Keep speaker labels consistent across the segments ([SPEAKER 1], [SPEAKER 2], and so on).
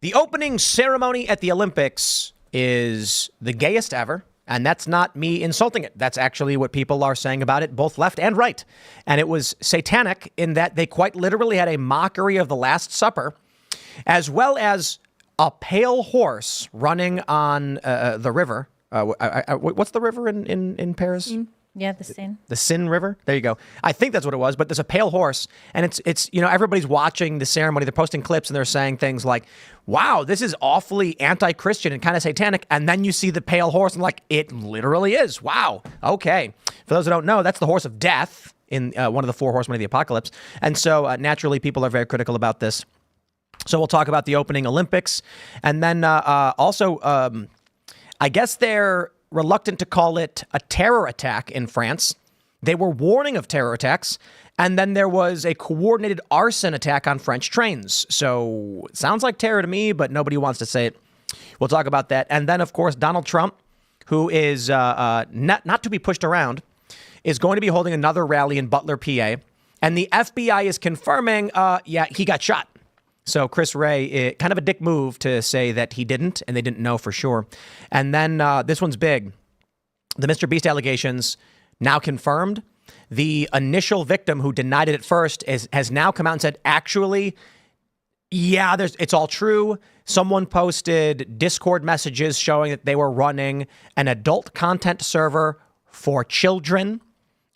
[SPEAKER 1] The opening ceremony at the Olympics is the gayest ever. And that's not me insulting it. That's actually what people are saying about it, both left and right. And it was satanic in that they quite literally had a mockery of the Last Supper, as well as a pale horse running on the river. What's the river in Paris?
[SPEAKER 2] Yeah, the Seine.
[SPEAKER 1] The Seine River. There you go. I think that's what it was. But there's a pale horse, and it's everybody's watching the ceremony. They're posting clips and they're saying things like, "Wow, this is awfully anti-Christian and kind of satanic." And then you see the pale horse, and like, it literally is. Wow. Okay. For those who don't know, that's the horse of death in one of the four horsemen of the apocalypse. And so naturally, people are very critical about this. So we'll talk about the opening Olympics, and then also, I guess they're reluctant to call it a terror attack in France. They were warning of terror attacks, and then there was a coordinated arson attack on French trains. So it sounds like terror to me, but nobody wants to say it. We'll talk about that. And then, of course, Donald Trump, who is not to be pushed around, is going to be holding another rally in Butler, PA. And the FBI is confirming, he got shot. So Chris Wray, kind of a dick move to say that he didn't, and they didn't know for sure. And then this one's big. The Mr. Beast allegations now confirmed. The initial victim who denied it at first has now come out and said, actually, yeah, it's all true. Someone posted Discord messages showing that they were running an adult content server for children.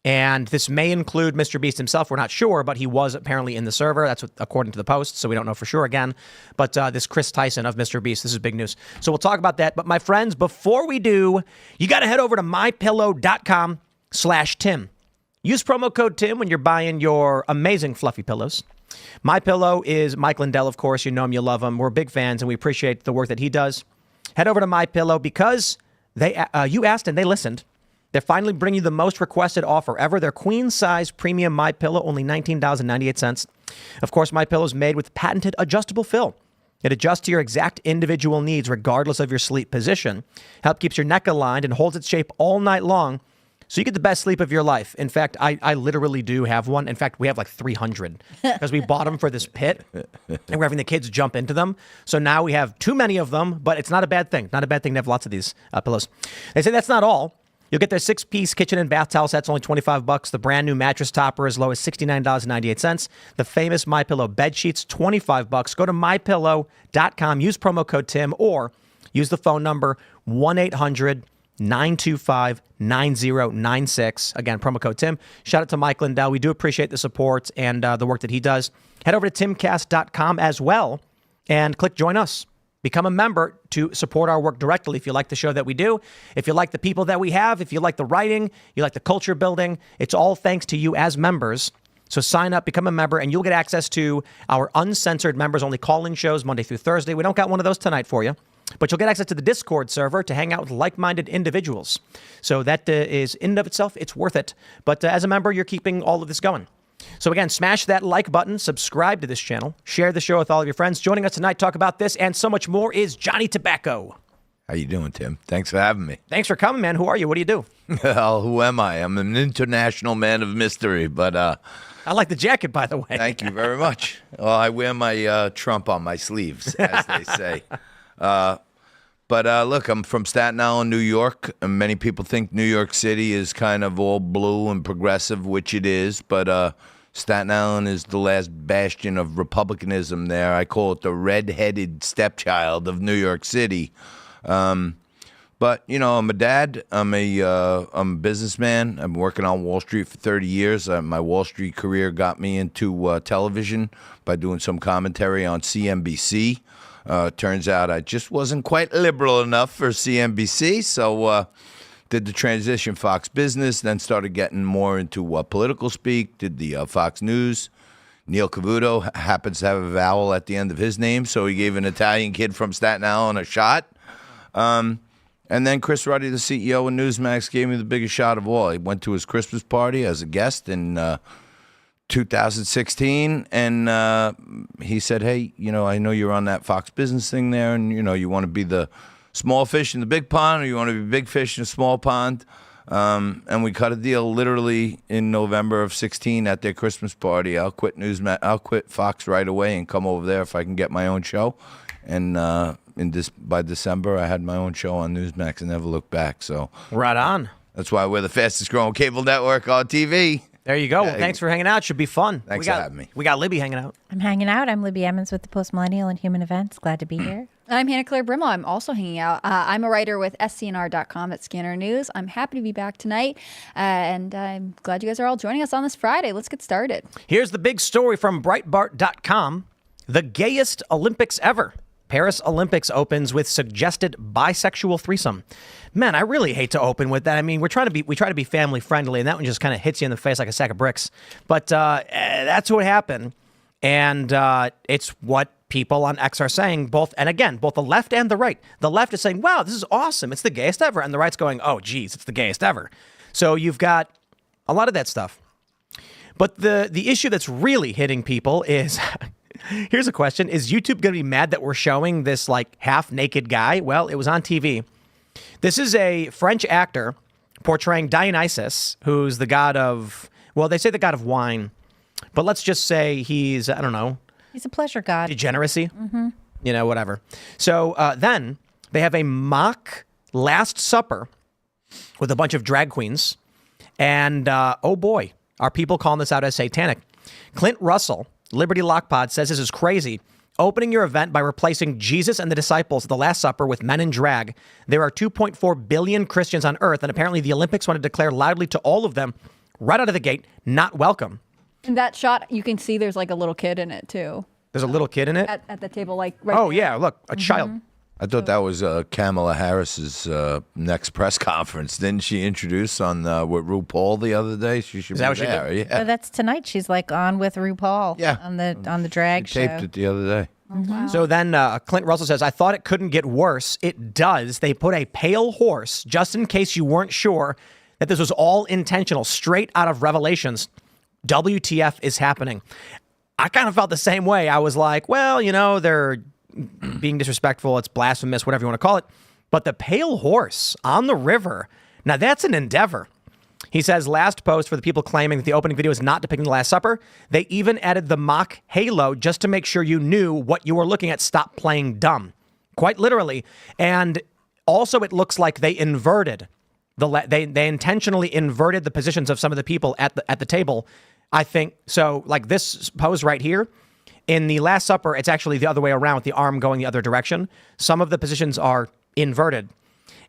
[SPEAKER 1] And this may include Mr. Beast himself. We're not sure, but he was apparently in the server. That's what, according to the post, so we don't know for sure again. But this Chris Tyson of Mr. Beast, this is big news. So we'll talk about that. But my friends, before we do, you got to head over to mypillow.com/Tim. Use promo code Tim when you're buying your amazing fluffy pillows. MyPillow is Mike Lindell, of course. You know him, you love him. We're big fans, and we appreciate the work that he does. Head over to MyPillow because you asked and they listened. They're finally bringing you the most requested offer ever. Their queen-size premium MyPillow, only $19.98. Of course, MyPillow is made with patented adjustable fill. It adjusts to your exact individual needs regardless of your sleep position. Help keeps your neck aligned and holds its shape all night long, so you get the best sleep of your life. In fact, I literally do have one. In fact, we have like 300 because we bought them for this pit, and we're having the kids jump into them. So now we have too many of them, but it's not a bad thing. Not a bad thing to have lots of these pillows. They say that's not all. You'll get their 6-piece kitchen and bath towel sets, only $25. The brand new mattress topper as low as $69.98. The famous MyPillow bed sheets, $25. Go to mypillow.com, use promo code Tim, or use the phone number 1-800-925-9096. Again, promo code Tim. Shout out to Mike Lindell. We do appreciate the support and the work that he does. Head over to timcast.com as well and click join us. Become a member to support our work directly if you like the show that we do, if you like the people that we have, if you like the writing, you like the culture building. It's all thanks to you as members. So sign up, become a member, and you'll get access to our uncensored members-only call-in shows Monday through Thursday. We don't got one of those tonight for you, but you'll get access to the Discord server to hang out with like-minded individuals. So that is, in and of itself, it's worth it. But as a member, you're keeping all of this going. So again, smash that like button, subscribe to this channel, share the show with all of your friends. Joining us tonight, talk about this and so much more is Johnny Tabacco.
[SPEAKER 3] How you doing, Tim? Thanks for having me.
[SPEAKER 1] Thanks for coming, man. Who are you? What do you do?
[SPEAKER 3] Well, who am I? I'm an international man of mystery, but
[SPEAKER 1] I like the jacket, by the way.
[SPEAKER 3] Thank you very much. Well, I wear my Trump on my sleeves, as they say. But look, I'm from Staten Island, New York, and many people think New York City is kind of all blue and progressive, which it is, but Staten Island is the last bastion of republicanism there. I call it the red-headed stepchild of New York City. But, you know, I'm a dad. I'm a businessman. I've been working on Wall Street for 30 years. My Wall Street career got me into television by doing some commentary on CNBC. Turns out I just wasn't quite liberal enough for CNBC, so did the transition Fox Business, then started getting more into political speak, did the Fox News. Neil Cavuto happens to have a vowel at the end of his name, so he gave an Italian kid from Staten Island a shot. And then Chris Ruddy, the CEO of Newsmax, gave me the biggest shot of all. He went to his Christmas party as a guest in 2016, and he said, hey, you know, I know you're on that Fox Business thing there, and, you know, you want to be the small fish in the big pond, or you want to be big fish in a small pond? And we cut a deal literally in November of 16 at their Christmas party. I'll quit Fox right away and come over there if I can get my own show. And by December, I had my own show on Newsmax and never looked back. So
[SPEAKER 1] Right on.
[SPEAKER 3] that's why we're the fastest growing cable network on TV.
[SPEAKER 1] There you go. Well, thanks for hanging out. Should be fun.
[SPEAKER 3] Thanks for having me.
[SPEAKER 1] We got Libby hanging out.
[SPEAKER 2] I'm hanging out. I'm Libby Emmons with the Post Millennial and Human Events. Glad to be here.
[SPEAKER 4] I'm Hannah Claire Brimmel. I'm also hanging out. I'm a writer with scnr.com at Scanner News. I'm happy to be back tonight, and I'm glad you guys are all joining us on this Friday. Let's get started.
[SPEAKER 1] Here's the big story from Breitbart.com. The gayest Olympics ever. Paris Olympics opens with suggested bisexual threesome. Man, I really hate to open with that. I mean, we try to be family friendly, and that one just kind of hits you in the face like a sack of bricks. But that's what happened, and it's what people on X are saying. Both the left and the right. The left is saying, "Wow, this is awesome! It's the gayest ever," and the right's going, "Oh, geez, it's the gayest ever." So you've got a lot of that stuff. But the issue that's really hitting people is. Here's a question. Is YouTube going to be mad that we're showing this like half-naked guy? Well, it was on TV. This is a French actor portraying Dionysus, who's the god of, well, they say the god of wine, but let's just say he's, I don't know.
[SPEAKER 2] He's a pleasure god.
[SPEAKER 1] Degeneracy? Mm-hmm. You know, whatever. So then they have a mock Last Supper with a bunch of drag queens. And, oh boy, are people calling this out as satanic. Clint Russell, Liberty Lockpod, says this is crazy. Opening your event by replacing Jesus and the disciples at the Last Supper with men in drag. There are 2.4 billion Christians on earth, and apparently the Olympics want to declare loudly to all of them, right out of the gate, not welcome.
[SPEAKER 4] In that shot, you can see there's like a little kid in it, too.
[SPEAKER 1] There's a little kid in it?
[SPEAKER 4] At the table, like right
[SPEAKER 1] Oh,
[SPEAKER 4] there.
[SPEAKER 1] yeah, look, a child.
[SPEAKER 3] I thought that was Kamala Harris's next press conference. Didn't she introduce on with RuPaul the other day? She should
[SPEAKER 1] Is that
[SPEAKER 3] be
[SPEAKER 1] what she
[SPEAKER 3] there.
[SPEAKER 1] did?
[SPEAKER 3] Yeah.
[SPEAKER 2] So that's tonight. She's like on with RuPaul.
[SPEAKER 3] Yeah.
[SPEAKER 2] On the drag
[SPEAKER 3] She taped
[SPEAKER 2] show.
[SPEAKER 3] it the other day.
[SPEAKER 4] Wow.
[SPEAKER 1] So then Clint Russell says, I thought it couldn't get worse. It does. They put a pale horse, just in case you weren't sure that this was all intentional, straight out of Revelations. WTF is happening. I kind of felt the same way. I was like, well, you know, they're being disrespectful. It's blasphemous, whatever you want to call it. But the pale horse on the river, now that's an endeavor. He says, last post for the people claiming that the opening video is not depicting the Last Supper. They even added the mock halo just to make sure you knew what you were looking at. Stop playing dumb. Quite literally. And also it looks like they inverted. They intentionally inverted the positions of some of the people at the table. I think, so like this pose right here, in the Last Supper, it's actually the other way around with the arm going the other direction. Some of the positions are inverted.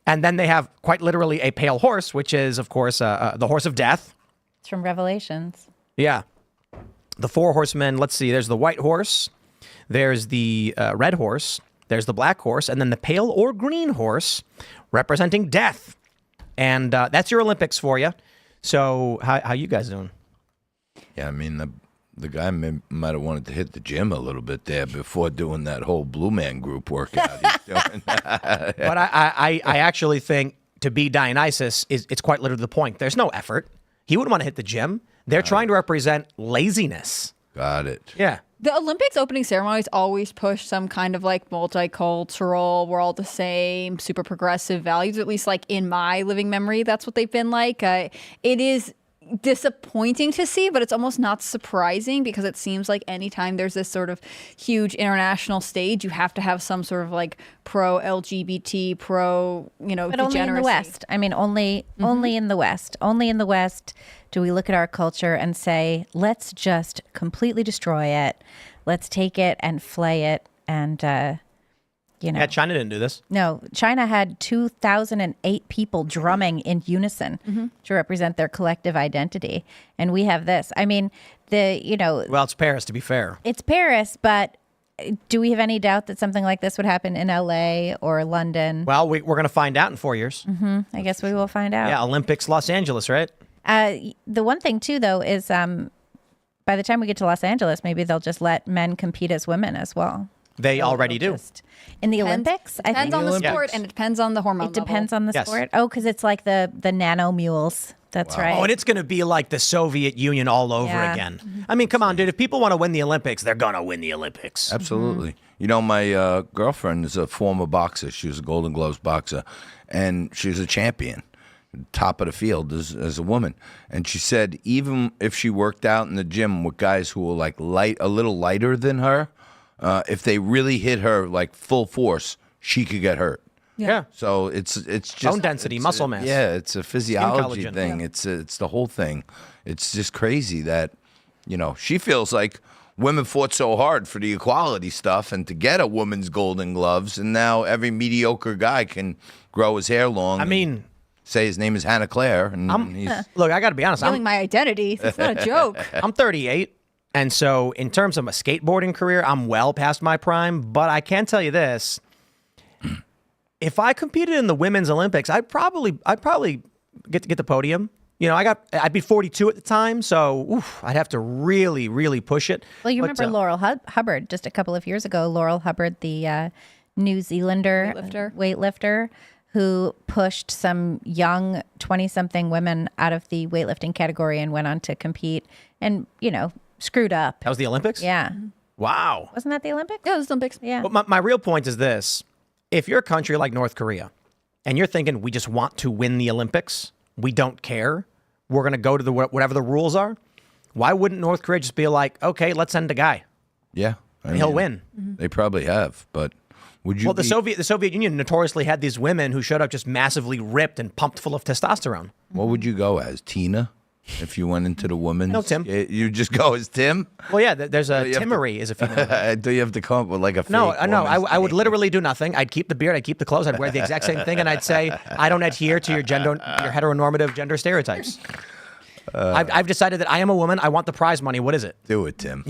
[SPEAKER 1] And then they have quite literally a pale horse, which is, of course, the horse of death.
[SPEAKER 2] It's from Revelations.
[SPEAKER 1] Yeah. The four horsemen, let's see, there's the white horse, there's the red horse, there's the black horse, and then the pale or green horse representing death. And that's your Olympics for you. So how you guys doing?
[SPEAKER 3] Yeah, I mean, the guy might have wanted to hit the gym a little bit there before doing that whole Blue Man Group workout he's doing.
[SPEAKER 1] But I actually think to be Dionysus, it's quite literally the point. There's no effort. He wouldn't want to hit the gym. They're trying to represent laziness.
[SPEAKER 3] Got it.
[SPEAKER 1] Yeah.
[SPEAKER 4] The Olympics opening ceremonies always push some kind of like multicultural, we're all the same, super progressive values, at least like in my living memory, that's what they've been like. It is disappointing to see, but it's almost not surprising because it seems like anytime there's this sort of huge international stage, you have to have some sort of like pro-LGBT,
[SPEAKER 2] But
[SPEAKER 4] degeneracy.
[SPEAKER 2] only in the West. I mean, only in the West. Only in the West do we look at our culture and say, let's just completely destroy it. Let's take it and flay it. And,
[SPEAKER 1] Yeah, China didn't do this.
[SPEAKER 2] No, China had 2,008 people drumming in unison to represent their collective identity. And we have this. I mean,
[SPEAKER 1] Well, it's Paris, to be fair.
[SPEAKER 2] it's Paris, but do we have any doubt that something like this would happen in LA or London?
[SPEAKER 1] Well, we're going to find out in 4 years.
[SPEAKER 2] I guess we will find out.
[SPEAKER 1] Yeah, Olympics, Los Angeles, right?
[SPEAKER 2] The one thing, too, though, is by the time we get to Los Angeles, maybe they'll just let men compete as women as well.
[SPEAKER 1] They already do.
[SPEAKER 2] In the Olympics? I
[SPEAKER 4] Depends
[SPEAKER 2] think
[SPEAKER 4] on the
[SPEAKER 3] Olympics.
[SPEAKER 4] sport and it depends on the hormone
[SPEAKER 2] it depends on the
[SPEAKER 1] Yes.
[SPEAKER 2] sport. Oh, because it's like the nano mules. That's right.
[SPEAKER 1] Oh, and it's going to be like the Soviet Union all over
[SPEAKER 2] Yeah.
[SPEAKER 1] again. I mean, come on, dude. If people want to win the Olympics, they're going to win the Olympics.
[SPEAKER 3] Absolutely. You know, my girlfriend is a former boxer. She was a Golden Gloves boxer, and she was a champion, top of the field as a woman. And she said even if she worked out in the gym with guys who were like a little lighter than her, if they really hit her like full force, she could get hurt.
[SPEAKER 1] Yeah.
[SPEAKER 3] So it's just
[SPEAKER 1] Bone density, muscle mass.
[SPEAKER 3] Yeah, it's a physiology
[SPEAKER 1] collagen.
[SPEAKER 3] thing. It's the whole thing. It's just crazy that, she feels like women fought so hard for the equality stuff and to get a woman's golden gloves, and now every mediocre guy can grow his hair long.
[SPEAKER 1] I mean,
[SPEAKER 3] say his name is Hannah Claire, and he's
[SPEAKER 1] look, I got to be honest.
[SPEAKER 4] Feeling my identity. It's not a joke.
[SPEAKER 1] I'm 38, and so in terms of a skateboarding career, I'm well past my prime. But I can tell you this: if I competed in the women's Olympics, I'd probably get the podium. I'd be 42 at the time, so I'd have to really, really push it.
[SPEAKER 2] Well, you
[SPEAKER 1] But,
[SPEAKER 2] remember Laurel Hubbard just a couple of years ago. Laurel Hubbard, the New Zealander weightlifter who pushed some young 20-something women out of the weightlifting category and went on to compete and, screwed up.
[SPEAKER 1] That was the Olympics?
[SPEAKER 2] Yeah.
[SPEAKER 1] Wow.
[SPEAKER 2] Wasn't that the Olympics?
[SPEAKER 4] Yeah, it was Olympics.
[SPEAKER 2] Yeah.
[SPEAKER 1] But my real point is this. If you're a country like North Korea and you're thinking we just want to win the Olympics, we don't care, we're going to go to whatever the rules are, why wouldn't North Korea just be like, okay, let's send a guy.
[SPEAKER 3] yeah,
[SPEAKER 1] He'll win.
[SPEAKER 3] They probably have, but would you?
[SPEAKER 1] Well, the Soviet Union notoriously had these women who showed up just massively ripped and pumped full of testosterone.
[SPEAKER 3] What would you go as, Tina? If you went into the women's,
[SPEAKER 1] No, Tim.
[SPEAKER 3] You just go as Tim.
[SPEAKER 1] Well, yeah, there's a
[SPEAKER 3] you have to-
[SPEAKER 1] Timmery is a female.
[SPEAKER 3] Do you have to come up with like a fake
[SPEAKER 1] No, I
[SPEAKER 3] woman's
[SPEAKER 1] would
[SPEAKER 3] name?
[SPEAKER 1] literally do nothing. I'd keep the beard, I'd keep the clothes, I'd wear the exact same thing, and I'd say, I don't adhere to your heteronormative gender stereotypes. I've decided that I am a woman. I want the prize money. What is it?
[SPEAKER 3] Do it, Tim.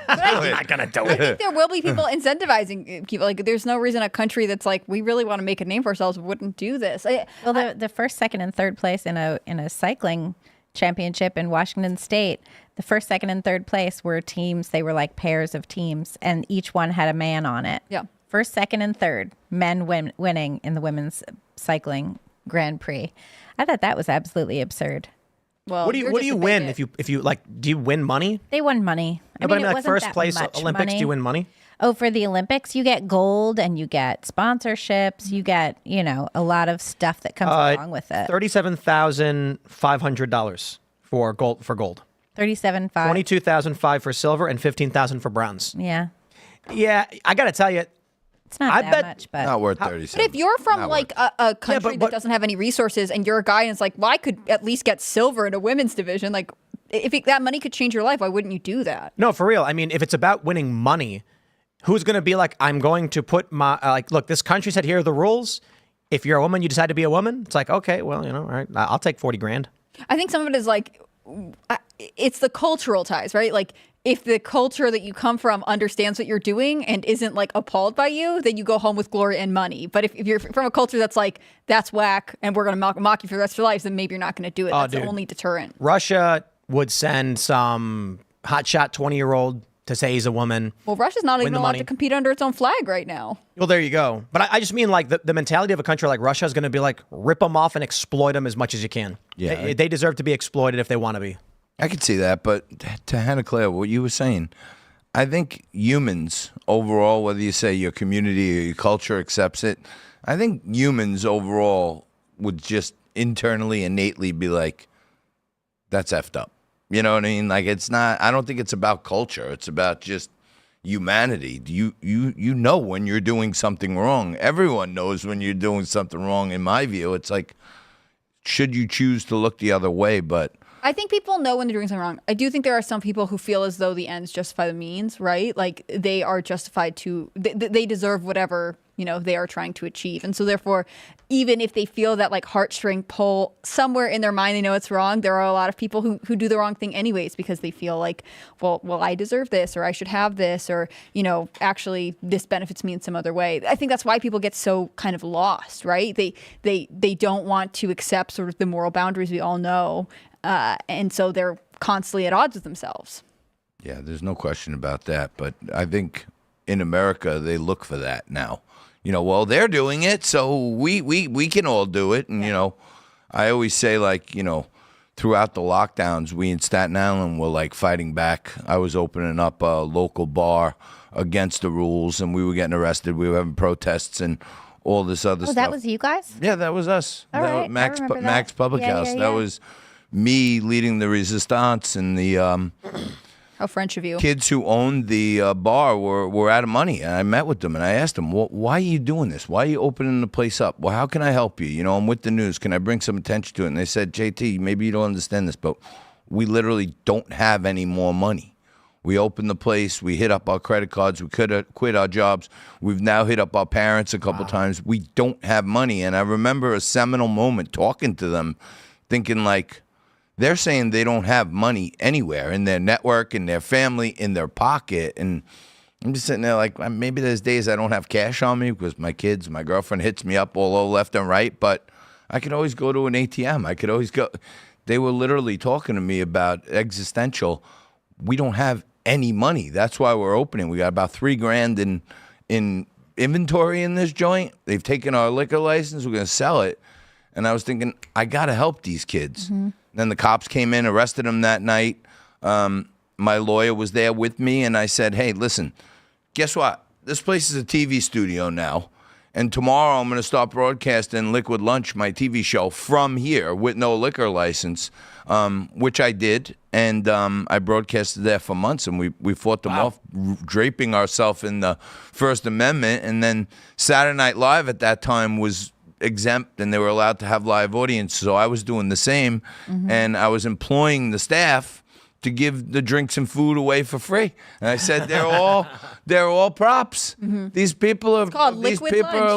[SPEAKER 1] I'm not gonna do
[SPEAKER 4] I
[SPEAKER 1] it.
[SPEAKER 4] think there will be people incentivizing people. Like, there's no reason a country that's like, we really want to make a name for ourselves wouldn't do this.
[SPEAKER 2] Well, the first, second, and third place in a cycling championship in Washington State, the first, second, and third place were teams. They were like pairs of teams, and each one had a man on it.
[SPEAKER 4] Yeah.
[SPEAKER 2] First, second, and third men winning in the women's cycling Grand Prix. I thought that was absolutely absurd.
[SPEAKER 4] Well,
[SPEAKER 1] What do you win if you like? Do you win money?
[SPEAKER 2] They won money.
[SPEAKER 1] But I mean,
[SPEAKER 2] it
[SPEAKER 1] like
[SPEAKER 2] wasn't
[SPEAKER 1] first
[SPEAKER 2] that
[SPEAKER 1] place
[SPEAKER 2] much
[SPEAKER 1] Olympics,
[SPEAKER 2] money.
[SPEAKER 1] do you win money?
[SPEAKER 2] Oh, for the Olympics, you get gold and you get sponsorships. You get, a lot of stuff that comes along with it.
[SPEAKER 1] $37,500 for gold.
[SPEAKER 2] 37.5.
[SPEAKER 1] $22,500 for silver and $15,000 for bronze.
[SPEAKER 2] Yeah.
[SPEAKER 1] Yeah, I gotta tell you,
[SPEAKER 2] It's not
[SPEAKER 1] I
[SPEAKER 2] that
[SPEAKER 1] bet-
[SPEAKER 2] much, but
[SPEAKER 3] Not worth 37.
[SPEAKER 4] But if you're from like a country
[SPEAKER 1] but-
[SPEAKER 4] that doesn't have any resources and you're a guy and it's like, well, I could at least get silver in a women's division. Like, that money could change your life, why wouldn't you do that?
[SPEAKER 1] no, for real. I mean, if it's about winning money, who's gonna be like, I'm going to put my look, this country said here are the rules. If you're a woman, you decide to be a woman. It's like, okay, well, all right, I'll take 40 grand.
[SPEAKER 4] I think some of it is like, it's the cultural ties, right? Like, if the culture that you come from understands what you're doing and isn't like appalled by you, then you go home with glory and money. But if you're from a culture that's like, that's whack and we're going to mock you for the rest of your life, then maybe you're not going to do it. That's the only deterrent.
[SPEAKER 1] Russia would send some hotshot 20-year-old to say he's a woman.
[SPEAKER 4] Well, Russia's not
[SPEAKER 1] Win
[SPEAKER 4] even
[SPEAKER 1] the
[SPEAKER 4] allowed
[SPEAKER 1] money.
[SPEAKER 4] to compete under its own flag right now.
[SPEAKER 1] Well, there you go. But I just mean like the mentality of a country like Russia is going to be like, rip them off and exploit them as much as you can.
[SPEAKER 3] Yeah.
[SPEAKER 1] They deserve to be exploited if they want to be.
[SPEAKER 3] I could see that, but to Hannah Claire, what you were saying, I think humans overall, whether you say your community or your culture accepts it, I think humans overall would just internally, innately be like, that's effed up. You know what I mean? Like, it's not, I don't think it's about culture. It's about just humanity. You know when you're doing something wrong. Everyone knows when you're doing something wrong, in my view. It's like, should you choose to look the other way, but
[SPEAKER 4] I think people know when they're doing something wrong. I do think there are some people who feel as though the ends justify the means, right? Like they are justified to, they deserve whatever, they are trying to achieve. And so therefore, even if they feel that like heartstring pull somewhere in their mind, they know it's wrong. There are a lot of people who do the wrong thing anyways, because they feel like, well, I deserve this, or I should have this, or, actually this benefits me in some other way. I think that's why people get so kind of lost, right? They don't want to accept sort of the moral boundaries we all know. And so they're constantly at odds with themselves.
[SPEAKER 3] yeah, there's no question about that. But I think in America, they look for that now. Well, they're doing it, so we can all do it. And, I always say, like, throughout the lockdowns, we in Staten Island were, like, fighting back. I was opening up a local bar against the rules, and we were getting arrested. We were having protests and all this other stuff.
[SPEAKER 2] that was you guys?
[SPEAKER 3] Yeah, that was us.
[SPEAKER 2] All
[SPEAKER 3] That
[SPEAKER 2] right,
[SPEAKER 3] was Max
[SPEAKER 2] I remember
[SPEAKER 3] Max
[SPEAKER 2] that.
[SPEAKER 3] Public
[SPEAKER 2] Yeah,
[SPEAKER 3] House.
[SPEAKER 2] yeah,
[SPEAKER 3] That
[SPEAKER 2] yeah.
[SPEAKER 3] was me leading the resistance and the
[SPEAKER 4] How French of you.
[SPEAKER 3] kids who owned the bar were out of money. And I met with them and I asked them, well, why are you doing this? Why are you opening the place up? Well, how can I help you? You know, I'm with the news. Can I bring some attention to it? And they said, JT, maybe you don't understand this, but we literally don't have any more money. We opened the place. We hit up our credit cards. We could have quit our jobs. We've now hit up our parents a couple times. We don't have money. And I remember a seminal moment talking to them, thinking like, they're saying they don't have money anywhere in their network, in their family, in their pocket. And I'm just sitting there like, maybe there's days I don't have cash on me because my kids, my girlfriend hits me up all over left and right. But I could always go to an ATM. I could always go. They were literally talking to me about existential. We don't have any money. That's why we're opening. We got about $3,000 in inventory in this joint. They've taken our liquor license. We're going to sell it. And I was thinking, I got to help these kids. Then the cops came in, arrested them that night. My lawyer was there with me, and I said, hey, listen, guess what? This place is a TV studio now. And tomorrow I'm going to start broadcasting Liquid Lunch, my TV show, from here with no liquor license, which I did. And I broadcasted there for months, and we fought them off, draping ourselves in the First Amendment. And then Saturday Night Live at that time was exempt, and they were allowed to have live audience. So I was doing the same, and I was employing the staff to give the drinks and food away for free. And I said, they're all props. These people are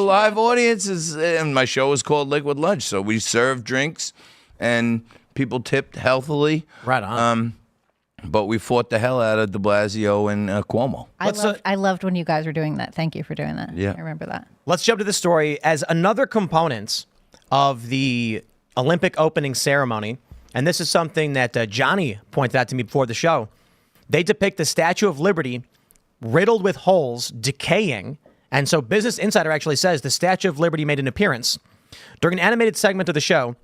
[SPEAKER 3] live audiences, and my show is called Liquid Lunch. So we serve drinks, and people tipped healthily.
[SPEAKER 1] Right on.
[SPEAKER 3] But we fought the hell out of de Blasio and Cuomo.
[SPEAKER 2] I loved when you guys were doing that. Thank you for doing that.
[SPEAKER 3] Yeah.
[SPEAKER 2] I remember that.
[SPEAKER 1] Let's jump to the story as another component of the Olympic opening ceremony. And this is something that Johnny pointed out to me before the show. They depict the Statue of Liberty riddled with holes, decaying. And so Business Insider actually says the Statue of Liberty made an appearance. During an animated segment of the show,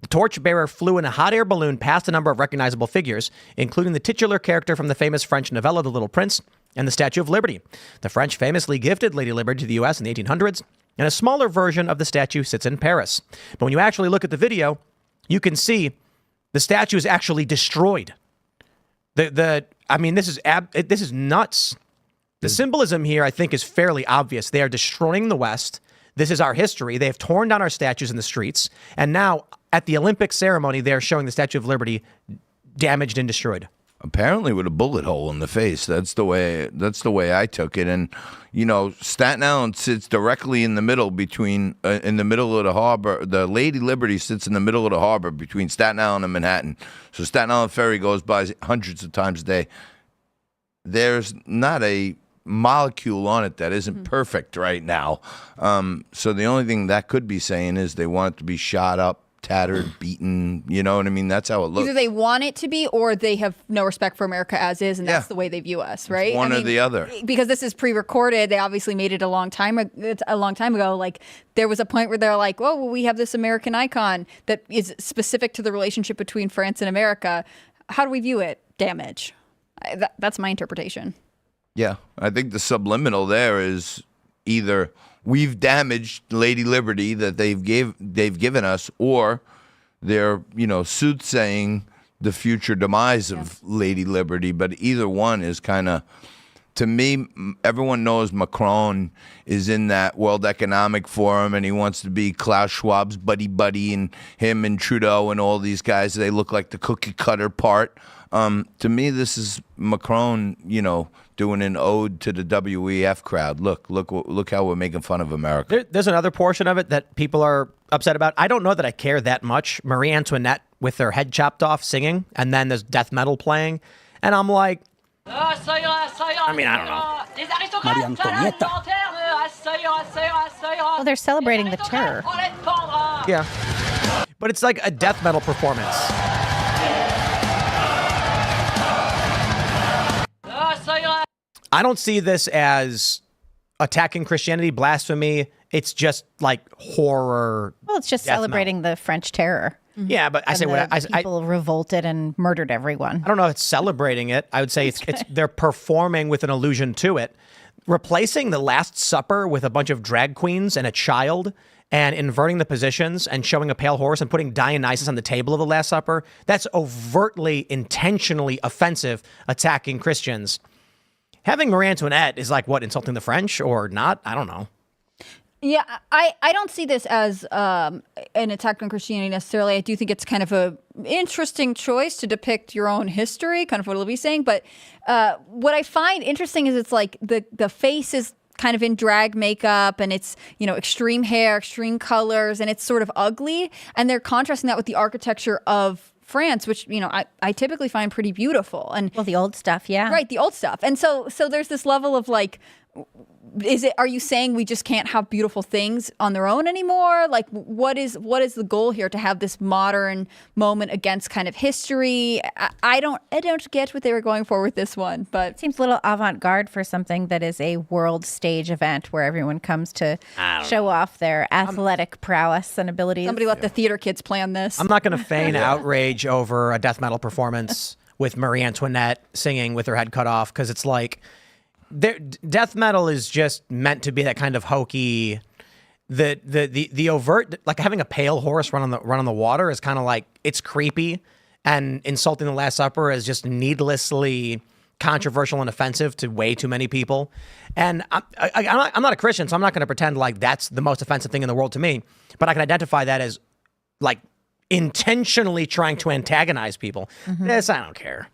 [SPEAKER 1] the torchbearer flew in a hot air balloon past a number of recognizable figures, including the titular character from the famous French novella The Little Prince and the Statue of Liberty. The French famously gifted Lady Liberty to the U.S. in the 1800s, and a smaller version of the statue sits in Paris. But when you actually look at the video, you can see the statue is actually destroyed. I mean, this is nuts. The symbolism here, I think, is fairly obvious. They are destroying the West. This is our history. They have torn down our statues in the streets, and now at the Olympic ceremony, they are showing the Statue of Liberty damaged and destroyed.
[SPEAKER 3] Apparently with a bullet hole in the face. That's the way I took it. And, you know, Staten Island sits directly in the middle between, in the middle of the harbor. The Lady Liberty sits in the middle of the harbor between Staten Island and Manhattan. So Staten Island Ferry goes by hundreds of times a day. There's not a molecule on it that isn't perfect right now. So the only thing that could be saying is they want it to be shot up, tattered, beaten, you know what I mean? That's how it looks.
[SPEAKER 4] Either they want it to be, or they have no respect for America as is, and that's the way they view us, right?
[SPEAKER 3] It's one or the other.
[SPEAKER 4] Because this is pre-recorded, they obviously made it a long time ago. Like, there was a point where they're like, "Oh, well, we have this American icon that is specific to the relationship between France and America. How do we view it? Damage." That's my interpretation.
[SPEAKER 3] Yeah, I think the subliminal there is either we've damaged Lady Liberty that they've given us, or they're, you know, soothsaying the future demise of Lady Liberty. But either one is kind of, to me, everyone knows Macron is in that World Economic Forum and he wants to be Klaus Schwab's buddy, and him and Trudeau and all these guys, they look like the cookie cutter part. To me, this is Macron, you know, doing an ode to the WEF crowd. Look how we're making fun of America.
[SPEAKER 1] There's another portion of it that people are upset about. I don't know that I care that much. Marie Antoinette with their head chopped off singing, and then there's death metal playing, and I'm like, I mean, I don't know.
[SPEAKER 2] Well, they're celebrating the terror.
[SPEAKER 1] Yeah. But it's like a death metal performance. I don't see this as attacking Christianity, blasphemy. It's just like horror.
[SPEAKER 2] Well, it's just celebrating the French terror.
[SPEAKER 1] Yeah, but I say what
[SPEAKER 2] people revolted and murdered everyone.
[SPEAKER 1] I don't know if it's celebrating it. I would say it's they're performing with an allusion to it. Replacing the Last Supper with a bunch of drag queens and a child and inverting the positions and showing a pale horse and putting Dionysus on the table of the Last Supper, that's overtly, intentionally offensive, attacking Christians. Having Marie Antoinette is like, what, insulting the French or not? I don't know.
[SPEAKER 4] Yeah, I don't see this as an attack on Christianity necessarily. I do think it's kind of a interesting choice to depict your own history, kind of what Libby's saying. But what I find interesting is it's like the face is kind of in drag makeup and it's, you know, extreme hair, extreme colors, and it's sort of ugly. And they're contrasting that with the architecture of France, which, you know, I typically find pretty beautiful. And
[SPEAKER 2] Well, the old stuff, yeah.
[SPEAKER 4] right, the old stuff. And so there's this level of like, are you saying we just can't have beautiful things on their own anymore? Like, what is the goal here, to have this modern moment against kind of history? I don't get what they were going for with this one, but
[SPEAKER 2] It seems a little avant-garde for something that is a world stage event where everyone comes to show off their athletic prowess and abilities.
[SPEAKER 4] somebody let the theater kids plan this.
[SPEAKER 1] I'm not going to feign outrage over a death metal performance with Marie Antoinette singing with her head cut off, because it's like, death metal is just meant to be that kind of hokey. The overt, like having a pale horse run on the water, is kind of like, it's creepy, and insulting the Last Supper is just needlessly controversial and offensive to way too many people. And I'm not a Christian, so I'm not going to pretend like that's the most offensive thing in the world to me. But I can identify that as like intentionally trying to antagonize people. Yes, I don't care.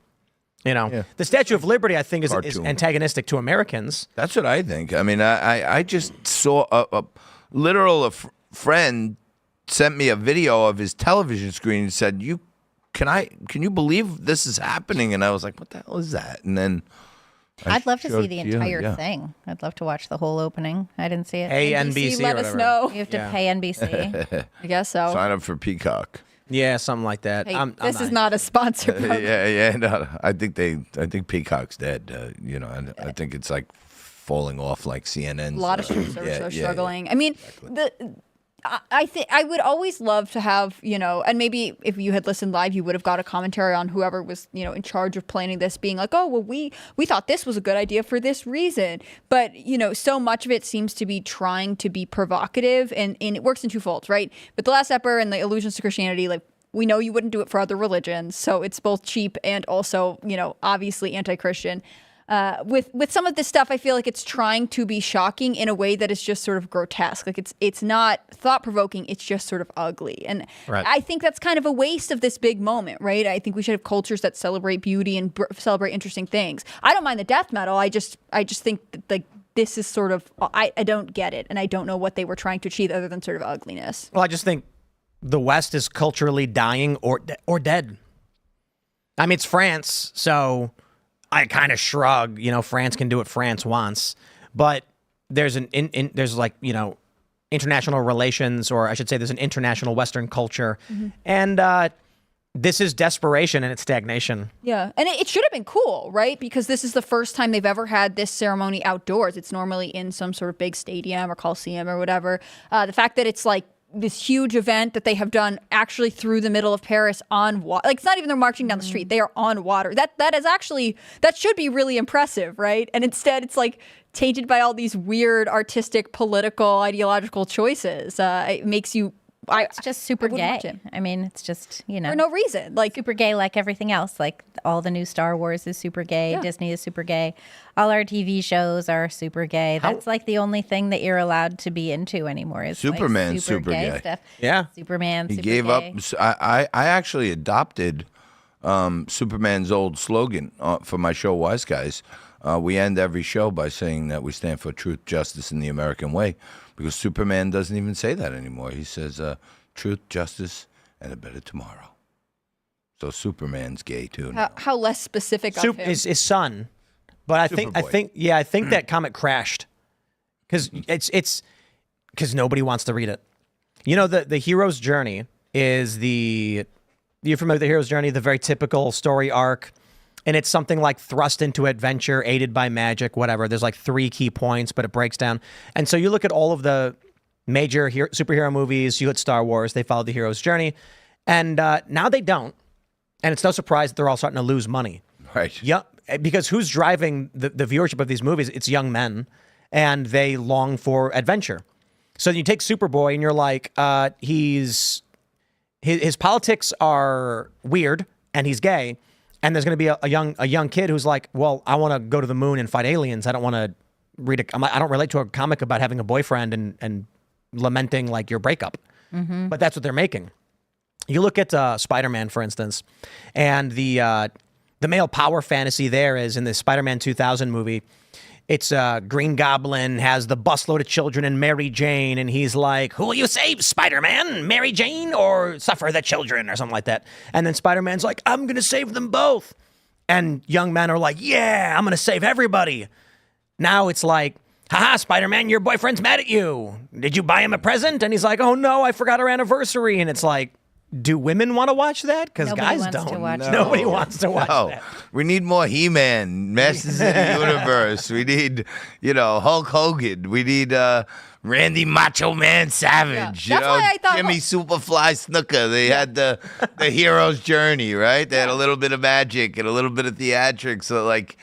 [SPEAKER 1] You know, the Statue of Liberty, I think, is antagonistic to Americans.
[SPEAKER 3] That's what I think. I mean, I just saw a literal friend sent me a video of his television screen and said, can you believe this is happening? And I was like, what the hell is that? And then
[SPEAKER 2] I'd love to see the entire thing. I'd love to watch the whole opening. I didn't see it.
[SPEAKER 1] Hey, NBC,
[SPEAKER 4] let
[SPEAKER 1] or
[SPEAKER 4] us
[SPEAKER 1] whatever.
[SPEAKER 4] know.
[SPEAKER 2] You have to pay NBC.
[SPEAKER 4] I guess so.
[SPEAKER 3] Sign up for Peacock.
[SPEAKER 1] Yeah, something like that.
[SPEAKER 4] Hey, this is not a sponsor program.
[SPEAKER 3] Yeah. No, I think Peacock's dead. You know, I think it's like falling off like CNN.
[SPEAKER 4] A lot of streaming services are struggling. I mean, I think I would always love to have, you know, and maybe if you had listened live, you would have got a commentary on whoever was, you know, in charge of planning this, being like, oh, well, we thought this was a good idea for this reason. But, you know, so much of it seems to be trying to be provocative, and it works in two folds, right? But the Last Supper and the allusions to Christianity, like, we know you wouldn't do it for other religions. So it's both cheap and also, you know, obviously anti-Christian. With some of this stuff, I feel like it's trying to be shocking in a way that is just sort of grotesque. Like it's not thought-provoking, it's just sort of ugly. And I think that's kind of a waste of this big moment, right? I think we should have cultures that celebrate beauty and celebrate interesting things. I don't mind the death metal. I just think that, like, this is sort of, I don't get it. And I don't know what they were trying to achieve other than sort of ugliness.
[SPEAKER 1] Well, I just think the West is culturally dying or dead. I mean, it's France, so I kind of shrug. You know, France can do what France wants, but there's there's like, you know, international relations, or I should say, there's an international Western culture, and this is desperation and it's stagnation.
[SPEAKER 4] Yeah, and it should have been cool, right? Because this is the first time they've ever had this ceremony outdoors. It's normally in some sort of big stadium or coliseum or whatever. The fact that it's like this huge event that they have done actually through the middle of Paris on water. Like, it's not even they're marching down the street. They are on water. That is actually, that should be really impressive, right? And instead it's like tainted by all these weird artistic, political, ideological choices. It makes you...
[SPEAKER 2] It's just super gay. I mean, it's just, you know,
[SPEAKER 4] for no reason. Like,
[SPEAKER 2] super gay, like everything else. Like, all the new Star Wars is super gay. Yeah. Disney is super gay. All our TV shows are super gay. That's like the only thing that you're allowed to be into anymore is
[SPEAKER 3] Superman,
[SPEAKER 2] like super gay stuff.
[SPEAKER 1] Yeah,
[SPEAKER 2] Superman.
[SPEAKER 3] He
[SPEAKER 2] super
[SPEAKER 3] gave
[SPEAKER 2] gay.
[SPEAKER 3] up. I actually adopted Superman's old slogan for my show, Wise Guys. We end every show by saying that we stand for truth, justice, and the American way, because Superman doesn't even say that anymore. He says truth, justice, and a better tomorrow. So Superman's gay too now.
[SPEAKER 4] how less specific of him.
[SPEAKER 1] His son, but I think that comic crashed because it's because nobody wants to read it. You know, the hero's journey is you're familiar with the hero's journey, the very typical story arc. And it's something like thrust into adventure, aided by magic, whatever. There's like 3 key points, but it breaks down. And so you look at all of the major superhero movies, you look at Star Wars, they follow the hero's journey. And now they don't. And it's no surprise that they're all starting to lose money.
[SPEAKER 3] Right.
[SPEAKER 1] Yeah, because who's driving the viewership of these movies? It's young men, and they long for adventure. So you take Superboy and you're like, his politics are weird and he's gay. And there's going to be a young kid who's like, well, I want to go to the moon and fight aliens. I don't want to I don't relate to a comic about having a boyfriend and lamenting like your breakup. But that's what they're making. You look at Spider-Man, for instance, and the male power fantasy there is in the Spider-Man 2000 movie. It's Green Goblin has the busload of children and Mary Jane, and he's like, who will you save, Spider-Man? Mary Jane or suffer the children or something like that? And then Spider-Man's like, I'm going to save them both. And young men are like, yeah, I'm going to save everybody. Now it's like, haha, Spider-Man, your boyfriend's mad at you. Did you buy him a present? And he's like, oh no, I forgot our anniversary. And it's like, do women want to watch that? Because guys don't. Nobody wants to watch that.
[SPEAKER 3] We need more He-Man, Masters of the Universe. We need, Hulk Hogan. We need Randy Macho Man Savage.
[SPEAKER 4] Yeah. That's why I thought
[SPEAKER 3] Jimmy Superfly Snooker. They had the hero's journey, right? They had a little bit of magic and a little bit of theatrics. So like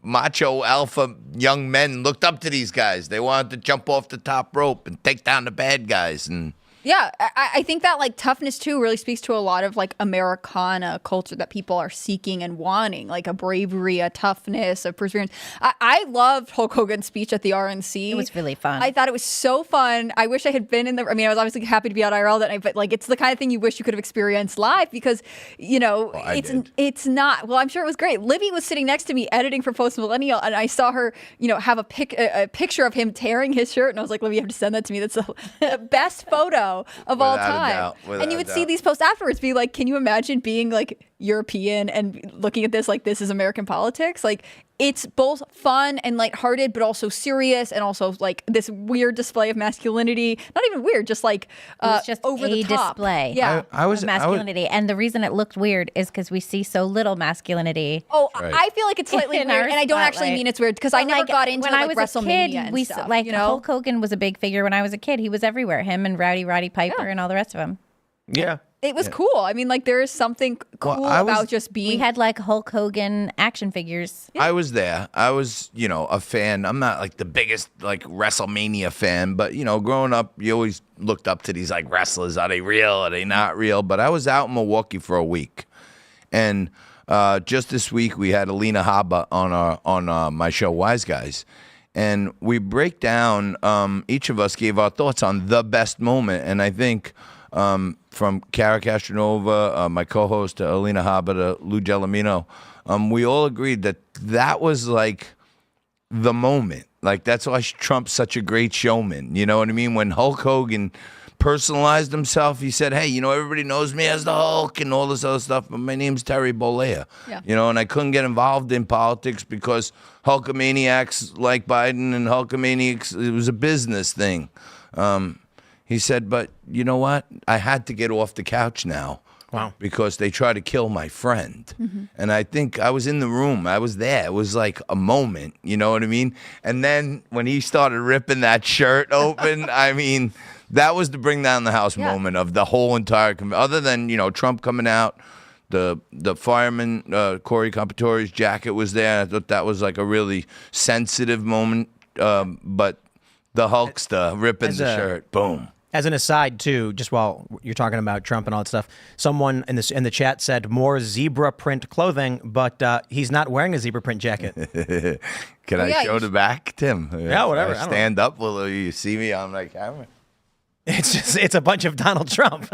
[SPEAKER 3] macho alpha young men looked up to these guys. They wanted to jump off the top rope and take down the bad guys. And
[SPEAKER 4] yeah, I think that like toughness too really speaks to a lot of like Americana culture that people are seeking and wanting, like a bravery, a toughness, a perseverance. I loved Hulk Hogan's speech at the RNC.
[SPEAKER 2] It was really fun.
[SPEAKER 4] I thought it was so fun. I wish I had been in the. I mean, I was obviously happy to be at IRL that night, but like it's the kind of thing you wish you could have experienced live because it's not. Well, I'm sure it was great. Libby was sitting next to me editing for Post Millennial, and I saw her, have a picture of him tearing his shirt, and I was like, Libby, you have to send that to me. That's the best photo of all time. And you would see these posts afterwards be like, can you imagine being like European and looking at this like this is American politics? Like it's both fun and lighthearted, but also serious and also like this weird display of masculinity. Not even weird, just like
[SPEAKER 2] just
[SPEAKER 4] over
[SPEAKER 2] a
[SPEAKER 4] the top
[SPEAKER 2] display
[SPEAKER 3] of
[SPEAKER 2] masculinity. And the reason it looked weird is because we see so little masculinity.
[SPEAKER 4] Oh, right. I feel like it's slightly weird, and I don't actually mean it's weird because I never got into
[SPEAKER 2] when
[SPEAKER 4] like
[SPEAKER 2] I was
[SPEAKER 4] WrestleMania
[SPEAKER 2] a kid,
[SPEAKER 4] and stuff.
[SPEAKER 2] Hulk Hogan was a big figure when I was a kid. He was everywhere. Him and Roddy Piper and all the rest of them.
[SPEAKER 1] Yeah.
[SPEAKER 4] It was cool. I mean, like there is something cool about just being.
[SPEAKER 2] We had like Hulk Hogan action figures.
[SPEAKER 3] I was there. I was, a fan. I'm not like the biggest like WrestleMania fan, but growing up, you always looked up to these like wrestlers. Are they real? Are they not real? But I was out in Milwaukee for a week, and just this week we had Alina Habba on my show Wise Guys, and we break down. Each of us gave our thoughts on the best moment, and I think. From Cara Castronova, my co-host, Alina Habba, to Lou Gelomino, we all agreed that was like the moment. Like that's why Trump's such a great showman. You know what I mean? When Hulk Hogan personalized himself, he said, hey, everybody knows me as the Hulk and all this other stuff, but my name's Terry Bollea. Yeah. And I couldn't get involved in politics because Hulkamaniacs like Biden and Hulkamaniacs, it was a business thing. He said, but you know what? I had to get off the couch now.
[SPEAKER 1] Wow.
[SPEAKER 3] Because they tried to kill my friend. Mm-hmm. And I think I was in the room. I was there. It was like a moment. You know what I mean? And then when he started ripping that shirt open, I mean, that was the bring down the house moment of the whole entire other than, Trump coming out, the fireman, Corey Compatore's jacket was there. I thought that was like a really sensitive moment. But the Hulkster ripping the shirt, boom.
[SPEAKER 1] As an aside, too, just while you're talking about Trump and all that stuff, someone in the chat said more zebra print clothing, but he's not wearing a zebra print jacket.
[SPEAKER 3] Can I show the back, Tim?
[SPEAKER 1] Yeah, whatever.
[SPEAKER 3] I stand up. Will you see me on my camera?
[SPEAKER 1] It's a bunch of Donald Trump.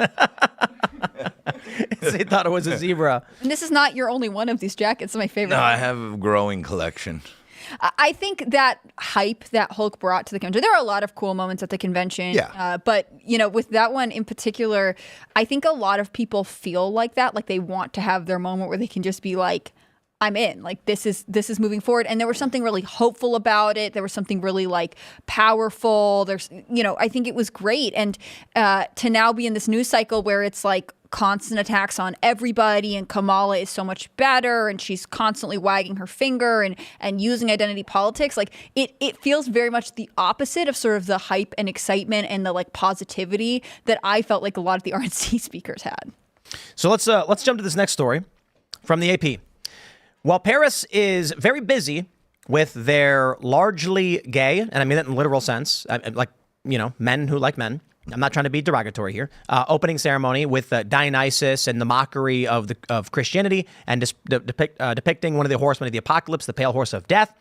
[SPEAKER 1] They thought it was a zebra.
[SPEAKER 4] And this is not your only one of these jackets. It's my favorite.
[SPEAKER 3] No, I have a growing collection.
[SPEAKER 4] I think that hype that Hulk brought to the convention, there are a lot of cool moments at the convention.
[SPEAKER 3] Yeah.
[SPEAKER 4] But, with that one in particular, I think a lot of people feel like that, like they want to have their moment where they can just be like, I'm in, like this is moving forward. And there was something really hopeful about it. There was something really like powerful. There's, I think it was great. And to now be in this news cycle where it's like constant attacks on everybody and Kamala is so much better and she's constantly wagging her finger and using identity politics, like it feels very much the opposite of sort of the hype and excitement and the like positivity that I felt like a lot of the RNC speakers had.
[SPEAKER 1] So let's jump to this next story from the AP. While Paris is very busy with their largely gay, and I mean that in literal sense, like men who like men. I'm not trying to be derogatory here. Opening ceremony with Dionysus and the mockery of Christianity and depicting one of the horsemen of the apocalypse, the pale horse of death.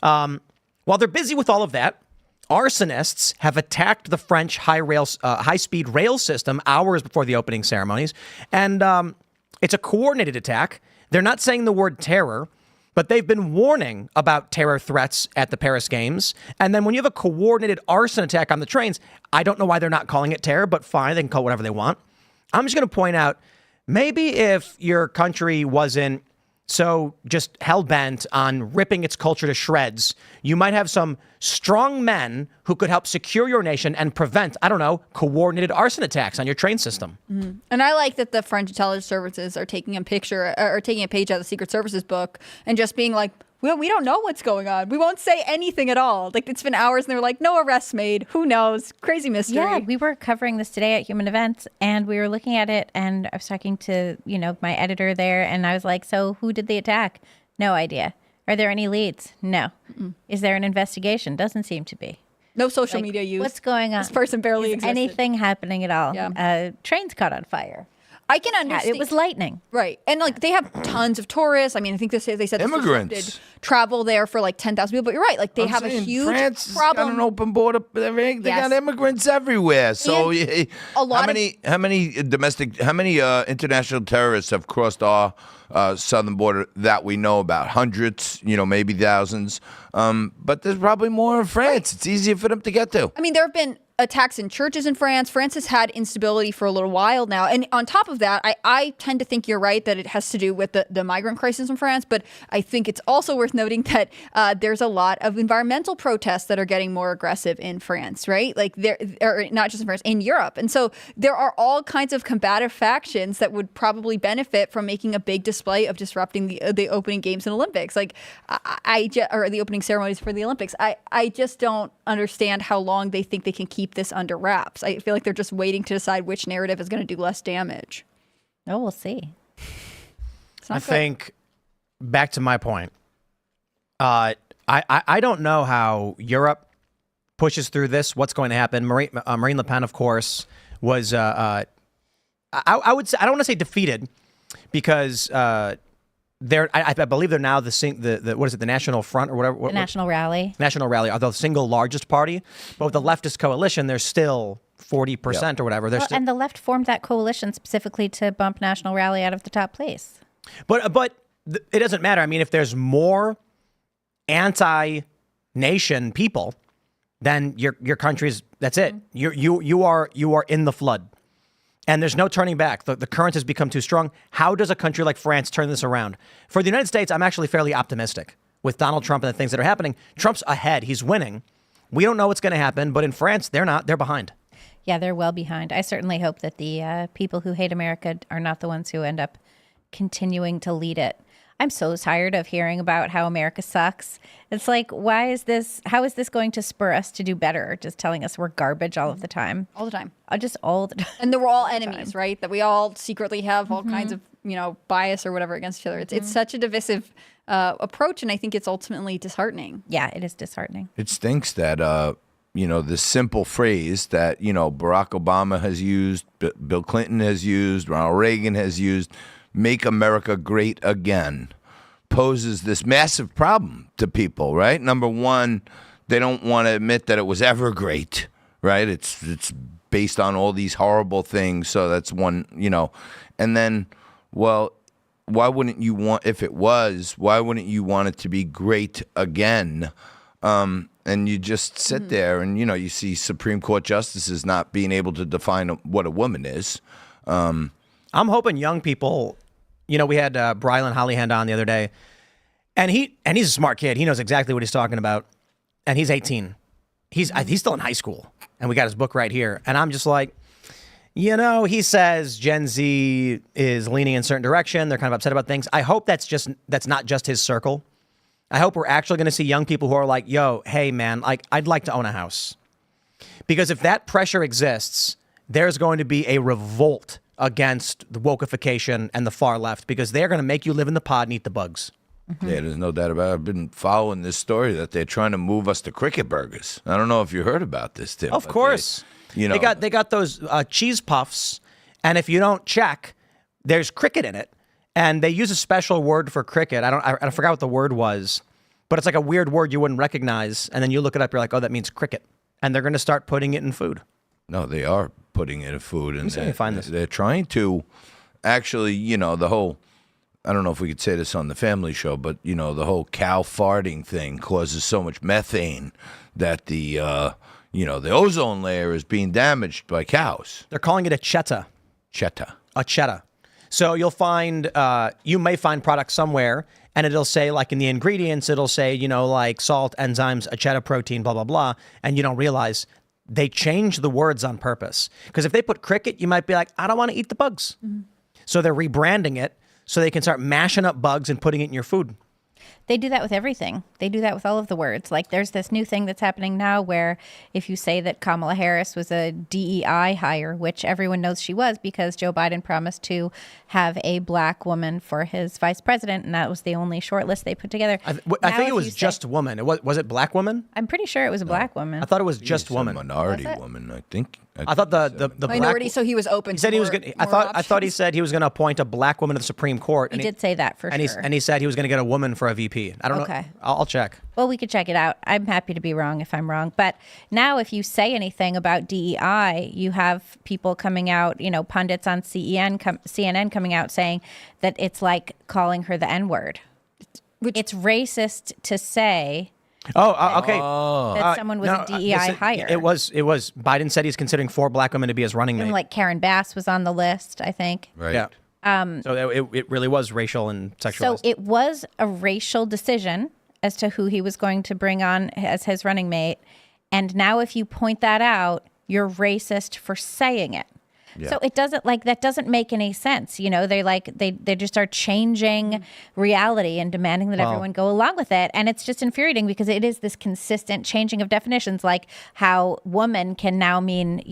[SPEAKER 1] While they're busy with all of that, arsonists have attacked the French high-speed rail system hours before the opening ceremonies, and it's a coordinated attack. They're not saying the word terror, but they've been warning about terror threats at the Paris Games. And then when you have a coordinated arson attack on the trains, I don't know why they're not calling it terror, but fine, they can call it whatever they want. I'm just going to point out, maybe if your country wasn't so just hell-bent on ripping its culture to shreds, you might have some strong men who could help secure your nation and prevent, I don't know, coordinated arson attacks on your train system.
[SPEAKER 4] Mm-hmm. And I like that the French intelligence services are taking a page out of the Secret Service's book and just being like, we don't know what's going on. We won't say anything at all. Like, it's been hours and they're like, no arrests made. Who knows? Crazy mystery.
[SPEAKER 2] Yeah, we were covering this today at Human Events and we were looking at it and I was talking to, my editor there and I was like, so who did the attack? No idea. Are there any leads? No. Mm-mm. Is there an investigation? Doesn't seem to be.
[SPEAKER 4] No social media use.
[SPEAKER 2] What's going on?
[SPEAKER 4] This person barely existed.
[SPEAKER 2] Anything happening at all?
[SPEAKER 4] Yeah.
[SPEAKER 2] Trains caught on fire.
[SPEAKER 4] I can understand.
[SPEAKER 2] It was lightning.
[SPEAKER 4] Right. And they have tons of tourists. I mean, I think they said
[SPEAKER 3] immigrants
[SPEAKER 4] travel there for 10,000 people. But you're right. They have a huge
[SPEAKER 3] France
[SPEAKER 4] problem.
[SPEAKER 3] Got an open border. They got immigrants everywhere. So how many international terrorists have crossed our southern border that we know about? Hundreds, maybe thousands. But there's probably more in France. Right. It's easier for them to get to.
[SPEAKER 4] I mean, there have been attacks in churches in France. France has had instability for a little while now. And on top of that, I tend to think you're right that it has to do with the migrant crisis in France. But I think it's also worth noting that there's a lot of environmental protests that are getting more aggressive in France, right? Or not just in France, in Europe. And so there are all kinds of combative factions that would probably benefit from making a big display of disrupting the opening games in Olympics. Or the opening ceremonies for the Olympics. I just don't understand how long they think they can keep this under wraps. I feel like they're just waiting to decide which narrative is going to do less damage.
[SPEAKER 2] Oh, we'll see.
[SPEAKER 1] I think, back to my point, I don't know how Europe pushes through this, what's going to happen. Marine Le Pen, of course, was, I would say, I don't want to say defeated, because I believe they're now the what is it, the National Front or whatever?
[SPEAKER 2] The National Rally.
[SPEAKER 1] National Rally are the single largest party, but with the leftist coalition, they're still 40% or whatever.
[SPEAKER 2] And the left formed that coalition specifically to bump National Rally out of the top place.
[SPEAKER 1] But it doesn't matter. I mean, if there's more anti-nation people, then your country's, that's it. You are in the flood. And there's no turning back. The current has become too strong. How does a country like France turn this around? For the United States, I'm actually fairly optimistic with Donald Trump and the things that are happening. Trump's ahead. He's winning. We don't know what's going to happen, but in France, they're not. They're behind.
[SPEAKER 2] Yeah, they're well behind. I certainly hope that the people who hate America are not the ones who end up continuing to lead it. I'm so tired of hearing about how America sucks. It's like, how is this going to spur us to do better? Just telling us we're garbage all of the time.
[SPEAKER 4] All the time.
[SPEAKER 2] Just all the time.
[SPEAKER 4] And that we're all enemies, right? That we all secretly have all kinds of, bias or whatever against each other. It's such a divisive approach, and I think it's ultimately disheartening.
[SPEAKER 2] Yeah, it is disheartening.
[SPEAKER 3] It stinks that, this simple phrase that, Barack Obama has used, Bill Clinton has used, Ronald Reagan has used, make America great again, poses this massive problem to people, right? Number one, they don't want to admit that it was ever great, right? It's based on all these horrible things. So that's one, and then, well, why wouldn't you want, if it was, why wouldn't you want it to be great again? And you just sit there and, you see Supreme Court justices not being able to define what a woman is.
[SPEAKER 1] I'm hoping young people, we had Brylan Hollyhand on the other day, and he's a smart kid. He knows exactly what he's talking about, and he's 18. He's still in high school, and we got his book right here. And I'm just like, he says Gen Z is leaning in a certain direction. They're kind of upset about things. I hope that's not just his circle. I hope we're actually going to see young people who are like, yo, hey, man, I'd like to own a house. Because if that pressure exists, there's going to be a revolt against the wokeification and the far left, because they're going to make you live in the pod and eat the bugs.
[SPEAKER 3] Yeah, there's no doubt about it. I've been following this story that they're trying to move us to cricket burgers. I don't know if you heard about this, Tim.
[SPEAKER 1] Of course.
[SPEAKER 3] You know,
[SPEAKER 1] they got those cheese puffs, and if you don't check, there's cricket in it. And they use a special word for cricket. I forgot what the word was, but it's like a weird word you wouldn't recognize. And then you look it up, you're like, oh, that means cricket. And they're going to start putting it in food.
[SPEAKER 3] No, they are putting it in food. And
[SPEAKER 1] see if I can find this.
[SPEAKER 3] They're trying to actually, the whole, I don't know if we could say this on the family show, but, the whole cow farting thing causes so much methane that the ozone layer is being damaged by cows.
[SPEAKER 1] They're calling it a cheta. A cheta. So you may find products somewhere, and it'll say, like in the ingredients, it'll say, like salt, enzymes, acheta protein, blah, blah, blah. And you don't realize they change the words on purpose. Because if they put cricket, you might be like, I don't want to eat the bugs. Mm-hmm. So they're rebranding it so they can start mashing up bugs and putting it in your food.
[SPEAKER 2] They do that with everything. They do that with all of the words. Like there's this new thing that's happening now where if you say that Kamala Harris was a DEI hire, which everyone knows she was because Joe Biden promised to have a black woman for his vice president, and that was the only short list they put together.
[SPEAKER 1] I think it was just woman. Was it black woman?
[SPEAKER 2] I'm pretty sure it was a black woman.
[SPEAKER 1] I thought it was just woman.
[SPEAKER 3] Minority woman, I think.
[SPEAKER 1] I thought the
[SPEAKER 4] minority.
[SPEAKER 1] black,
[SPEAKER 4] So he was open.
[SPEAKER 1] He said he was going. I thought he said he was going to appoint a black woman to the Supreme Court.
[SPEAKER 2] He did say that for sure.
[SPEAKER 1] And he said he was going to get a woman for a VP. I don't know.
[SPEAKER 2] Okay.
[SPEAKER 1] I'll check.
[SPEAKER 2] Well, we could check it out. I'm happy to be wrong if I'm wrong. But now if you say anything about DEI, you have people coming out, pundits on CNN coming out saying that it's like calling her the N-word. It's racist to say...
[SPEAKER 1] okay.
[SPEAKER 2] That someone was a DEI hire.
[SPEAKER 1] It was. Biden said he's considering 4 black women to be his running mate.
[SPEAKER 2] And like Karen Bass was on the list, I think.
[SPEAKER 3] Right.
[SPEAKER 1] Yeah. So it really was racial and sexualized.
[SPEAKER 2] So it was a racial decision as to who he was going to bring on as his running mate. And now if you point that out, you're racist for saying it. Yeah. So it doesn't that doesn't make any sense. They just are changing reality and demanding that everyone go along with it. And it's just infuriating because it is this consistent changing of definitions, like how woman can now mean,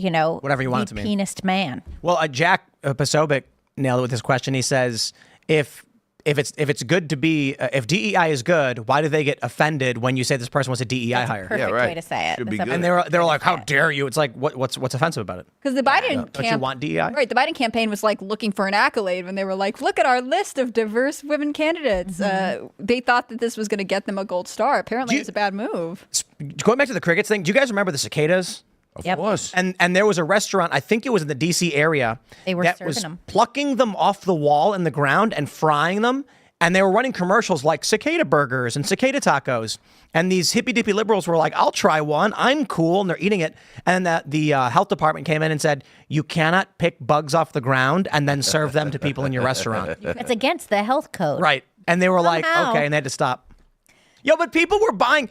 [SPEAKER 1] whatever you want it to mean.
[SPEAKER 2] Penised man.
[SPEAKER 1] Well, Jack Posobiec nailed it with his question. He says, if it's good to be, if DEI is good, why do they get offended when you say this person was a DEI hire?
[SPEAKER 2] Perfect way to say it.
[SPEAKER 3] Should be good.
[SPEAKER 1] And they're like, how dare you? It's like, what's offensive about it?
[SPEAKER 4] Because the Biden
[SPEAKER 1] Don't you want DEI?
[SPEAKER 4] Right, the Biden campaign was like looking for an accolade when they were like, look at our list of diverse women candidates. They thought that this was going to get them a gold star. Apparently, it was a bad move.
[SPEAKER 1] Going back to the crickets thing, do you guys remember the cicadas?
[SPEAKER 3] Of course.
[SPEAKER 1] And there was a restaurant, I think it was in the D.C. area,
[SPEAKER 2] they were
[SPEAKER 1] that
[SPEAKER 2] serving
[SPEAKER 1] was
[SPEAKER 2] them.
[SPEAKER 1] plucking them off the wall in the ground and frying them. And they were running commercials like cicada burgers and cicada tacos. And these hippy-dippy liberals were like, I'll try one. I'm cool. And they're eating it. And the health department came in and said, you cannot pick bugs off the ground and then serve them to people in your restaurant.
[SPEAKER 2] It's against the health code.
[SPEAKER 1] Right. And they were like,
[SPEAKER 2] Somehow.
[SPEAKER 1] okay. And they had to stop. Yo, but people were buying.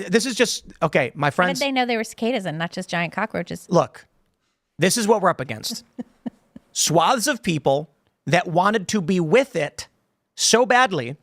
[SPEAKER 1] This is just, okay, my
[SPEAKER 2] How
[SPEAKER 1] friends.
[SPEAKER 2] did they know they were cicadas and not just giant cockroaches?
[SPEAKER 1] Look, this is what we're up against. Swaths of people that wanted to be with it so badly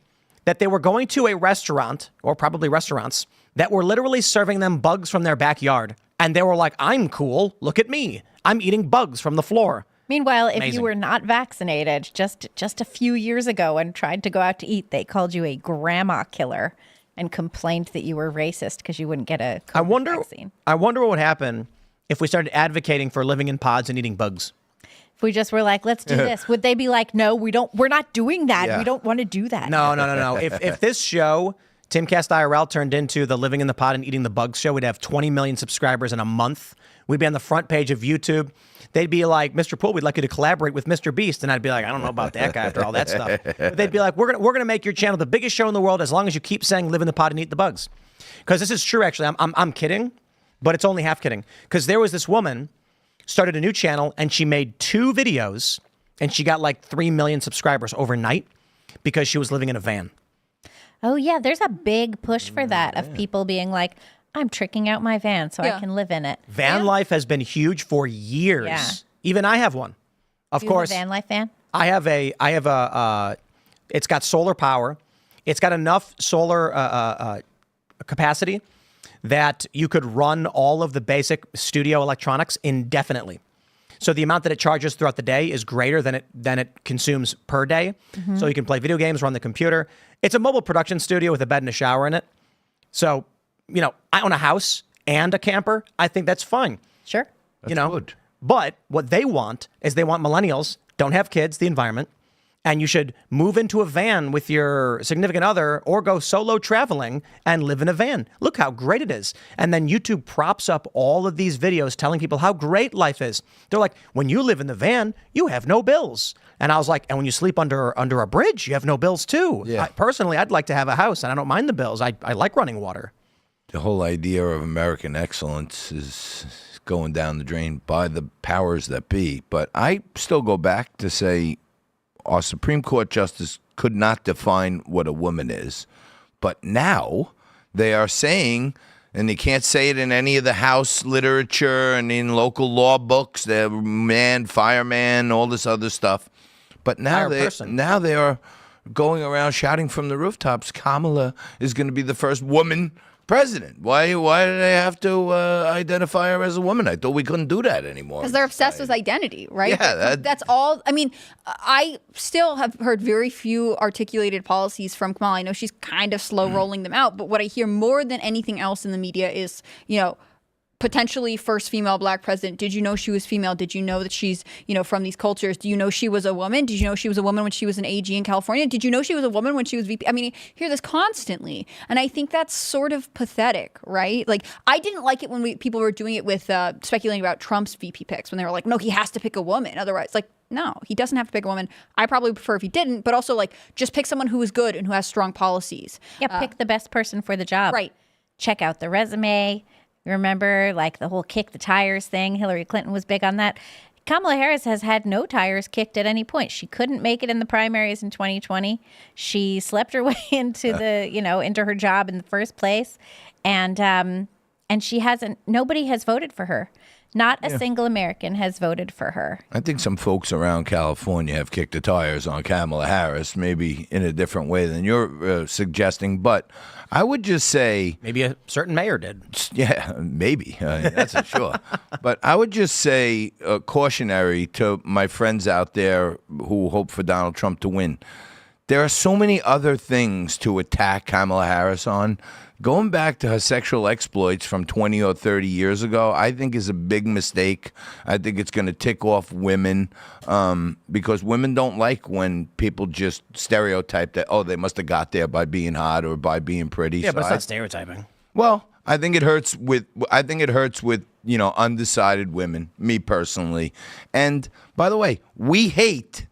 [SPEAKER 1] that they were going to a restaurant, or probably restaurants, that were literally serving them bugs from their backyard. And they were like, I'm cool. Look at me. I'm eating bugs from the floor.
[SPEAKER 2] Meanwhile, if
[SPEAKER 1] Amazing.
[SPEAKER 2] you were not vaccinated just a few years ago and tried to go out to eat, they called you a grandma killer and complained that you were racist because you wouldn't get a COVID vaccine.
[SPEAKER 1] I wonder what would happen if we started advocating for living in pods and eating bugs.
[SPEAKER 2] If we just were like, let's do this, would they be like, no, we're not doing that.
[SPEAKER 3] Yeah.
[SPEAKER 2] We don't want to do that.
[SPEAKER 1] No. If this show, Timcast IRL, turned into the Living in the Pod and Eating the Bugs show, we'd have 20 million subscribers in a month. We'd be on the front page of YouTube. They'd be like, Mr. Poole, we'd like you to collaborate with Mr. Beast. And I'd be like, I don't know about that guy after all that stuff. But they'd be like, we're gonna make your channel the biggest show in the world as long as you keep saying live in the pod and eat the bugs. Because this is true, actually. I'm kidding, but it's only half kidding. Because there was this woman started a new channel and she made 2 videos and she got like 3 million subscribers overnight because she was living in a van.
[SPEAKER 2] Oh, yeah. There's a big push for that of people being like, I'm tricking out my van so I can live in it.
[SPEAKER 1] Van life has been huge for years.
[SPEAKER 2] Yeah.
[SPEAKER 1] Even I have one. Of course.
[SPEAKER 2] You have a van life van?
[SPEAKER 1] I have a, it's got solar power. It's got enough solar capacity that you could run all of the basic studio electronics indefinitely. So the amount that it charges throughout the day is greater than it consumes per day. So you can play video games, run the computer. It's a mobile production studio with a bed and a shower in it. So, I own a house and a camper. I think that's fine.
[SPEAKER 2] Sure.
[SPEAKER 3] That's good.
[SPEAKER 1] But what they want is they want millennials, don't have kids, the environment, and you should move into a van with your significant other or go solo traveling and live in a van. Look how great it is. And then YouTube props up all of these videos telling people how great life is. They're like, when you live in the van, you have no bills. And I was like, and when you sleep under a bridge, you have no bills too.
[SPEAKER 3] Yeah.
[SPEAKER 1] Personally, I'd like to have a house and I don't mind the bills. I like running water.
[SPEAKER 3] The whole idea of American excellence is going down the drain by the powers that be. But I still go back to say, our Supreme Court justice could not define what a woman is. But now they are saying, and they can't say it in any of the House literature and in local law books, they're man, fireman, all this other stuff. But now they are going around shouting from the rooftops, Kamala is going to be the first woman president. Why do they have to identify her as a woman? I thought we couldn't do that anymore.
[SPEAKER 4] Because they're obsessed with identity, right?
[SPEAKER 3] Yeah,
[SPEAKER 4] that's all. I mean, I still have heard very few articulated policies from Kamala. I know she's kind of slow rolling them out, but what I hear more than anything else in the media is, potentially first female black president. Did you know she was female? Did you know that she's, from these cultures? Do you know she was a woman? Did you know she was a woman when she was an AG in California? Did you know she was a woman when she was VP? I mean, you hear this constantly. And I think that's sort of pathetic, right? Like, I didn't like it when people were doing it with speculating about Trump's VP picks when they were like, no, he has to pick a woman. Otherwise, no, he doesn't have to pick a woman. I probably prefer if he didn't, but also just pick someone who is good and who has strong policies.
[SPEAKER 2] Yeah, pick the best person for the job.
[SPEAKER 4] Right.
[SPEAKER 2] Check out the resume. Remember, the whole kick the tires thing? Hillary Clinton was big on that. Kamala Harris has had no tires kicked at any point. She couldn't make it in the primaries in 2020. She slept her way into into her job in the first place. And she hasn't, nobody has voted for her. Not a single American has voted for her.
[SPEAKER 3] I think some folks around California have kicked the tires on Kamala Harris, maybe in a different way than you're suggesting. But I would just say...
[SPEAKER 1] Maybe a certain mayor did.
[SPEAKER 3] Yeah, maybe. That's for sure. But I would just say cautionary to my friends out there who hope for Donald Trump to win. There are so many other things to attack Kamala Harris on. Going back to her sexual exploits from 20 or 30 years ago, I think is a big mistake. I think it's going to tick off women because women don't like when people just stereotype that, they must have got there by being hot or by being pretty.
[SPEAKER 1] Yeah, but it's not stereotyping.
[SPEAKER 3] Well, I think it hurts with undecided women, me personally. And by the way, we hate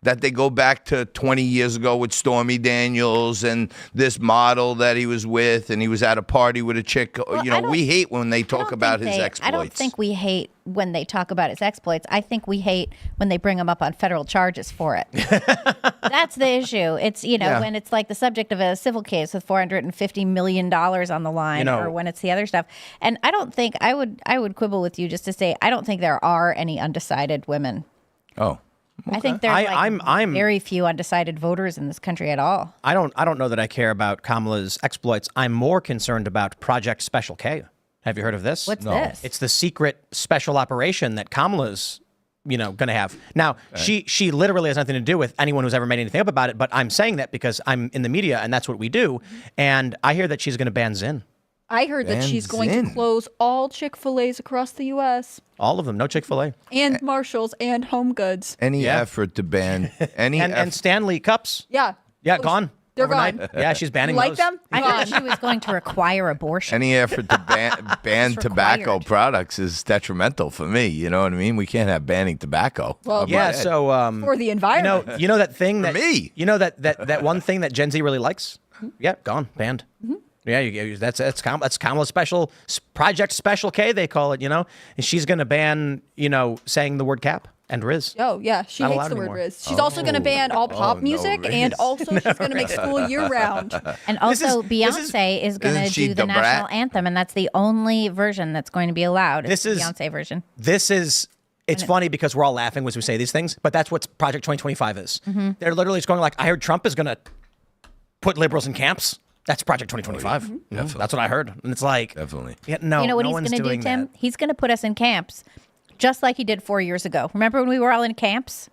[SPEAKER 3] that they go back to 20 years ago with Stormy Daniels and this model that he was with, and he was at a party with a chick. We hate when they talk about his exploits.
[SPEAKER 2] I don't think we hate when they talk about his exploits. I think we hate when they bring him up on federal charges for it. That's the issue. It's, when it's the subject of a civil case with $450 million on the line, or when it's the other stuff. And I don't think, I would quibble with you just to say, I don't think there are any undecided women.
[SPEAKER 3] Oh. Okay.
[SPEAKER 2] I think there's I'm very few undecided voters in this country at all.
[SPEAKER 1] I don't know that I care about Kamala's exploits. I'm more concerned about Project Special K. Have you heard of this?
[SPEAKER 2] What's this?
[SPEAKER 1] It's the secret special operation that Kamala's going to have. Now, she literally has nothing to do with anyone who's ever made anything up about it, but I'm saying that because I'm in the media and that's what we do. And I hear that she's going to ban Zyn.
[SPEAKER 4] I heard that she's going to close all Chick-fil-A's across the U.S.
[SPEAKER 1] All of them, no Chick-fil-A.
[SPEAKER 4] And Marshalls and Home Goods.
[SPEAKER 3] Any effort to ban
[SPEAKER 1] and Stanley cups.
[SPEAKER 4] Yeah.
[SPEAKER 1] Yeah, gone.
[SPEAKER 4] They're
[SPEAKER 1] overnight.
[SPEAKER 4] gone.
[SPEAKER 1] Yeah, she's banning
[SPEAKER 4] like
[SPEAKER 1] those.
[SPEAKER 4] them?
[SPEAKER 2] I thought she was going to require abortion.
[SPEAKER 3] Any effort to ban tobacco products is detrimental for me. You know what I mean? We can't have banning tobacco.
[SPEAKER 4] Well,
[SPEAKER 1] so
[SPEAKER 4] for the environment.
[SPEAKER 1] You know that thing that
[SPEAKER 3] me.
[SPEAKER 1] You know that one thing that Gen Z really likes? Yeah, gone, banned. Mm-hmm. Yeah, that's Kamala's special Project Special K, they call it. And she's going to ban saying the word cap and Riz.
[SPEAKER 4] Oh yeah, she hates the word Riz. She's also going to ban all pop music, and also she's going to make school year round.
[SPEAKER 2] And also Beyonce is going to do the national anthem, and that's the only version that's going to be allowed. This is the Beyonce version.
[SPEAKER 1] It's funny because we're all laughing as we say these things, but that's what Project 2025 is. Mm-hmm. They're literally just going I heard Trump is going to put liberals in camps. That's Project 2025. Mm-hmm. That's what I heard. And it's
[SPEAKER 3] definitely.
[SPEAKER 1] Yeah, no,
[SPEAKER 2] you know what
[SPEAKER 1] no
[SPEAKER 2] he's
[SPEAKER 1] one's
[SPEAKER 2] going to do, Tim?
[SPEAKER 1] That.
[SPEAKER 2] He's going to put us in camps just like he did 4 years ago. Remember when we were all in camps?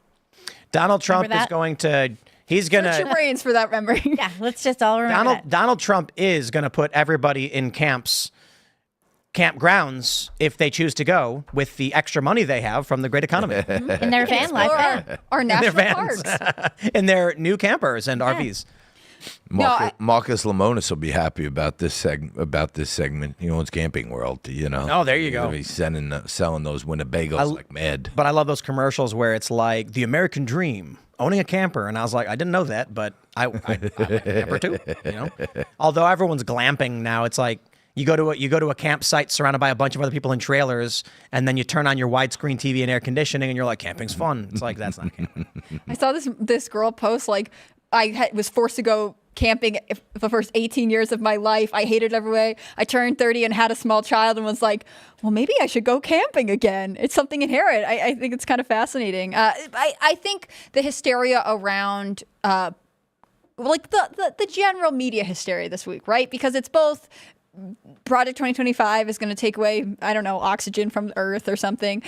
[SPEAKER 1] Donald Trump is going to. He's gonna.
[SPEAKER 4] Search your brains for that memory.
[SPEAKER 2] Yeah, let's just all remember that.
[SPEAKER 1] Donald Trump is gonna put everybody in campgrounds if they choose to go with the extra money they have from the great economy.
[SPEAKER 2] In their van life.
[SPEAKER 4] Our national parks.
[SPEAKER 1] In their new campers and RVs.
[SPEAKER 3] Marcus Lemonis will be happy about this segment. He owns Camping World,
[SPEAKER 1] Oh, there you go.
[SPEAKER 3] He's selling those Winnebagos like mad.
[SPEAKER 1] But I love those commercials where it's like the American dream, owning a camper. And I was like, I didn't know that, but I want a camper too. Although everyone's glamping now, it's like you go to a campsite surrounded by a bunch of other people in trailers, and then you turn on your widescreen TV and air conditioning, and you're like, camping's fun. It's like, that's not camping.
[SPEAKER 4] I saw this girl post like, was forced to go camping the first 18 years of my life. I hated it every way. I turned 30 and had a small child and was like, well, maybe I should go camping again. It's something inherent. I think it's kind of fascinating. I think the hysteria around like the general media hysteria this week, right? Because it's both Project 2025 is going to take away, I don't know, oxygen from the earth or something.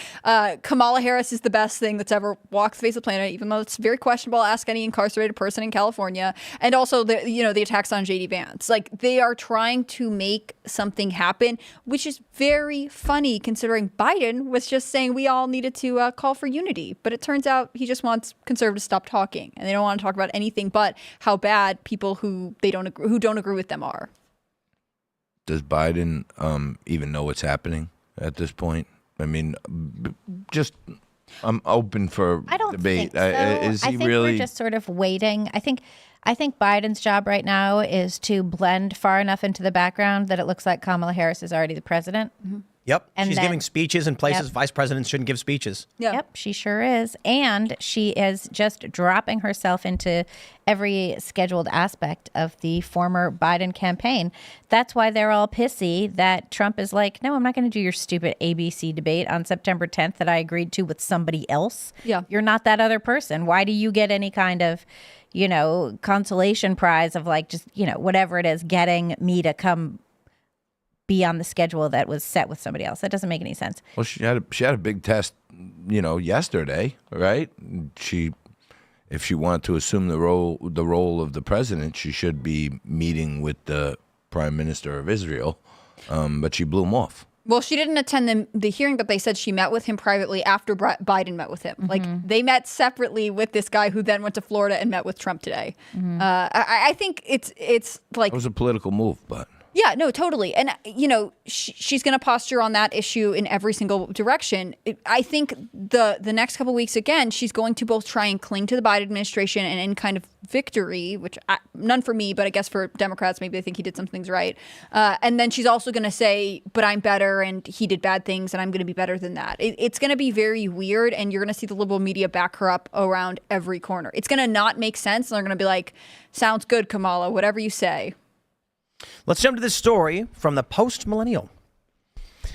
[SPEAKER 4] Kamala Harris is the best thing that's ever walked the face of the planet, even though it's very questionable. Ask any incarcerated person in California. And also, the attacks on JD Vance. Like, they are trying to make something happen, which is very funny considering Biden was just saying we all needed to call for unity. But it turns out he just wants conservatives to stop talking. And they don't want to talk about anything but how bad people who don't agree with them are.
[SPEAKER 3] Does Biden even know what's happening at this point? I mean, I'm open for
[SPEAKER 2] I don't
[SPEAKER 3] debate.
[SPEAKER 2] think so.
[SPEAKER 3] Is he
[SPEAKER 2] I think
[SPEAKER 3] really?
[SPEAKER 2] We're just sort of waiting. I think Biden's job right now is to blend far enough into the background that it looks like Kamala Harris is already the president. Mm-hmm.
[SPEAKER 1] Yep.
[SPEAKER 2] And
[SPEAKER 1] she's giving speeches in places vice presidents shouldn't give speeches.
[SPEAKER 4] Yeah.
[SPEAKER 2] Yep, she sure is. And she is just dropping herself into every scheduled aspect of the former Biden campaign. That's why they're all pissy that Trump is like, no, I'm not going to do your stupid ABC debate on September 10th that I agreed to with somebody else.
[SPEAKER 4] Yeah.
[SPEAKER 2] You're not that other person. Why do you get any kind of, consolation prize of like just, whatever it is, getting me to come be on the schedule that was set with somebody else? That doesn't make any sense.
[SPEAKER 3] Well, she had a big test, yesterday, right? If she wanted to assume the role of the president, she should be meeting with the Prime Minister of Israel, but she blew him off.
[SPEAKER 4] Well, she didn't attend the hearing, but they said she met with him privately after Biden met with him. Mm-hmm. Like, they met separately with this guy who then went to Florida and met with Trump today. Mm-hmm. I think it's like...
[SPEAKER 3] It was a political move, but...
[SPEAKER 4] Yeah, no, totally. And, she's going to posture on that issue in every single direction. I think the next couple of weeks, again, she's going to both try and cling to the Biden administration and in kind of victory, which none for me, but I guess for Democrats, maybe they think he did some things right. And then she's also going to say, but I'm better and he did bad things and I'm going to be better than that. It's going to be very weird, and you're going to see the liberal media back her up around every corner. It's going to not make sense, and they're going to be like, sounds good, Kamala, whatever you say.
[SPEAKER 1] Let's jump to this story from the Post-Millennial.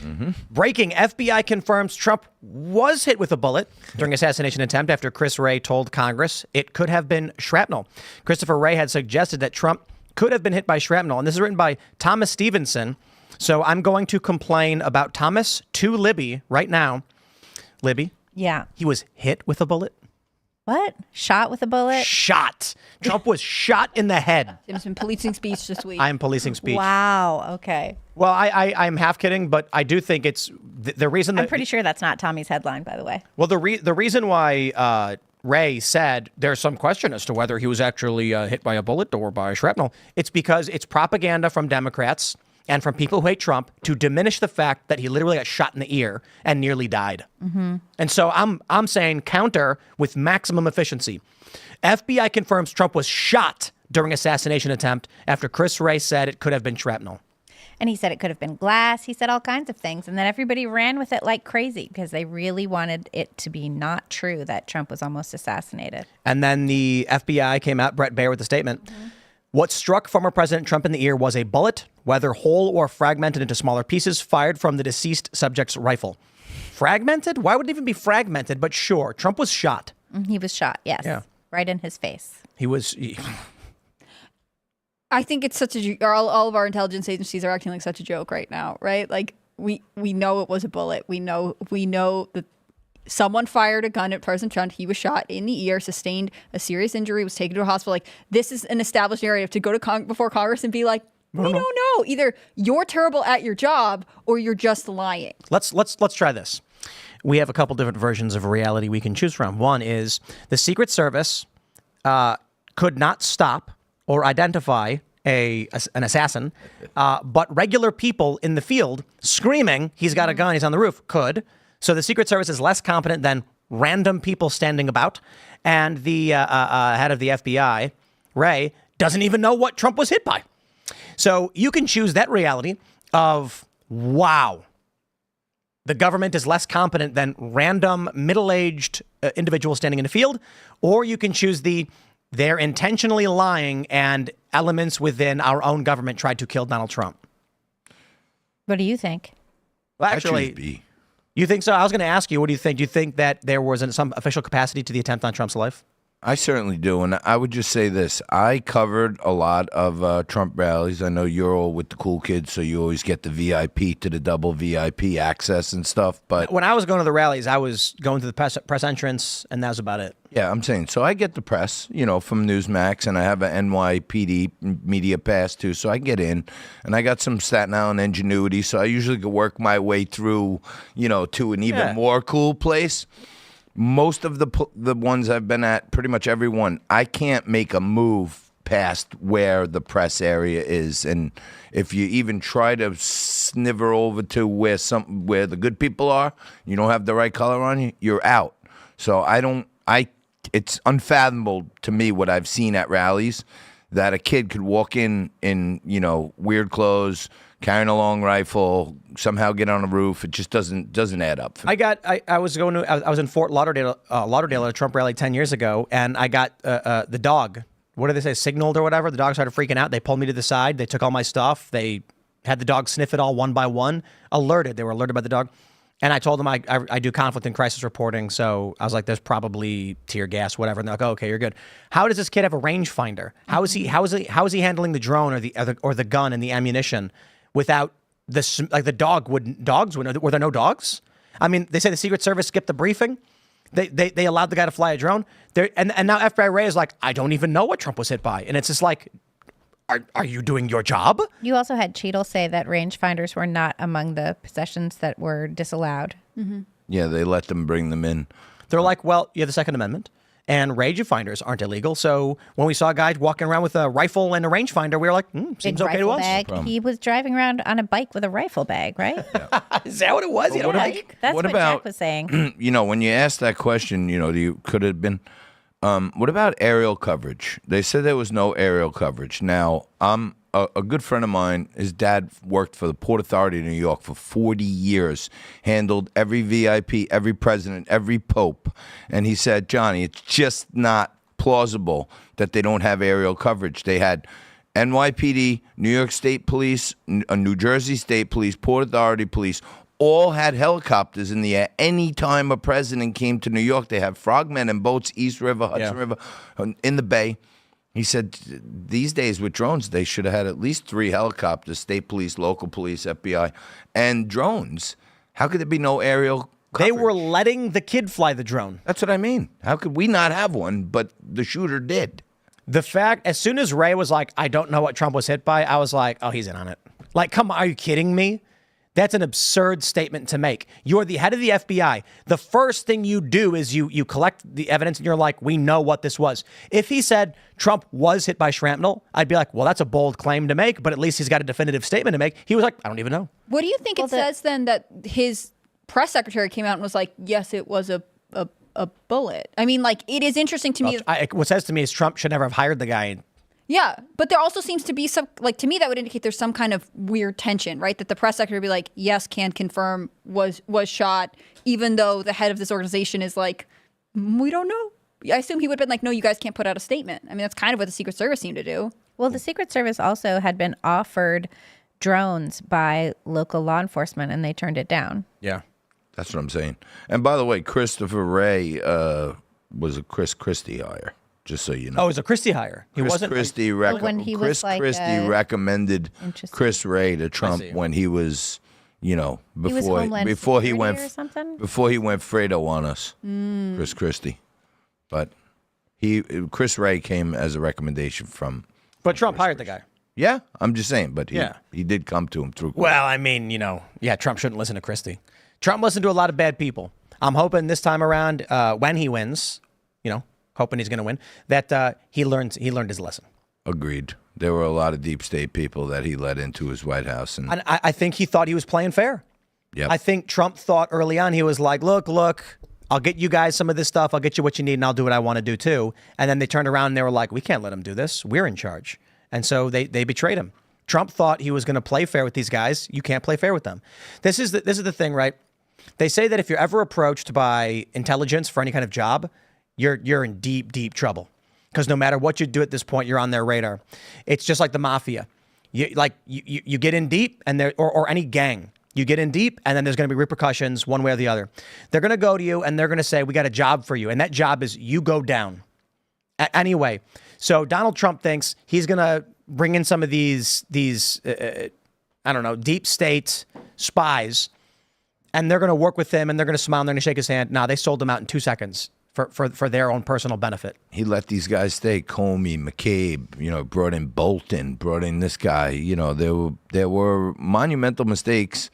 [SPEAKER 1] Mm-hmm. Breaking: FBI confirms Trump was hit with a bullet during assassination attempt after Chris Wray told Congress it could have been shrapnel. Christopher Wray had suggested that Trump could have been hit by shrapnel, and this is written by Thomas Stevenson. So I'm going to complain about Thomas to Libby right now. Libby?
[SPEAKER 2] Yeah.
[SPEAKER 1] He was hit with a bullet?
[SPEAKER 2] What? Shot with a bullet?
[SPEAKER 1] Shot. Trump was shot in the head.
[SPEAKER 4] Tim's been policing speech this week.
[SPEAKER 1] I'm policing speech.
[SPEAKER 2] Wow. Okay.
[SPEAKER 1] Well, I'm half kidding, but I do think it's the reason that...
[SPEAKER 2] I'm pretty sure that's not Tommy's headline, by the way.
[SPEAKER 1] Well, the reason why Ray said there's some question as to whether he was actually hit by a bullet or by shrapnel, it's because it's propaganda from Democrats and from people who hate Trump to diminish the fact that he literally got shot in the ear and nearly died. Mm-hmm. And so I'm saying counter with maximum efficiency. FBI confirms Trump was shot during assassination attempt after Chris Wray said it could have been shrapnel.
[SPEAKER 2] And he said it could have been glass. He said all kinds of things. And then everybody ran with it like crazy because they really wanted it to be not true that Trump was almost assassinated.
[SPEAKER 1] And then the FBI came out, Brett Baer, with a statement. Mm-hmm. What struck former President Trump in the ear was a bullet, whether whole or fragmented into smaller pieces, fired from the deceased subject's rifle. Fragmented? Why would it even be fragmented? But sure, Trump was shot.
[SPEAKER 2] He was shot, yes.
[SPEAKER 1] Yeah.
[SPEAKER 2] Right in his face.
[SPEAKER 4] I think it's such a... All of our intelligence agencies are acting like such a joke right now, right? Like, we know it was a bullet. We know that someone fired a gun at President Trump. He was shot in the ear, sustained a serious injury, was taken to a hospital. Like, this is an established narrative to go to before Congress and be like, we don't know. Either you're terrible at your job or you're just lying.
[SPEAKER 1] Let's try this. We have a couple different versions of reality we can choose from. One is the Secret Service could not stop or identify an assassin, but regular people in the field screaming, he's got a gun, he's on the roof, could. So the Secret Service is less competent than random people standing about. And the head of the FBI, Wray, doesn't even know what Trump was hit by. So you can choose that reality of, wow, the government is less competent than random middle-aged individuals standing in the field, or you can choose they're intentionally lying and elements within our own government tried to kill Donald Trump.
[SPEAKER 2] What do you think?
[SPEAKER 1] Well,
[SPEAKER 3] I choose
[SPEAKER 1] actually,
[SPEAKER 3] B.
[SPEAKER 1] you think so? I was going to ask you, what do you think? Do you think that there was some official capacity to the attempt on Trump's life?
[SPEAKER 3] I certainly do, and I would just say this. I covered a lot of Trump rallies. I know you're all with the cool kids, so you always get the VIP to the double VIP access and stuff. But
[SPEAKER 1] when I was going to the rallies, I was going to the press entrance, and that was about it.
[SPEAKER 3] yeah, I'm saying, so I get the press, from Newsmax, and I have an NYPD media pass, too, so I get in. And I got some Staten Island ingenuity, so I usually could work my way through, to an even more cool place. Most of the ones I've been at, pretty much every one, I can't make a move past where the press area is. And if you even try to sniver over to where the good people are, you don't have the right color on you, you're out. So it's unfathomable to me what I've seen at rallies, that a kid could walk in weird clothes, carrying a long rifle, somehow get on a roof. It just doesn't add up.
[SPEAKER 1] I was in Fort Lauderdale at a Trump rally 10 years ago, and I got the dog. What did they say? Signaled or whatever. The dog started freaking out. They pulled me to the side. They took all my stuff. They had the dog sniff it all one by one. They were alerted by the dog. And I told them I do conflict and crisis reporting, so I was like, "There's probably tear gas, whatever." And they're like, "Oh, okay, you're good." How does this kid have a rangefinder? How is he handling the drone or the gun and the ammunition without the dog? Were there no dogs? I mean, they say the Secret Service skipped the briefing. They allowed the guy to fly a drone. And now FBI Ray is like, I don't even know what Trump was hit by, and it's just like, Are you doing your job?
[SPEAKER 2] You also had Cheadle say that rangefinders were not among the possessions that were disallowed.
[SPEAKER 4] Mm-hmm.
[SPEAKER 3] Yeah, they let them bring them in.
[SPEAKER 1] They're like, well, you have the Second Amendment, and rangefinders aren't illegal. So when we saw a guy walking around with a rifle and a rangefinder, we were like, seems okay to us.
[SPEAKER 2] Bag. He was driving around on a bike with a rifle bag, right?
[SPEAKER 1] Yeah. Is that what it was?
[SPEAKER 2] That's what Jack was saying.
[SPEAKER 3] When you asked that question, could it have been... what about aerial coverage? They said there was no aerial coverage. Now, a good friend of mine, his dad worked for the Port Authority of New York for 40 years, handled every VIP, every president, every pope. And he said, Johnny, it's just not plausible that they don't have aerial coverage. They had NYPD, New York State Police, New Jersey State Police, Port Authority Police, all had helicopters in the air. Any time a president came to New York, they have frogmen and boats, East River, Hudson River, in the bay. He said these days with drones, they should have had at least 3 helicopters, state police, local police, FBI, and drones. How could there be no aerial coverage?
[SPEAKER 1] They were letting the kid fly the drone.
[SPEAKER 3] That's what I mean. How could we not have one, but the shooter did?
[SPEAKER 1] The fact, as soon as Ray was like, I don't know what Trump was hit by, I was like, oh, he's in on it. Like, come on, are you kidding me? That's an absurd statement to make. You're the head of the FBI. The first thing you do is you collect the evidence and you're like, we know what this was. If he said Trump was hit by shrapnel, I'd be like, well, that's a bold claim to make, but at least he's got a definitive statement to make. He was like, I don't even know.
[SPEAKER 4] What do you think it says then that his press secretary came out and was like, yes, it was a bullet? I mean, like, it is interesting to me.
[SPEAKER 1] What says to me is Trump should never have hired the guy.
[SPEAKER 4] Yeah, but there also seems to be some, like, to me, that would indicate there's some kind of weird tension, right? That the press secretary would be like, yes, can confirm was shot, even though the head of this organization is like, we don't know. I assume he would have been like, no, you guys can't put out a statement. I mean, that's kind of what the Secret Service seemed to do.
[SPEAKER 2] Well, the Secret Service also had been offered drones by local law enforcement, and they turned it down.
[SPEAKER 1] Yeah.
[SPEAKER 3] That's what I'm saying. And by the way, Christopher Wray was a Chris Christie hire. Just so you know.
[SPEAKER 1] Oh, it was a Christie hire.
[SPEAKER 3] Chris Christie recommended Chris Wray to Trump when he was before
[SPEAKER 2] Homeland
[SPEAKER 3] before he
[SPEAKER 2] Security
[SPEAKER 3] went
[SPEAKER 2] or something?
[SPEAKER 3] before he went Fredo on us, Chris Christie. But Chris Wray came as a recommendation from.
[SPEAKER 1] But Trump hired the guy.
[SPEAKER 3] Yeah, I'm just saying. But he did come to him through.
[SPEAKER 1] Well, I mean, Trump shouldn't listen to Christie. Trump listened to a lot of bad people. I'm hoping this time around, when he wins, hoping he's going to win, that he learned his lesson.
[SPEAKER 3] Agreed. There were a lot of deep state people that he let into his White House. And
[SPEAKER 1] I think he thought he was playing fair.
[SPEAKER 3] Yep.
[SPEAKER 1] I think Trump thought early on, he was like, look, I'll get you guys some of this stuff. I'll get you what you need, and I'll do what I want to do too. And then they turned around and they were like, we can't let him do this. We're in charge. And so they betrayed him. Trump thought he was going to play fair with these guys. You can't play fair with them. This is the thing, right? They say that if you're ever approached by intelligence for any kind of job, you're in deep, deep trouble. Because no matter what you do at this point, you're on their radar. It's just like the mafia. You get in deep, and or any gang. You get in deep, and then there's going to be repercussions one way or the other. They're going to go to you, and they're going to say, we got a job for you. And that job is you go down. Anyway, so Donald Trump thinks he's going to bring in some of these deep state spies, and they're going to work with him, and they're going to smile, and they're going to shake his hand. Nah, they sold him out in 2 seconds. For their own personal benefit.
[SPEAKER 3] He let these guys stay. Comey, McCabe, brought in Bolton, brought in this guy. There were monumental mistakes.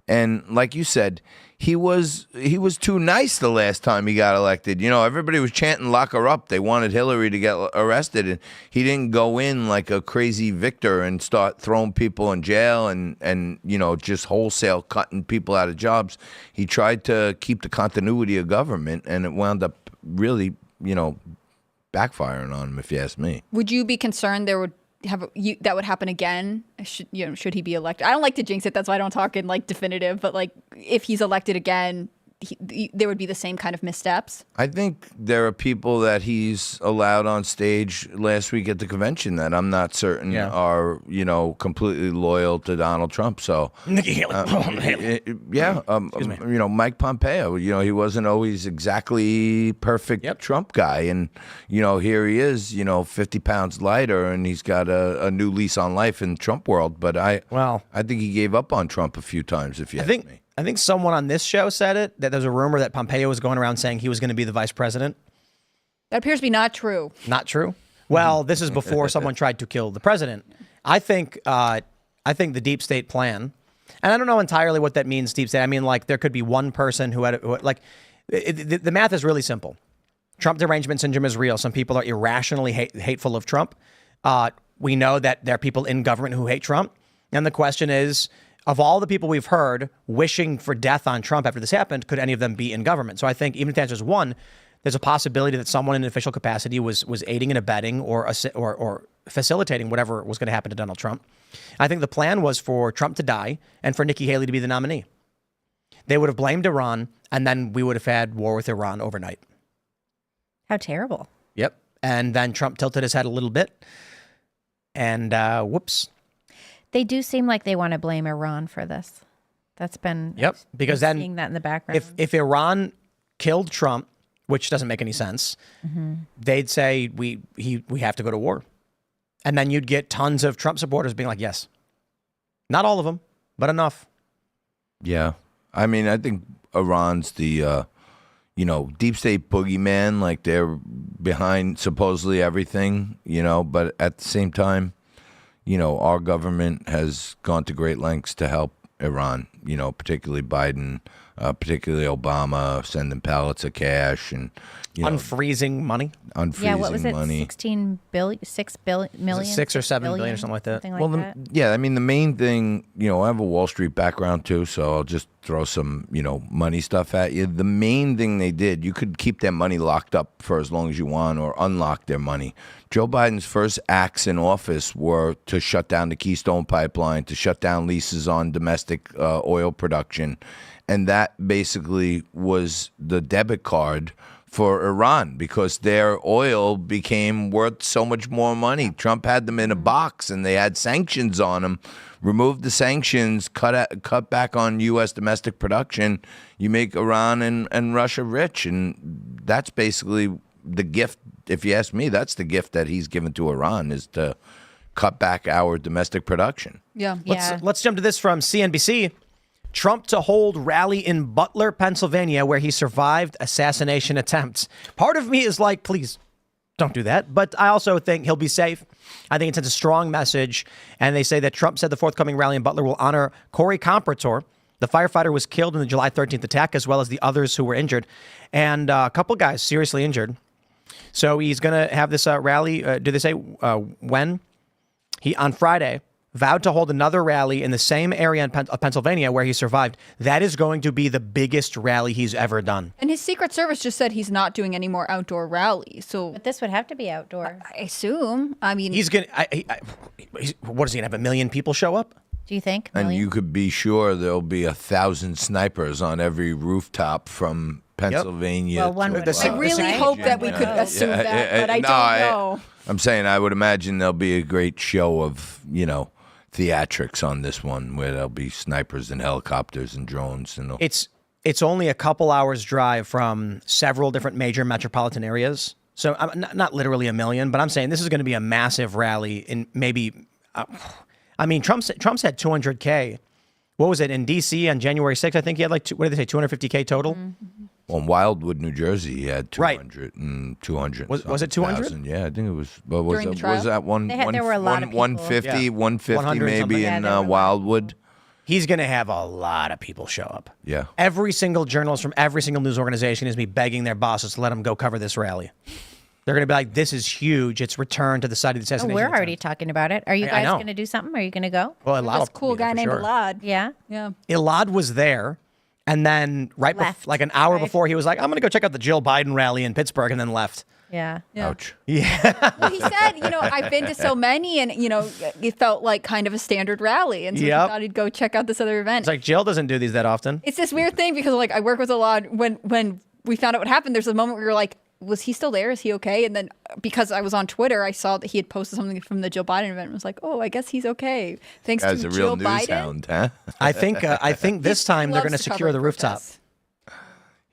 [SPEAKER 3] And like you said, he was too nice the last time he got elected. Everybody was chanting lock her up. They wanted Hillary to get arrested. And he didn't go in like a crazy victor and start throwing people in jail and just wholesale cutting people out of jobs. He tried to keep the continuity of government, and it wound up really, backfiring on him, if you ask me.
[SPEAKER 4] Would you be concerned that would happen again? Should he be elected? I don't like to jinx it. That's why I don't talk in definitive. But if he's elected again, there would be the same kind of missteps.
[SPEAKER 3] I think there are people that he's allowed on stage last week at the convention that I'm not certain are, completely loyal to Donald Trump. So,
[SPEAKER 1] Nikki Haley.
[SPEAKER 3] Mike Pompeo, he wasn't always exactly perfect Trump guy. And, here he is, 50 pounds lighter, and he's got a new lease on life in Trump world. But I think he gave up on Trump a few times, if you ask me.
[SPEAKER 1] I think someone on this show said it, that there's a rumor that Pompeo was going around saying he was going to be the vice president.
[SPEAKER 4] That appears to be not true.
[SPEAKER 1] Not true? Well, this is before someone tried to kill the president. I think the deep state plan, and I don't know entirely what that means, deep state. I mean, there could be one person who had, the math is really simple. Trump derangement syndrome is real. Some people are irrationally hateful of Trump. We know that there are people in government who hate Trump. And the question is, of all the people we've heard wishing for death on Trump after this happened, could any of them be in government? So I think even if the answer is one, there's a possibility that someone in an official capacity was aiding and abetting or facilitating whatever was going to happen to Donald Trump. I think the plan was for Trump to die and for Nikki Haley to be the nominee. They would have blamed Iran, and then we would have had war with Iran overnight.
[SPEAKER 2] How terrible.
[SPEAKER 1] Yep. And then Trump tilted his head a little bit, and whoops.
[SPEAKER 2] They do seem like they want to blame Iran for this. That's been
[SPEAKER 1] because then
[SPEAKER 2] seeing that in the background.
[SPEAKER 1] If Iran killed Trump, which doesn't make any sense, they'd say we have to go to war, and then you'd get tons of Trump supporters being like, yes, not all of them, but enough.
[SPEAKER 3] Yeah, I mean, I think Iran's the deep state boogeyman. They're behind supposedly everything, but at the same time, our government has gone to great lengths to help Iran, particularly Biden, particularly Obama, sending pallets of cash and,
[SPEAKER 1] unfreezing money.
[SPEAKER 2] What was it?
[SPEAKER 3] Money.
[SPEAKER 2] 6 million?
[SPEAKER 1] 6 or 7 billion or something like that.
[SPEAKER 3] The main thing, I have a Wall Street background too, so I'll just throw some, money stuff at you. The main thing they did, you could keep their money locked up for as long as you want or unlock their money. Joe Biden's first acts in office were to shut down the Keystone Pipeline, to shut down leases on domestic oil production. And that basically was the debit card for Iran because their oil became worth so much more money. Trump had them in a box and they had sanctions on them. Removed the sanctions, cut back on U.S. domestic production. You make Iran and Russia rich. And that's basically the gift. If you ask me, that's the gift that he's given to Iran, is to cut back our domestic production.
[SPEAKER 4] Yeah.
[SPEAKER 1] Let's jump to this from CNBC. Trump to hold rally in Butler, Pennsylvania, where he survived assassination attempts. Part of me is like, please don't do that. But I also think he'll be safe. I think it sends a strong message. And they say that Trump said the forthcoming rally in Butler will honor Corey Comperator. The firefighter was killed in the July 13th attack, as well as the others who were injured. And a couple guys seriously injured. So he's going to have this rally. Do they say when? He, on Friday, vowed to hold another rally in the same area in Pennsylvania where he survived. That is going to be the biggest rally he's ever done.
[SPEAKER 4] And his Secret Service just said he's not doing any more outdoor rallies. So
[SPEAKER 2] But this would have to be outdoor.
[SPEAKER 4] I assume. I mean,
[SPEAKER 1] He's going to, what is he going to have, 1 million people show up?
[SPEAKER 2] Do you think?
[SPEAKER 3] And
[SPEAKER 2] Million?
[SPEAKER 3] you could be sure there'll be 1,000 snipers on every rooftop from Pennsylvania.
[SPEAKER 2] Well, one
[SPEAKER 3] to
[SPEAKER 2] would
[SPEAKER 4] I really
[SPEAKER 2] Right?
[SPEAKER 4] hope that we could assume that, but I don't know.
[SPEAKER 3] I'm saying I would imagine there'll be a great show of, theatrics on this one where there'll be snipers and helicopters and drones. And
[SPEAKER 1] It's only a couple hours drive from several different major metropolitan areas. So not literally 1 million, but I'm saying this is going to be a massive rally in maybe, Trump's had 200K. What was it in D.C. on January 6th? I think he had like, what did they say, 250K total?
[SPEAKER 2] Mm-hmm.
[SPEAKER 3] Well, in Wildwood, New Jersey, he had 200
[SPEAKER 1] Right.
[SPEAKER 3] and 200.
[SPEAKER 1] Was it 200?
[SPEAKER 3] Yeah, I think it was. But
[SPEAKER 4] During the trial?
[SPEAKER 3] was that one?
[SPEAKER 2] There were a lot of people.
[SPEAKER 3] 150,
[SPEAKER 1] Yeah.
[SPEAKER 3] 150
[SPEAKER 1] 100
[SPEAKER 3] maybe
[SPEAKER 1] something.
[SPEAKER 2] Yeah,
[SPEAKER 3] in
[SPEAKER 2] there were a lot of
[SPEAKER 3] Wildwood.
[SPEAKER 1] He's going to have a lot of people show up.
[SPEAKER 3] Yeah.
[SPEAKER 1] Every single journalist from every single news organization is me begging their bosses to let them go cover this rally. They're going to be like, this is huge. It's return to the site of the
[SPEAKER 2] Oh,
[SPEAKER 1] assassination.
[SPEAKER 2] we're already talking about it. Are you
[SPEAKER 1] I
[SPEAKER 2] guys
[SPEAKER 1] know.
[SPEAKER 2] going to do something? Are you going to go?
[SPEAKER 1] Well, Elad
[SPEAKER 4] This cool guy named Elad.
[SPEAKER 2] Yeah.
[SPEAKER 4] Yeah.
[SPEAKER 1] Elad was there. And then
[SPEAKER 2] Left,
[SPEAKER 1] like an hour
[SPEAKER 2] right?
[SPEAKER 1] before, he was like, I'm going to go check out the Jill Biden rally in Pittsburgh, and then left.
[SPEAKER 2] Yeah.
[SPEAKER 3] Ouch.
[SPEAKER 4] Well, he said, I've been to so many, and it felt like kind of a standard rally, and so he
[SPEAKER 1] Yep.
[SPEAKER 4] thought he'd go check out this other event.
[SPEAKER 1] It's like Jill doesn't do these that often.
[SPEAKER 4] It's this weird thing because I work with Elad. When we found out what happened, there's a moment where you're like, was he still there? Is he okay? And then because I was on Twitter, I saw that he had posted something from the Joe Biden event and was like, oh, I guess he's okay. Thanks
[SPEAKER 3] As
[SPEAKER 4] to
[SPEAKER 3] a real
[SPEAKER 4] Jill
[SPEAKER 3] news
[SPEAKER 4] Biden.
[SPEAKER 3] hound, huh?
[SPEAKER 1] I think this time they're
[SPEAKER 4] Loves
[SPEAKER 1] going to
[SPEAKER 4] cover
[SPEAKER 1] secure the rooftop.
[SPEAKER 4] protests.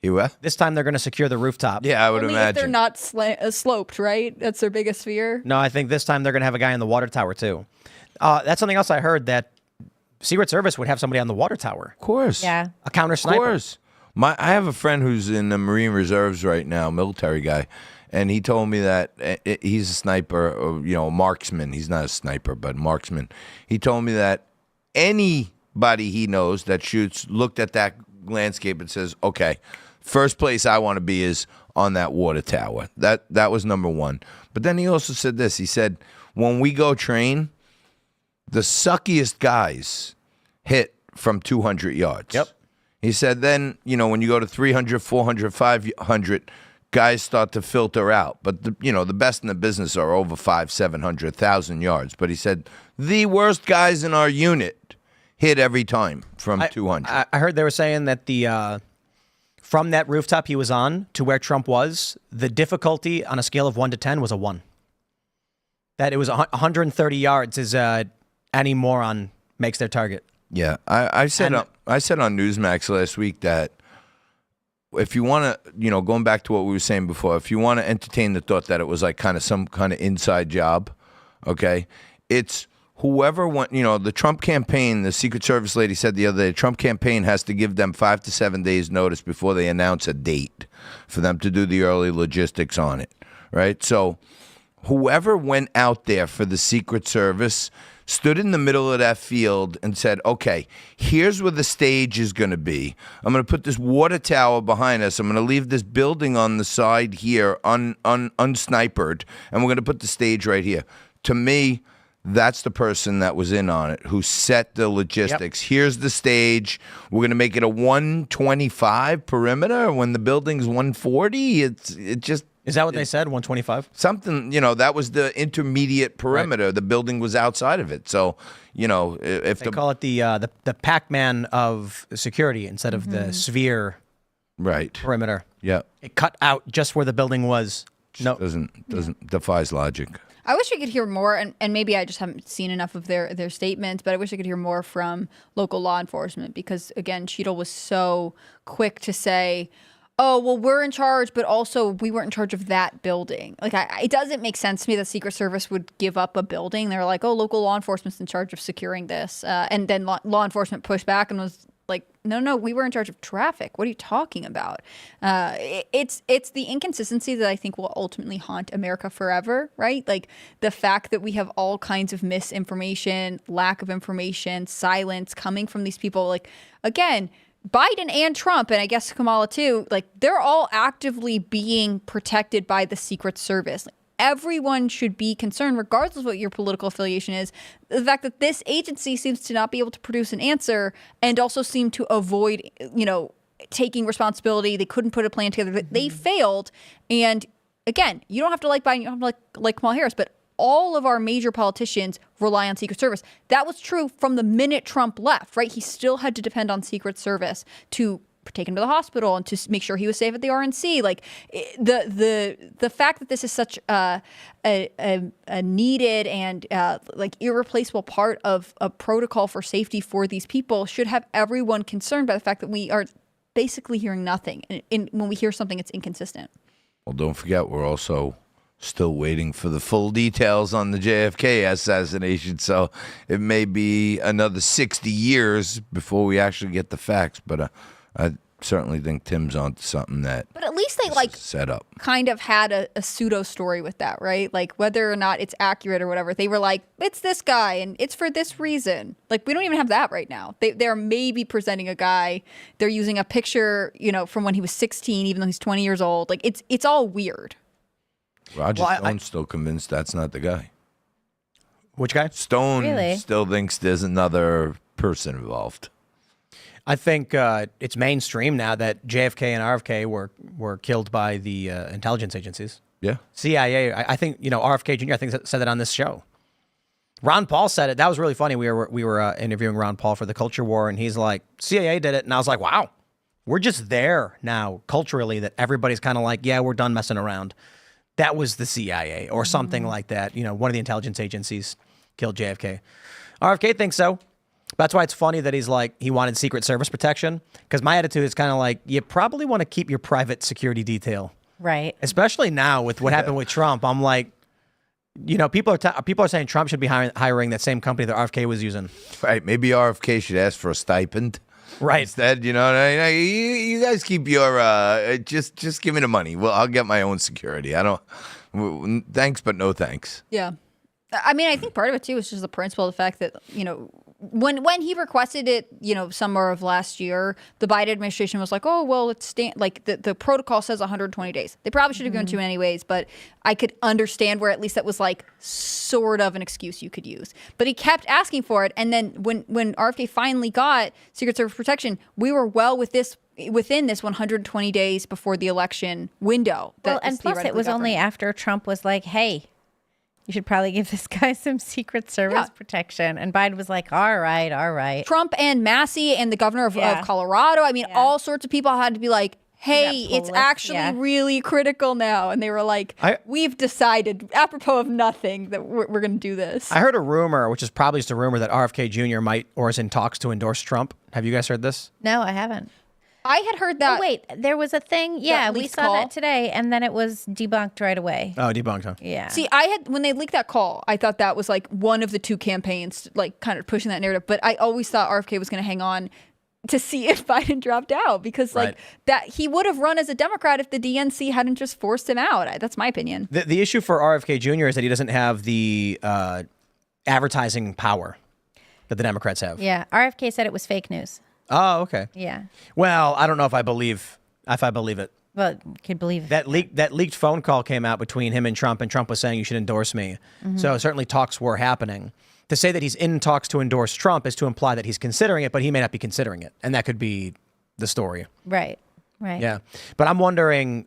[SPEAKER 3] You what?
[SPEAKER 1] This time they're going to secure the rooftop.
[SPEAKER 3] Yeah, I would
[SPEAKER 4] Only if they're
[SPEAKER 3] imagine.
[SPEAKER 4] not sloped, right? That's their biggest fear.
[SPEAKER 1] No, I think this time they're going to have a guy in the water tower, too. That's something else I heard, that Secret Service would have somebody on the water tower.
[SPEAKER 3] Of course.
[SPEAKER 2] Yeah.
[SPEAKER 1] A counter
[SPEAKER 3] Of
[SPEAKER 1] sniper.
[SPEAKER 3] course. I have a friend who's in the Marine Reserves right now, military guy, and he told me that he's a sniper, or, a marksman. He's not a sniper, but marksman. He told me that anybody he knows that shoots looked at that landscape and says, okay, first place I want to be is on that water tower. That was number one. But then he also said this. He said, when we go train, the suckiest guys hit from 200 yards.
[SPEAKER 1] Yep.
[SPEAKER 3] He said then, when you go to 300, 400, 500, guys start to filter out. But, the best in the business are over 500, 700, 1,000 yards. But he said the worst guys in our unit hit every time from 200.
[SPEAKER 1] I heard they were saying that from that rooftop he was on to where Trump was, the difficulty on a scale of 1 to 10 was a 1. That it was 130 yards is any moron makes their target.
[SPEAKER 3] Yeah, I said on Newsmax last week that if you want to, going back to what we were saying before, if you want to entertain the thought that it was like kind of some kind of inside job, okay, it's whoever went, the Trump campaign, the Secret Service lady said the other day, the Trump campaign has to give them 5 to 7 days notice before they announce a date for them to do the early logistics on it, right? So whoever went out there for the Secret Service stood in the middle of that field and said, okay, here's where the stage is going to be. I'm going to put this water tower behind us. I'm going to leave this building on the side here unsnipered, and we're going to put the stage right here. To me, that's the person that was in on it, who set the logistics. Yep. Here's the stage. We're going to make it a 125 perimeter. When the building's 140, it just...
[SPEAKER 1] Is that what they said? 125?
[SPEAKER 3] Something, that was the intermediate perimeter. Right. The building was outside of it. So, if
[SPEAKER 1] they call it the Pac-Man of security instead of the sphere perimeter.
[SPEAKER 3] Yeah.
[SPEAKER 1] It cut out just where the building was. No,
[SPEAKER 3] doesn't defies logic.
[SPEAKER 4] I wish we could hear more, and maybe I just haven't seen enough of their statements, but I wish I could hear more from local law enforcement because, again, Cheadle was so quick to say, oh, well, we're in charge, but also we weren't in charge of that building. Like, it doesn't make sense to me that Secret Service would give up a building. They're like, oh, local law enforcement's in charge of securing this. And then law enforcement pushed back and was Like, no, we were in charge of traffic. What are you talking about? It's the inconsistency that I think will ultimately haunt America forever, right? Like the fact that we have all kinds of misinformation, lack of information, silence coming from these people. Like, again, Biden and Trump, and I guess Kamala too, like they're all actively being protected by the Secret Service. Everyone should be concerned, regardless of what your political affiliation is, the fact that this agency seems to not be able to produce an answer and also seem to avoid, taking responsibility. They couldn't put a plan together. They failed. And again, you don't have to like Biden, you don't have to like Kamala Harris, but all of our major politicians rely on Secret Service. That was true from the minute Trump left, right? He still had to depend on Secret Service to take him to the hospital and to make sure he was safe at the RNC. Like the fact that this is such a needed and like irreplaceable part of a protocol for safety for these people should have everyone concerned by the fact that we are basically hearing nothing. And when we hear something, it's inconsistent.
[SPEAKER 3] Well, don't forget, we're also still waiting for the full details on the JFK assassination, so it may be another 60 years before we actually get the facts. But I certainly think Tim's onto something that.
[SPEAKER 4] But at least they
[SPEAKER 3] set up.
[SPEAKER 4] Kind of had a pseudo story with that, right? Like whether or not it's accurate or whatever, they were like, it's this guy and it's for this reason. Like we don't even have that right now. They're maybe presenting a guy. They're using a picture, from when he was 16, even though he's 20 years old. Like it's all weird.
[SPEAKER 3] Roger Stone's still convinced that's not the guy.
[SPEAKER 1] Which guy?
[SPEAKER 3] Stone still thinks there's another person involved.
[SPEAKER 1] I think it's mainstream now that JFK and RFK were killed by the intelligence agencies.
[SPEAKER 3] Yeah.
[SPEAKER 1] CIA. I think RFK Jr. I think said that on this show. Ron Paul said it. That was really funny. We were interviewing Ron Paul for the Culture War, and he's like, CIA did it, and I was like, wow, we're just there now culturally that everybody's kind of like, yeah, we're done messing around. That was the CIA or something like that. One of the intelligence agencies killed JFK. RFK thinks so. That's why it's funny that he's like, he wanted Secret Service protection. Because my attitude is kind of like, you probably want to keep your private security detail.
[SPEAKER 2] Right.
[SPEAKER 1] Especially now with what happened with Trump. I'm like, people are saying Trump should be hiring that same company that RFK was using.
[SPEAKER 3] Right. Maybe RFK should ask for a stipend.
[SPEAKER 1] Right.
[SPEAKER 3] Instead, you guys keep your, just give me the money. Well, I'll get my own security. Thanks, but no thanks.
[SPEAKER 4] Yeah. I mean, I think part of it too is just the principle of the fact that, when he requested it, summer of last year, the Biden administration was like, oh, well, it's the protocol says 120 days. They probably should have given to him anyways, but I could understand where at least that was like sort of an excuse you could use. But he kept asking for it. And then when RFK finally got Secret Service protection, we were well within this 120 days before the election window.
[SPEAKER 2] Well, and plus it was only after Trump was like, hey, you should probably give this guy some Secret Service protection. And Biden was like, all right.
[SPEAKER 4] Trump and Massey and the governor of Colorado. I mean, all sorts of people had to be like, hey, it's actually really critical now. And they were like, we've decided, apropos of nothing, that we're going to do this.
[SPEAKER 1] I heard a rumor, which is probably just a rumor, that RFK Jr. might or is in talks to endorse Trump. Have you guys heard this?
[SPEAKER 2] No, I haven't.
[SPEAKER 4] I had heard that.
[SPEAKER 2] Oh, wait, there was a thing. Yeah, we saw that today, and then it was debunked right away.
[SPEAKER 1] Oh, debunked, huh?
[SPEAKER 2] Yeah.
[SPEAKER 4] See, when they leaked that call, I thought that was like one of the two campaigns, like kind of pushing that narrative. But I always thought RFK was going to hang on to see if Biden dropped out because that he would have run as a Democrat if the DNC hadn't just forced him out. That's my opinion.
[SPEAKER 1] The issue for RFK Jr. is that he doesn't have the advertising power that the Democrats have.
[SPEAKER 2] Yeah, RFK said it was fake news.
[SPEAKER 1] Oh, okay.
[SPEAKER 2] Yeah.
[SPEAKER 1] Well, I don't know if I believe it.
[SPEAKER 2] Well, could believe
[SPEAKER 1] that leaked phone call came out between him and Trump was saying you should endorse me. Mm-hmm. So certainly talks were happening. To say that he's in talks to endorse Trump is to imply that he's considering it, but he may not be considering it, and that could be the story.
[SPEAKER 2] Right.
[SPEAKER 1] Yeah, but I'm wondering,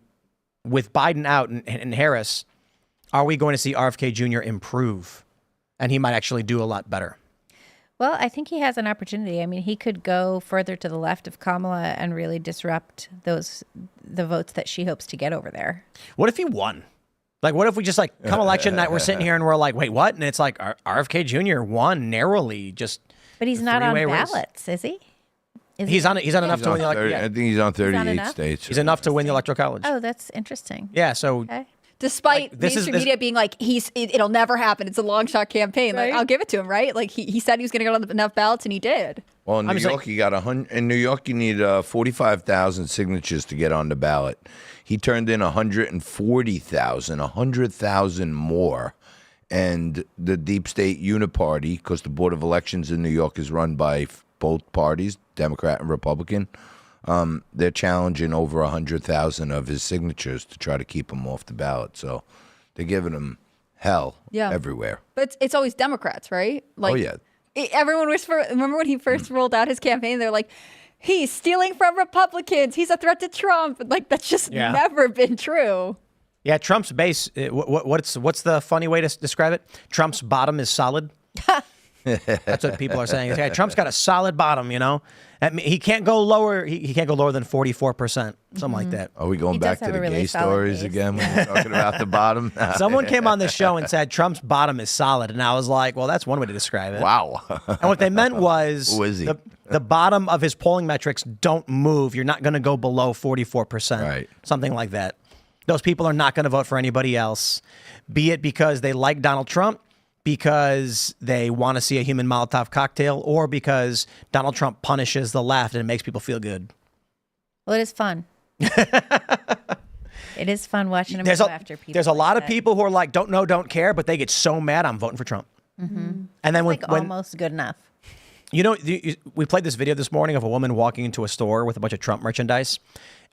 [SPEAKER 1] with Biden out and Harris, are we going to see RFK Jr. improve, and he might actually do a lot better?
[SPEAKER 2] Well, I think he has an opportunity. I mean, he could go further to the left of Kamala and really disrupt the votes that she hopes to get over there.
[SPEAKER 1] What if he won? Like, what if we just come election night, we're sitting here and we're like, wait, what? And it's like RFK Jr. won narrowly, just.
[SPEAKER 2] But he's not on ballots, is he?
[SPEAKER 1] He's on enough to win the electoral.
[SPEAKER 3] I think he's on 38 states.
[SPEAKER 1] He's enough to win the electoral college.
[SPEAKER 2] Oh, that's interesting.
[SPEAKER 1] Yeah, so.
[SPEAKER 2] Okay.
[SPEAKER 4] Despite mainstream media being like, it'll never happen. It's a long shot campaign. Right? Like, I'll give it to him, right? Like he said he was going to get on enough ballots, and he did.
[SPEAKER 3] Well, in New York, you got 100. In New York, you need 45,000 signatures to get on the ballot. He turned in 140,000, 100,000 more. And the deep state uniparty, because the Board of Elections in New York is run by both parties, Democrat and Republican, they're challenging over 100,000 of his signatures to try to keep him off the ballot. So they're giving him hell everywhere.
[SPEAKER 4] But it's always Democrats, right? Like,
[SPEAKER 3] oh, yeah.
[SPEAKER 4] Everyone was remember when he first rolled out his campaign? They're like, he's stealing from Republicans. He's a threat to Trump. Like, that's just never been true.
[SPEAKER 1] Yeah, Trump's base. What's the funny way to describe it? Trump's bottom is solid. That's what people are saying. Yeah, Trump's got a solid bottom. You know, he can't go lower. He can't go lower than 44%, something like that.
[SPEAKER 3] Are we going back to the gay stories again? When we're talking about the bottom.
[SPEAKER 1] Someone came on the show and said Trump's bottom is solid, and I was like, well, that's one way to describe it.
[SPEAKER 3] Wow.
[SPEAKER 1] And what they meant was,
[SPEAKER 3] who is he?
[SPEAKER 1] The bottom of his polling metrics don't move. You're not going to go below 44%.
[SPEAKER 3] Right.
[SPEAKER 1] Something like that. Those people are not going to vote for anybody else, be it because they like Donald Trump, because they want to see a human Molotov cocktail, or because Donald Trump punishes the left and it makes people feel good.
[SPEAKER 2] Well, it is fun. It is fun watching him go after people.
[SPEAKER 1] There's a lot of people who are like, don't know, don't care, but they get so mad, I'm voting for Trump.
[SPEAKER 2] Mm-hmm.
[SPEAKER 1] And then when
[SPEAKER 2] almost good enough.
[SPEAKER 1] You know, we played this video this morning of a woman walking into a store with a bunch of Trump merchandise.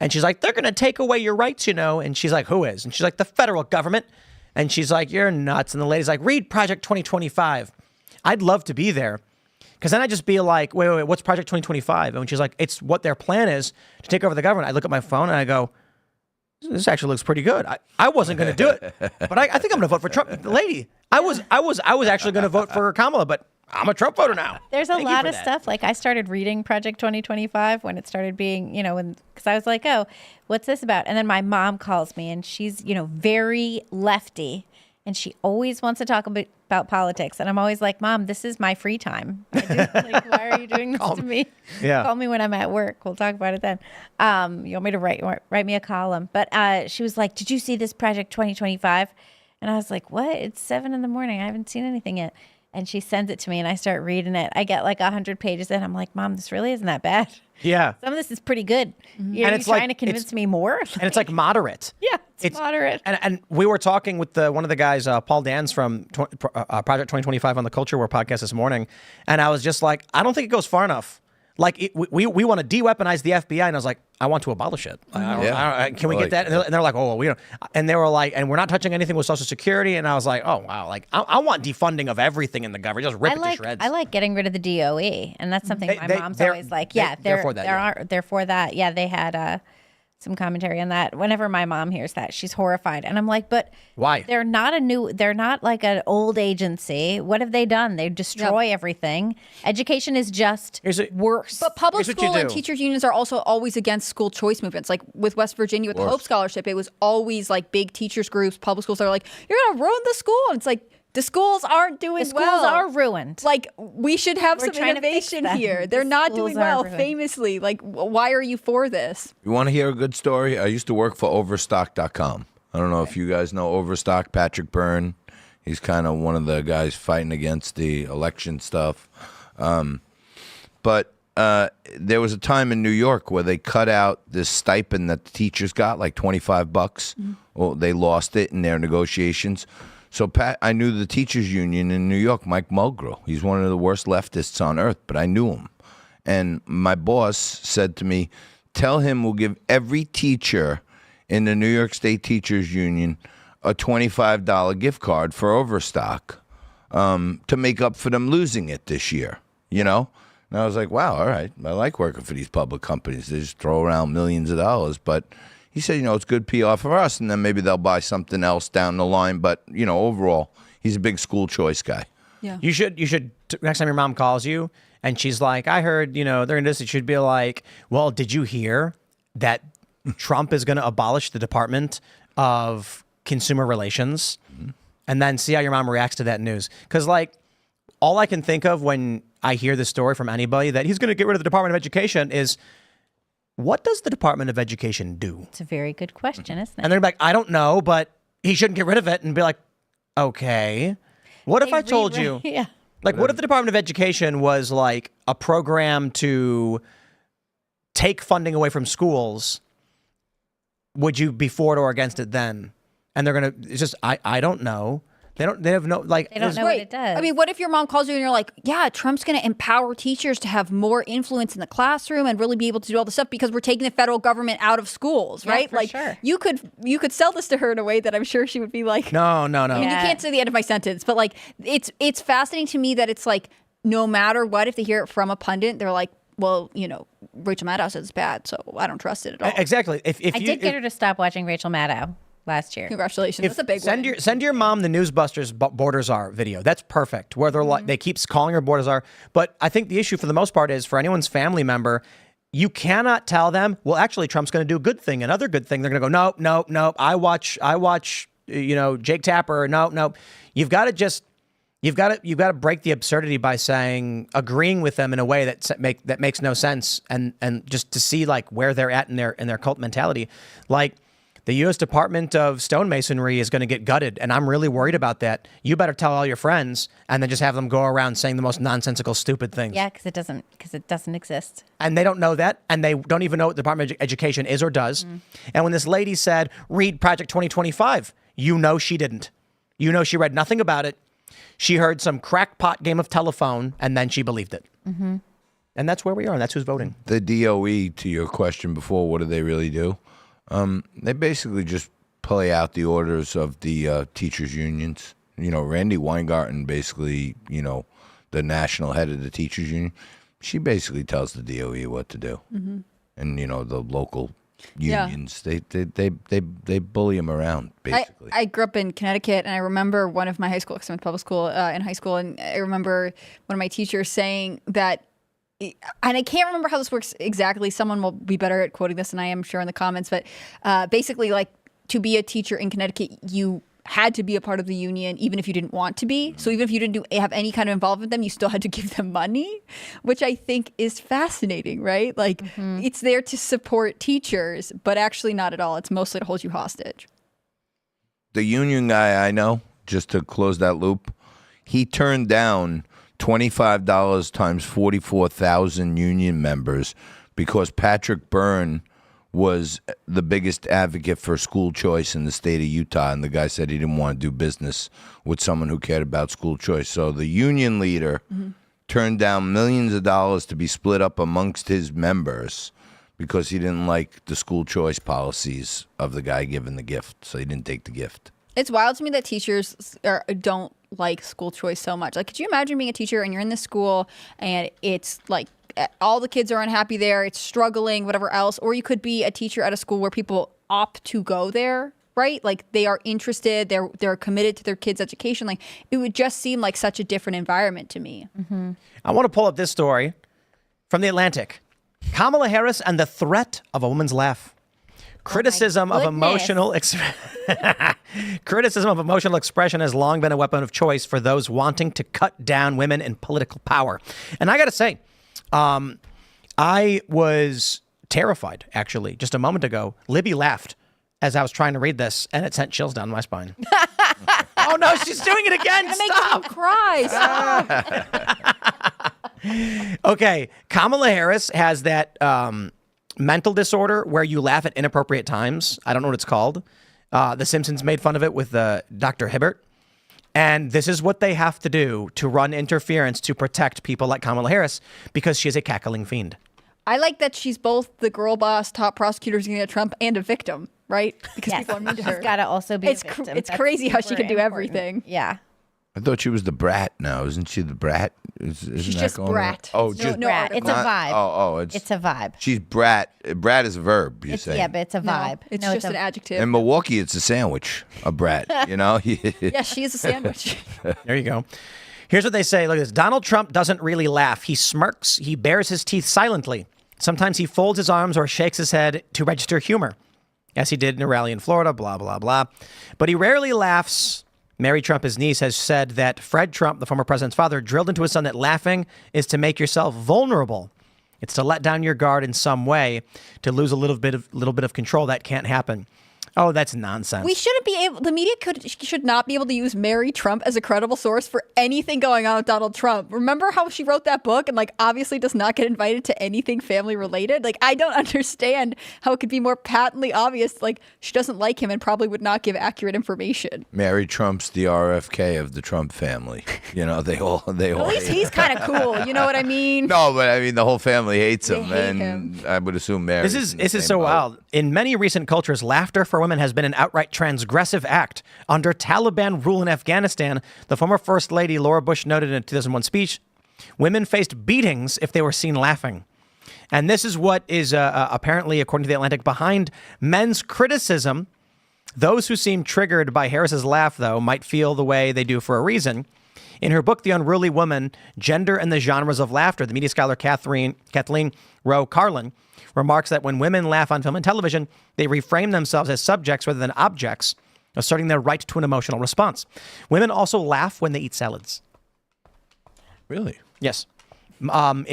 [SPEAKER 1] And she's like, they're going to take away your rights, you know. And she's like, who is? And she's like, the federal government. And she's like, you're nuts. And the lady's like, read Project 2025. I'd love to be there. Because then I'd just be like, wait, what's Project 2025? And when she's like, it's what their plan is to take over the government. I look at my phone and I go, this actually looks pretty good. I wasn't going to do it, but I think I'm going to vote for Trump. Lady, I was actually going to vote for Kamala, but I'm a Trump voter now.
[SPEAKER 2] There's a lot of stuff. Like, I started reading Project 2025 when it started being, you know, because I was like, oh, what's this about? And then my mom calls me, and she's, you know, very lefty, and she always wants to talk about politics. And I'm always like, Mom, this is my free time. Like, why are you doing this to me?
[SPEAKER 1] Yeah.
[SPEAKER 2] Call me when I'm at work. We'll talk about it then. You want me to write me a column? But she was like, did you see this Project 2025? And I was like, what? It's 7 a.m. I haven't seen anything yet. And she sends it to me, and I start reading it. I get like 100 pages in. I'm like, Mom, this really isn't that bad.
[SPEAKER 1] Yeah.
[SPEAKER 2] Some of this is pretty good.
[SPEAKER 1] Mm-hmm.
[SPEAKER 2] And it's trying to convince me more?
[SPEAKER 1] And it's like moderate.
[SPEAKER 2] Yeah, it's moderate.
[SPEAKER 1] And we were talking with one of the guys, Paul Dans from Project 2025 on the Culture War podcast this morning. And I was just like, I don't think it goes far enough. Like, we want to de-weaponize the FBI. And I was like, I want to abolish it. Can we get that? And they're like, oh, well, we don't. And they were like, and we're not touching anything with Social Security. And I was like, oh, wow. Like, I want defunding of everything in the government. Just rip it to shreds.
[SPEAKER 2] I like getting rid of the DOE. And that's something my mom's always like, they're for that. They're for that. Yeah, they had some commentary on that. Whenever my mom hears that, she's horrified. And I'm like, but
[SPEAKER 1] why?
[SPEAKER 2] They're not like an old agency. What have they done? They destroy everything. Education is just worse.
[SPEAKER 4] But public school and teachers unions are also always against school choice movements. Like with West Virginia, with the Hope Scholarship, it was always like big teachers groups, public schools that are like, you're going to ruin the school. And it's like, the schools aren't doing well.
[SPEAKER 2] The schools are ruined.
[SPEAKER 4] Like, we should have some innovation here. They're not doing well, famously. Like, why are you for this?
[SPEAKER 3] You want to hear a good story? I used to work for Overstock.com. I don't know if you guys know Overstock, Patrick Byrne. He's kind of one of the guys fighting against the election stuff. But there was a time in New York where they cut out this stipend that the teachers got, like $25. Mm-hmm. Well, they lost it in their negotiations. So I knew the teachers union in New York, Mike Mulgrew. He's one of the worst leftists on earth, but I knew him. And my boss said to me, tell him we'll give every teacher in the New York State Teachers Union a $25 gift card for Overstock to make up for them losing it this year, you know? And I was like, wow, all right. I like working for these public companies. They just throw around millions of dollars, but he said, you know, it's good PR for us, and then maybe they'll buy something else down the line. But, you know, overall, he's a big school choice guy.
[SPEAKER 4] Yeah.
[SPEAKER 1] You should, next time your mom calls you and she's like, I heard, you know, they're in this, you should be like, well, did you hear that Trump is going to abolish the Department of Consumer Relations? Mm-hmm. And then see how your mom reacts to that news. Because, like, all I can think of when I hear this story from anybody that he's going to get rid of the Department of Education is, what does the Department of Education do?
[SPEAKER 2] It's a very good question, isn't it?
[SPEAKER 1] And they're like, I don't know, but he shouldn't get rid of it. And be like, okay. What if I told you?
[SPEAKER 2] Yeah.
[SPEAKER 1] Like, what if the Department of Education was like a program to take funding away from schools? Would you be for it or against it then? And they're going to, it's just, I don't know. They have no, like.
[SPEAKER 2] They don't know what it does.
[SPEAKER 4] I mean, what if your mom calls you and you're like, yeah, Trump's going to empower teachers to have more influence in the classroom and really be able to do all this stuff because we're taking the federal government out of schools, right?
[SPEAKER 2] For
[SPEAKER 4] like,
[SPEAKER 2] sure.
[SPEAKER 4] you could sell this to her in a way that I'm sure she would be like,
[SPEAKER 1] No.
[SPEAKER 4] I mean, you can't say the end of my sentence, but like, it's fascinating to me that it's like, no matter what, if they hear it from a pundit, they're like, well, Rachel Maddow says it's bad, so I don't trust it at all.
[SPEAKER 1] Exactly. If
[SPEAKER 2] I did get her to stop watching Rachel Maddow last year.
[SPEAKER 4] Congratulations. That's a big one.
[SPEAKER 1] Send your mom the Newsbusters Borders Are video. That's perfect. Where they're like, they keep calling her Borders Are. But I think the issue for the most part is for anyone's family member, you cannot tell them, well, actually, Trump's going to do a good thing. Another good thing. They're going to go, nope. I watch, Jake Tapper. No. You've got to break the absurdity by agreeing with them in a way that makes no sense, and just to see like where they're at in their cult mentality. Like, the U.S. Department of Stonemasonry is going to get gutted, and I'm really worried about that. You better tell all your friends, and then just have them go around saying the most nonsensical, stupid things.
[SPEAKER 2] Yeah, because it doesn't exist.
[SPEAKER 1] And they don't know that, and they don't even know what the Department of Education is or does. And when this lady said, read Project 2025, she didn't. She read nothing about it. She heard some crackpot game of telephone, and then she believed it. Mm-hmm. And that's where we are, and that's who's voting.
[SPEAKER 3] The DOE, to your question before, what do they really do? They basically just play out the orders of the teachers' unions. Randy Weingarten, basically, the national head of the teachers' union, she basically tells the DOE what to do. Mm-hmm. And, the local unions, they bully them around, basically.
[SPEAKER 4] I grew up in Connecticut, and I remember one of my high school, because I went to public school in high school, and I remember one of my teachers saying that, and I can't remember how this works exactly. Someone will be better at quoting this than I am, sure, in the comments. But basically, like, to be a teacher in Connecticut, you had to be a part of the union, even if you didn't want to be. So even if you didn't have any kind of involvement with them, you still had to give them money, which I think is fascinating, right? Like, it's there to support teachers, but actually not at all. It's mostly to hold you hostage.
[SPEAKER 3] The union guy I know, just to close that loop, he turned down $25 times 44,000 union members because Patrick Byrne was the biggest advocate for school choice in the state of Utah, and the guy said he didn't want to do business with someone who cared about school choice. So the union leader turned down millions of dollars to be split up amongst his members because he didn't like the school choice policies of the guy giving the gift, so he didn't take the gift.
[SPEAKER 4] It's wild to me that teachers don't like school choice so much. Like, could you imagine being a teacher and you're in this school and it's like all the kids are unhappy there, it's struggling, whatever else, or you could be a teacher at a school where people opt to go there, right? Like, they are interested, they're committed to their kids' education. Like, it would just seem like such a different environment to me.
[SPEAKER 2] Mm-hmm.
[SPEAKER 1] I want to pull up this story from The Atlantic. Kamala Harris and the threat of a woman's laugh. Criticism of emotional expression has long been a weapon of choice for those wanting to cut down women in political power. And I got to say, I was terrified, actually, just a moment ago. Libby laughed as I was trying to read this, and it sent chills down my spine. Oh, no, she's doing it again.
[SPEAKER 4] It
[SPEAKER 1] Stop.
[SPEAKER 4] makes me cry. Stop.
[SPEAKER 1] Okay, Kamala Harris has that mental disorder where you laugh at inappropriate times. I don't know what it's called. The Simpsons made fun of it with Dr. Hibbert. And this is what they have to do to run interference to protect people like Kamala Harris because she is a cackling fiend.
[SPEAKER 4] I like that she's both the girl boss, top prosecutors against Trump, and a victim, right? Because people are mean to her.
[SPEAKER 2] She's got to also be a victim.
[SPEAKER 4] It's crazy how she can do everything.
[SPEAKER 2] Yeah.
[SPEAKER 3] I thought she was the brat now. Isn't she the brat? Isn't
[SPEAKER 4] She's
[SPEAKER 3] that
[SPEAKER 4] just
[SPEAKER 3] going
[SPEAKER 4] brat.
[SPEAKER 3] on? Oh,
[SPEAKER 4] No,
[SPEAKER 3] just
[SPEAKER 4] no
[SPEAKER 2] Brat. It's a vibe.
[SPEAKER 3] It's
[SPEAKER 2] a vibe.
[SPEAKER 3] She's brat. Brat is a verb, you say.
[SPEAKER 2] Yeah, but it's a vibe.
[SPEAKER 4] It's
[SPEAKER 2] No,
[SPEAKER 4] just an adjective.
[SPEAKER 3] In Milwaukee, it's a sandwich. A brat,
[SPEAKER 4] Yeah, she is a sandwich.
[SPEAKER 1] There you go. Here's what they say. Look at this. Donald Trump doesn't really laugh. He smirks. He bares his teeth silently. Sometimes he folds his arms or shakes his head to register humor, as he did in a rally in Florida, blah, blah, blah. But he rarely laughs. Mary Trump, his niece, has said that Fred Trump, the former president's father, drilled into his son that laughing is to make yourself vulnerable. It's to let down your guard in some way, to lose a little bit of control. That can't happen. Oh, that's nonsense.
[SPEAKER 4] We shouldn't be able. The media should not be able to use Mary Trump as a credible source for anything going on with Donald Trump. Remember how she wrote that book and obviously does not get invited to anything family related? I don't understand how it could be more patently obvious. She doesn't like him and probably would not give accurate information.
[SPEAKER 3] Mary Trump's the RFK of the Trump family. They all.
[SPEAKER 4] At least he's kind of cool. You know what I mean?
[SPEAKER 3] No, but I mean the whole family hates him,
[SPEAKER 4] hate
[SPEAKER 3] and
[SPEAKER 4] him.
[SPEAKER 3] I would assume Mary.
[SPEAKER 1] This is so wild. In many recent cultures, laughter for women has been an outright transgressive act. Under Taliban rule in Afghanistan, the former First Lady Laura Bush noted in a 2001 speech, women faced beatings if they were seen laughing. And this is what is apparently, according to The Atlantic, behind men's criticism. Those who seem triggered by Harris's laugh, though, might feel the way they do for a reason. In her book, The Unruly Woman, Gender and the Genres of Laughter, the media scholar Kathleen Rowe Carlin remarks that when women laugh on film and television, they reframe themselves as subjects rather than objects, asserting their right to an emotional response. Women also laugh when they eat salads.
[SPEAKER 3] Really?
[SPEAKER 1] Yes. Someone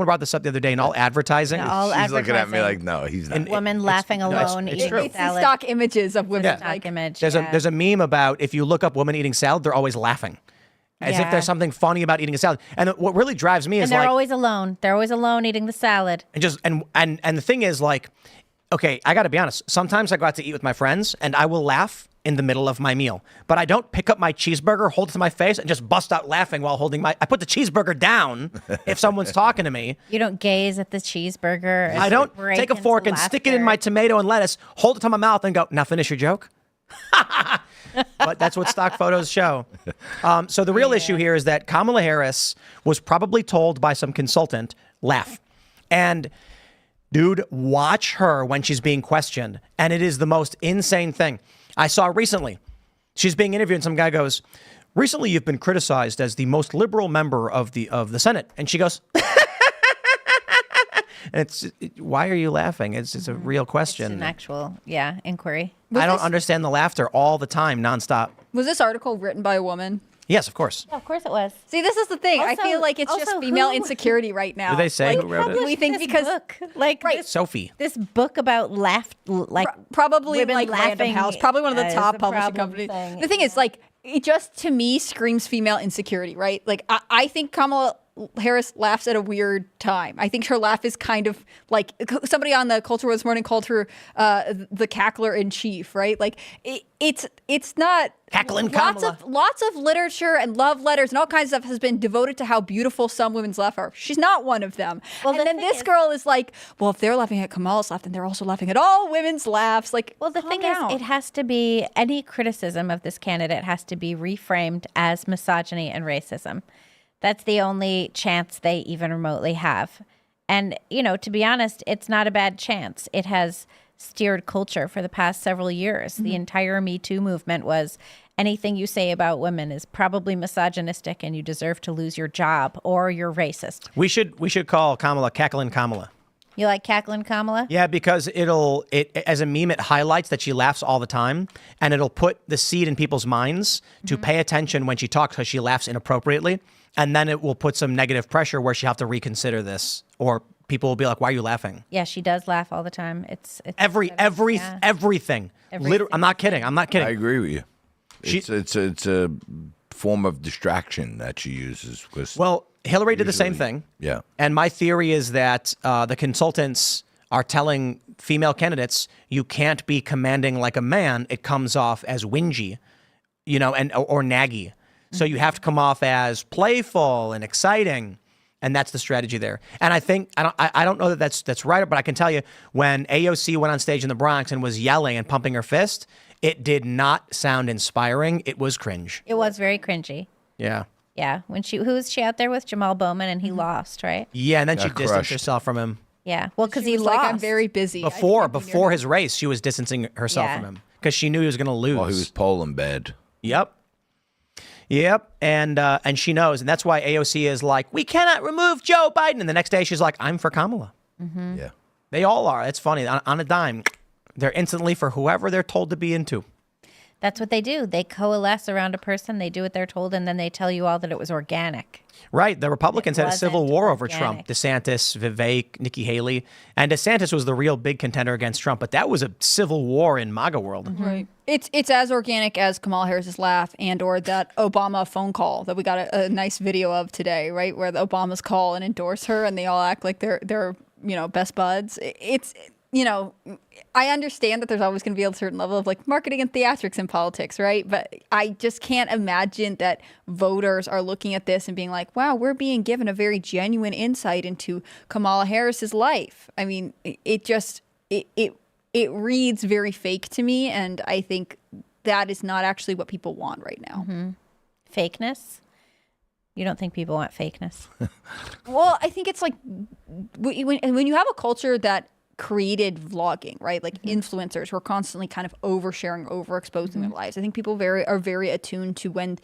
[SPEAKER 1] brought this up the other day in all advertising.
[SPEAKER 3] She's looking at me like, no, he's not.
[SPEAKER 2] Woman laughing alone,
[SPEAKER 1] it's
[SPEAKER 2] eating
[SPEAKER 1] true.
[SPEAKER 4] It's the
[SPEAKER 2] salad.
[SPEAKER 4] stock images of women.
[SPEAKER 2] Stock image.
[SPEAKER 1] There's a meme about if you look up women eating salad, they're always laughing. As if there's something funny about eating a salad. And what really drives me is
[SPEAKER 2] And they're always alone. They're always alone eating the salad.
[SPEAKER 1] And the thing is okay, I got to be honest. Sometimes I go out to eat with my friends and I will laugh in the middle of my meal, but I don't pick up my cheeseburger, hold it to my face, and just bust out laughing while holding I put the cheeseburger down if someone's talking to me.
[SPEAKER 2] You don't gaze at the cheeseburger.
[SPEAKER 1] I don't take a fork and stick it in my tomato and lettuce, hold it to my mouth, and go, now finish your joke. But that's what stock photos show. So the real issue here is that Kamala Harris was probably told by some consultant, laugh. And dude, watch her when she's being questioned. And it is the most insane thing. I saw recently, she's being interviewed and some guy goes, recently you've been criticized as the most liberal member of the Senate. And she goes, and why are you laughing? It's a real question.
[SPEAKER 2] It's an actual, inquiry.
[SPEAKER 1] I don't understand the laughter all the time, nonstop.
[SPEAKER 4] Was this article written by a woman?
[SPEAKER 1] Yes, of course.
[SPEAKER 2] Yeah, of course it was.
[SPEAKER 4] See, this is the thing. I
[SPEAKER 2] Also-
[SPEAKER 4] feel like it's just
[SPEAKER 2] also
[SPEAKER 4] female
[SPEAKER 2] who-
[SPEAKER 4] insecurity right now.
[SPEAKER 1] Do they say who wrote it?
[SPEAKER 4] We think
[SPEAKER 2] This
[SPEAKER 4] because
[SPEAKER 2] book,
[SPEAKER 1] Sophie.
[SPEAKER 2] this book about
[SPEAKER 4] probably
[SPEAKER 2] women
[SPEAKER 4] Random
[SPEAKER 2] laughing
[SPEAKER 4] House, probably one of the
[SPEAKER 2] is
[SPEAKER 4] top
[SPEAKER 2] a
[SPEAKER 4] publishing
[SPEAKER 2] problem
[SPEAKER 4] companies.
[SPEAKER 2] thing.
[SPEAKER 4] The thing is, it just to me screams female insecurity, right? I think Kamala Harris laughs at a weird time. I think her laugh is kind of like somebody on the Culture War this morning called her the cackler in chief, right? It's not
[SPEAKER 1] Cackling Kamala.
[SPEAKER 4] Lots of literature and love letters and all kinds of stuff has been devoted to how beautiful some women's laugh are. She's not one of them.
[SPEAKER 2] Well,
[SPEAKER 4] and
[SPEAKER 2] the
[SPEAKER 4] then
[SPEAKER 2] thing
[SPEAKER 4] this
[SPEAKER 2] is-
[SPEAKER 4] girl is like, well, if they're laughing at Kamala's laugh, then they're also laughing at all women's laughs.
[SPEAKER 2] Well, the
[SPEAKER 4] calm
[SPEAKER 2] thing
[SPEAKER 4] down.
[SPEAKER 2] is, it has to be, any criticism of this candidate has to be reframed as misogyny and racism. That's the only chance they even remotely have. And, to be honest, it's not a bad chance. It has steered culture for the past several years. The entire Me Too movement was anything you say about women is probably misogynistic and you deserve to lose your job or you're racist.
[SPEAKER 1] We should call Kamala Cackling Kamala.
[SPEAKER 2] You like cackling Kamala?
[SPEAKER 1] Yeah, because it as a meme, it highlights that she laughs all the time, and it'll put the seed in people's minds to pay attention when she talks because she laughs inappropriately, and then it will put some negative pressure where she'll have to reconsider this, or people will be like, "Why are you laughing?"
[SPEAKER 2] Yeah, she does laugh all the time. It's
[SPEAKER 1] Everything.
[SPEAKER 2] Everything.
[SPEAKER 1] I'm not kidding. I'm not
[SPEAKER 3] I
[SPEAKER 1] kidding.
[SPEAKER 3] agree with you. It's a form of distraction that she uses.
[SPEAKER 1] Well, Hillary did the same thing.
[SPEAKER 3] Yeah.
[SPEAKER 1] And my theory is that the consultants are telling female candidates, you can't be commanding like a man. It comes off as whingy, or naggy. So you have to come off as playful and exciting. And that's the strategy there. And I think, I don't know that that's right, but I can tell you when AOC went on stage in the Bronx and was yelling and pumping her fist, it did not sound inspiring. It was cringe.
[SPEAKER 2] It was very cringy.
[SPEAKER 1] Yeah.
[SPEAKER 2] Yeah, who was she out there with? Jamal Bowman, and he lost, right?
[SPEAKER 1] Yeah, and then she
[SPEAKER 3] Got
[SPEAKER 1] distanced
[SPEAKER 3] crushed.
[SPEAKER 1] herself from him.
[SPEAKER 2] Yeah, well, because
[SPEAKER 4] She
[SPEAKER 2] he
[SPEAKER 4] was
[SPEAKER 2] lost.
[SPEAKER 4] I'm very busy.
[SPEAKER 1] Before his race, she was distancing herself
[SPEAKER 2] Yeah.
[SPEAKER 1] from him because she knew he was going to lose.
[SPEAKER 3] Well, he was polling bad.
[SPEAKER 1] Yep. And she knows. And that's why AOC is like, we cannot remove Joe Biden. And the next day she's like, I'm for Kamala.
[SPEAKER 3] Yeah.
[SPEAKER 1] They all are. It's funny. On a dime, they're instantly for whoever they're told to be into.
[SPEAKER 2] That's what they do. They coalesce around a person. They do what they're told, and then they tell you all that it was organic.
[SPEAKER 1] Right. The Republicans had a civil
[SPEAKER 2] wasn't
[SPEAKER 1] war over
[SPEAKER 2] organic.
[SPEAKER 1] Trump. DeSantis, Vivek, Nikki Haley. And DeSantis was the real big contender against Trump. But that was a civil war in MAGA world.
[SPEAKER 4] Right. It's as organic as Kamala Harris's laugh and or that Obama phone call that we got a nice video of today, right? Where the Obamas call and endorse her and they all act like they're best buds. It's I understand that there's always going to be a certain level of like marketing and theatrics in politics, right? But I just can't imagine that voters are looking at this and being like, wow, we're being given a very genuine insight into Kamala Harris's life. I mean, it reads very fake to me. And I think that is not actually what people want right now.
[SPEAKER 2] Fakeness? You don't think people want fakeness?
[SPEAKER 4] Well, I think it's like when you have a culture that created vlogging, right? Like influencers who are constantly kind of oversharing, overexposing their lives. I think people are very attuned to when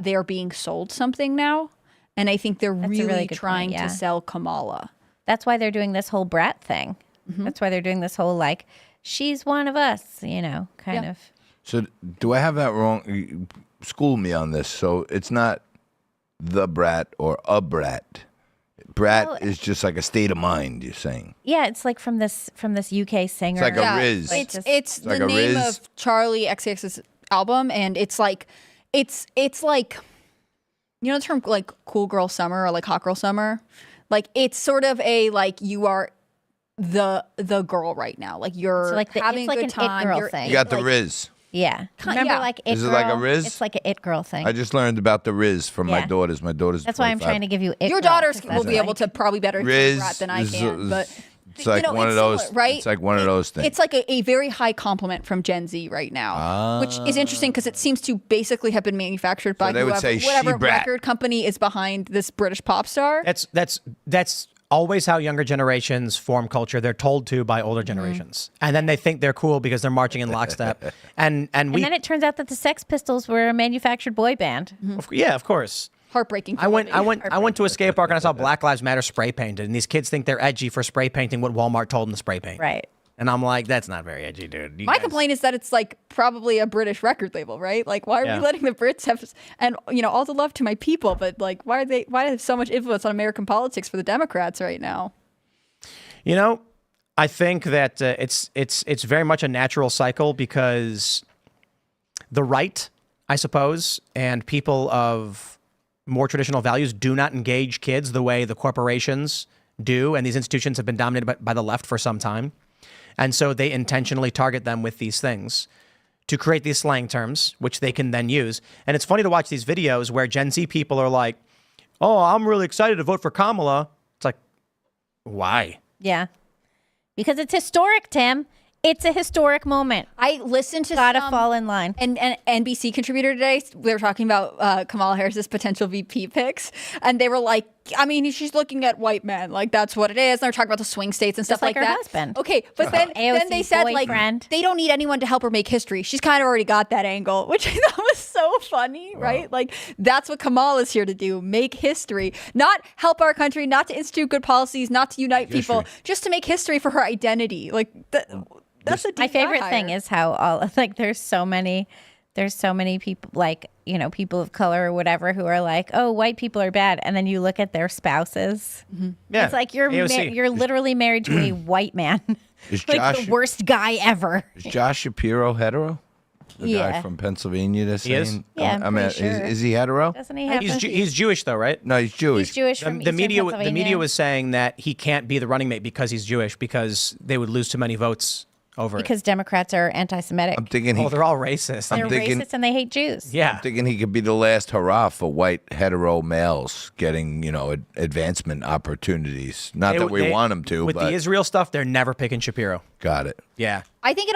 [SPEAKER 4] they are being sold something now. And I think they're really
[SPEAKER 2] good
[SPEAKER 4] trying
[SPEAKER 2] point, yeah.
[SPEAKER 4] to sell Kamala.
[SPEAKER 2] That's why they're doing this whole brat thing. That's why they're doing this whole like, she's one of us, kind of.
[SPEAKER 3] So do I have that wrong? School me on this. So it's not the brat or a brat. Brat is just like a state of mind, you're saying.
[SPEAKER 2] Yeah, it's like from this UK singer.
[SPEAKER 3] It's like a Riz.
[SPEAKER 4] It's the
[SPEAKER 3] like a
[SPEAKER 4] name
[SPEAKER 3] Riz.
[SPEAKER 4] of Charlie XCX's album, and it's like you know the term like cool girl summer or like hot girl summer? Like it's sort of a like you are the girl right now. Like you're
[SPEAKER 2] So, like,
[SPEAKER 4] having
[SPEAKER 2] it's like
[SPEAKER 4] a
[SPEAKER 2] an
[SPEAKER 4] good time.
[SPEAKER 2] it girl
[SPEAKER 4] You're-
[SPEAKER 2] thing.
[SPEAKER 3] You got the
[SPEAKER 4] like,
[SPEAKER 3] Riz.
[SPEAKER 2] Yeah. Remember like it
[SPEAKER 3] Is it
[SPEAKER 2] girl?
[SPEAKER 3] like a Riz?
[SPEAKER 2] It's like an it girl thing.
[SPEAKER 3] I just learned about the Riz from my
[SPEAKER 2] Yeah.
[SPEAKER 3] daughters. My daughters.
[SPEAKER 2] That's why I'm
[SPEAKER 3] 25.
[SPEAKER 2] trying to give you it
[SPEAKER 4] Your
[SPEAKER 2] girl,
[SPEAKER 4] daughters
[SPEAKER 2] 'cause
[SPEAKER 4] will
[SPEAKER 2] that's
[SPEAKER 4] be able
[SPEAKER 2] like-
[SPEAKER 4] to probably better
[SPEAKER 3] Riz
[SPEAKER 4] rap than I
[SPEAKER 3] is-
[SPEAKER 4] can, but
[SPEAKER 3] It's like one of those,
[SPEAKER 4] similar, right?
[SPEAKER 3] It's like one of those things.
[SPEAKER 4] It's like a very high compliment from Gen Z right now, which is interesting because it seems to basically have been manufactured by
[SPEAKER 3] they would say
[SPEAKER 4] whatever
[SPEAKER 3] she-brat.
[SPEAKER 4] record company is behind this British pop star.
[SPEAKER 1] That's always how younger generations form culture. They're told to by older generations. And then they think they're cool because they're marching in lockstep. And
[SPEAKER 2] And then it turns out that the Sex Pistols were a manufactured boy band.
[SPEAKER 1] yeah, of course.
[SPEAKER 4] Heartbreaking.
[SPEAKER 1] I went to a skate park and I saw Black Lives Matter spray painted, and these kids think they're edgy for spray painting what Walmart told them to spray paint.
[SPEAKER 2] Right.
[SPEAKER 1] And I'm like, that's not very edgy, dude. You
[SPEAKER 4] My
[SPEAKER 1] guys-
[SPEAKER 4] complaint is that it's like probably a British record label, right? Like, why are
[SPEAKER 1] Yeah.
[SPEAKER 4] we letting the Brits have? And all the love to my people, but like, why do they have so much influence on American politics for the Democrats right now?
[SPEAKER 1] I think that it's very much a natural cycle because the right, I suppose, and people of more traditional values do not engage kids the way the corporations do, and these institutions have been dominated by the left for some time. And so they intentionally target them with these things to create these slang terms, which they can then use. And it's funny to watch these videos where Gen Z people are like, oh, I'm really excited to vote for Kamala. It's like, why?
[SPEAKER 2] Yeah. Because it's historic, Tim. It's a historic moment.
[SPEAKER 4] I listened to
[SPEAKER 2] Gotta
[SPEAKER 4] some-
[SPEAKER 2] fall in line.
[SPEAKER 4] And NBC contributor today, we were talking about Kamala Harris's potential VP picks, and they were like, I mean, she's looking at white men, like that's what it is. And they're talking about the swing states and stuff
[SPEAKER 2] like her
[SPEAKER 4] that.
[SPEAKER 2] husband.
[SPEAKER 4] Okay, but then
[SPEAKER 2] AOC
[SPEAKER 4] they said
[SPEAKER 2] boyfriend.
[SPEAKER 4] like they don't need anyone to help her make history. She's kind of already got that angle, which I thought was so funny, right? Like that's what Kamala's here to do: make history, not help our country, not to institute good policies, not to unite people, just to make history for her identity. Like that's a
[SPEAKER 2] My favorite
[SPEAKER 4] desire.
[SPEAKER 2] thing is how all like there's so many people like people of color or whatever who are like, oh, white people are bad, and then you look at their spouses.
[SPEAKER 1] Yeah.
[SPEAKER 2] It's like you're
[SPEAKER 1] AOC.
[SPEAKER 2] you're literally married to a white man,
[SPEAKER 3] Is
[SPEAKER 2] like
[SPEAKER 3] Josh
[SPEAKER 2] the worst guy ever.
[SPEAKER 3] is Josh Shapiro hetero? The guy
[SPEAKER 2] Yeah.
[SPEAKER 3] from Pennsylvania that's
[SPEAKER 1] He is?
[SPEAKER 3] saying,
[SPEAKER 2] Yeah, I'm pretty sure.
[SPEAKER 3] is he hetero?
[SPEAKER 2] Doesn't he have?
[SPEAKER 1] He's Jewish though, right?
[SPEAKER 3] No, he's Jewish.
[SPEAKER 2] He's Jewish from
[SPEAKER 1] The
[SPEAKER 2] Eastern
[SPEAKER 1] media
[SPEAKER 2] Pennsylvania.
[SPEAKER 1] was saying that he can't be the running mate because he's Jewish because they would lose too many votes over
[SPEAKER 2] because Democrats are anti-Semitic.
[SPEAKER 3] I'm thinking
[SPEAKER 1] it.
[SPEAKER 3] he
[SPEAKER 1] Oh, they're all racist.
[SPEAKER 2] They're
[SPEAKER 3] thinking-
[SPEAKER 2] racist and they hate Jews.
[SPEAKER 1] Yeah.
[SPEAKER 3] thinking he could be the last hurrah for white hetero males getting, advancement opportunities. Not that we want them to,
[SPEAKER 1] With
[SPEAKER 3] but
[SPEAKER 1] the Israel stuff, they're never picking Shapiro.
[SPEAKER 3] got it.
[SPEAKER 1] Yeah.
[SPEAKER 4] I think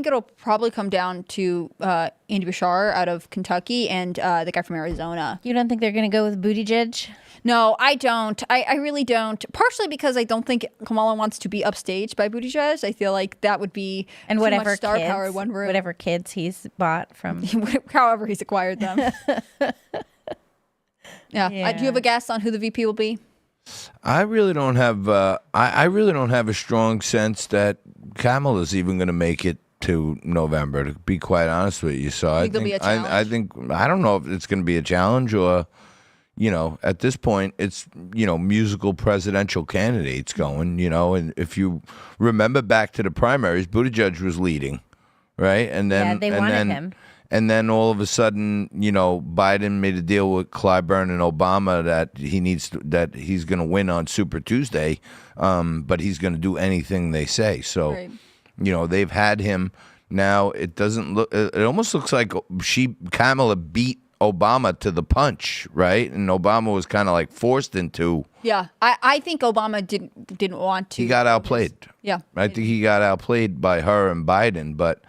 [SPEAKER 4] it'll probably come down to Andy Bashar out of Kentucky and the guy from Arizona.
[SPEAKER 2] You don't think they're going to go with Buttigieg?
[SPEAKER 4] No, I don't. I really don't. Partially because I don't think Kamala wants to be upstaged by Buttigieg. I feel like that would be
[SPEAKER 2] And
[SPEAKER 4] too
[SPEAKER 2] whatever
[SPEAKER 4] much star
[SPEAKER 2] kids,
[SPEAKER 4] power in one room.
[SPEAKER 2] whatever kids he's bought from.
[SPEAKER 4] However he's acquired them. Yeah.
[SPEAKER 2] Yeah.
[SPEAKER 4] Do you have a guess on who the VP will be?
[SPEAKER 3] I really don't have. I really don't have a strong sense that Kamala's even going to make it to November, to be quite honest with you. So
[SPEAKER 4] Think there'll be a challenge?
[SPEAKER 3] I don't know if it's going to be a challenge or, at this point, it's, musical presidential candidates going, and if you remember back to the primaries, Buttigieg was leading, right? And then
[SPEAKER 2] they wanted him.
[SPEAKER 3] And then all of a sudden, Biden made a deal with Clyburn and Obama that he's going to win on Super Tuesday, but he's going to do anything they say. So,
[SPEAKER 4] Right.
[SPEAKER 3] They've had him. Now it doesn't look. It almost looks like Kamala beat Obama to the punch, right? And Obama was kind of like forced into.
[SPEAKER 4] Yeah, I think Obama didn't want to.
[SPEAKER 3] He got outplayed.
[SPEAKER 4] Yeah,
[SPEAKER 3] I think he got outplayed by her and Biden, but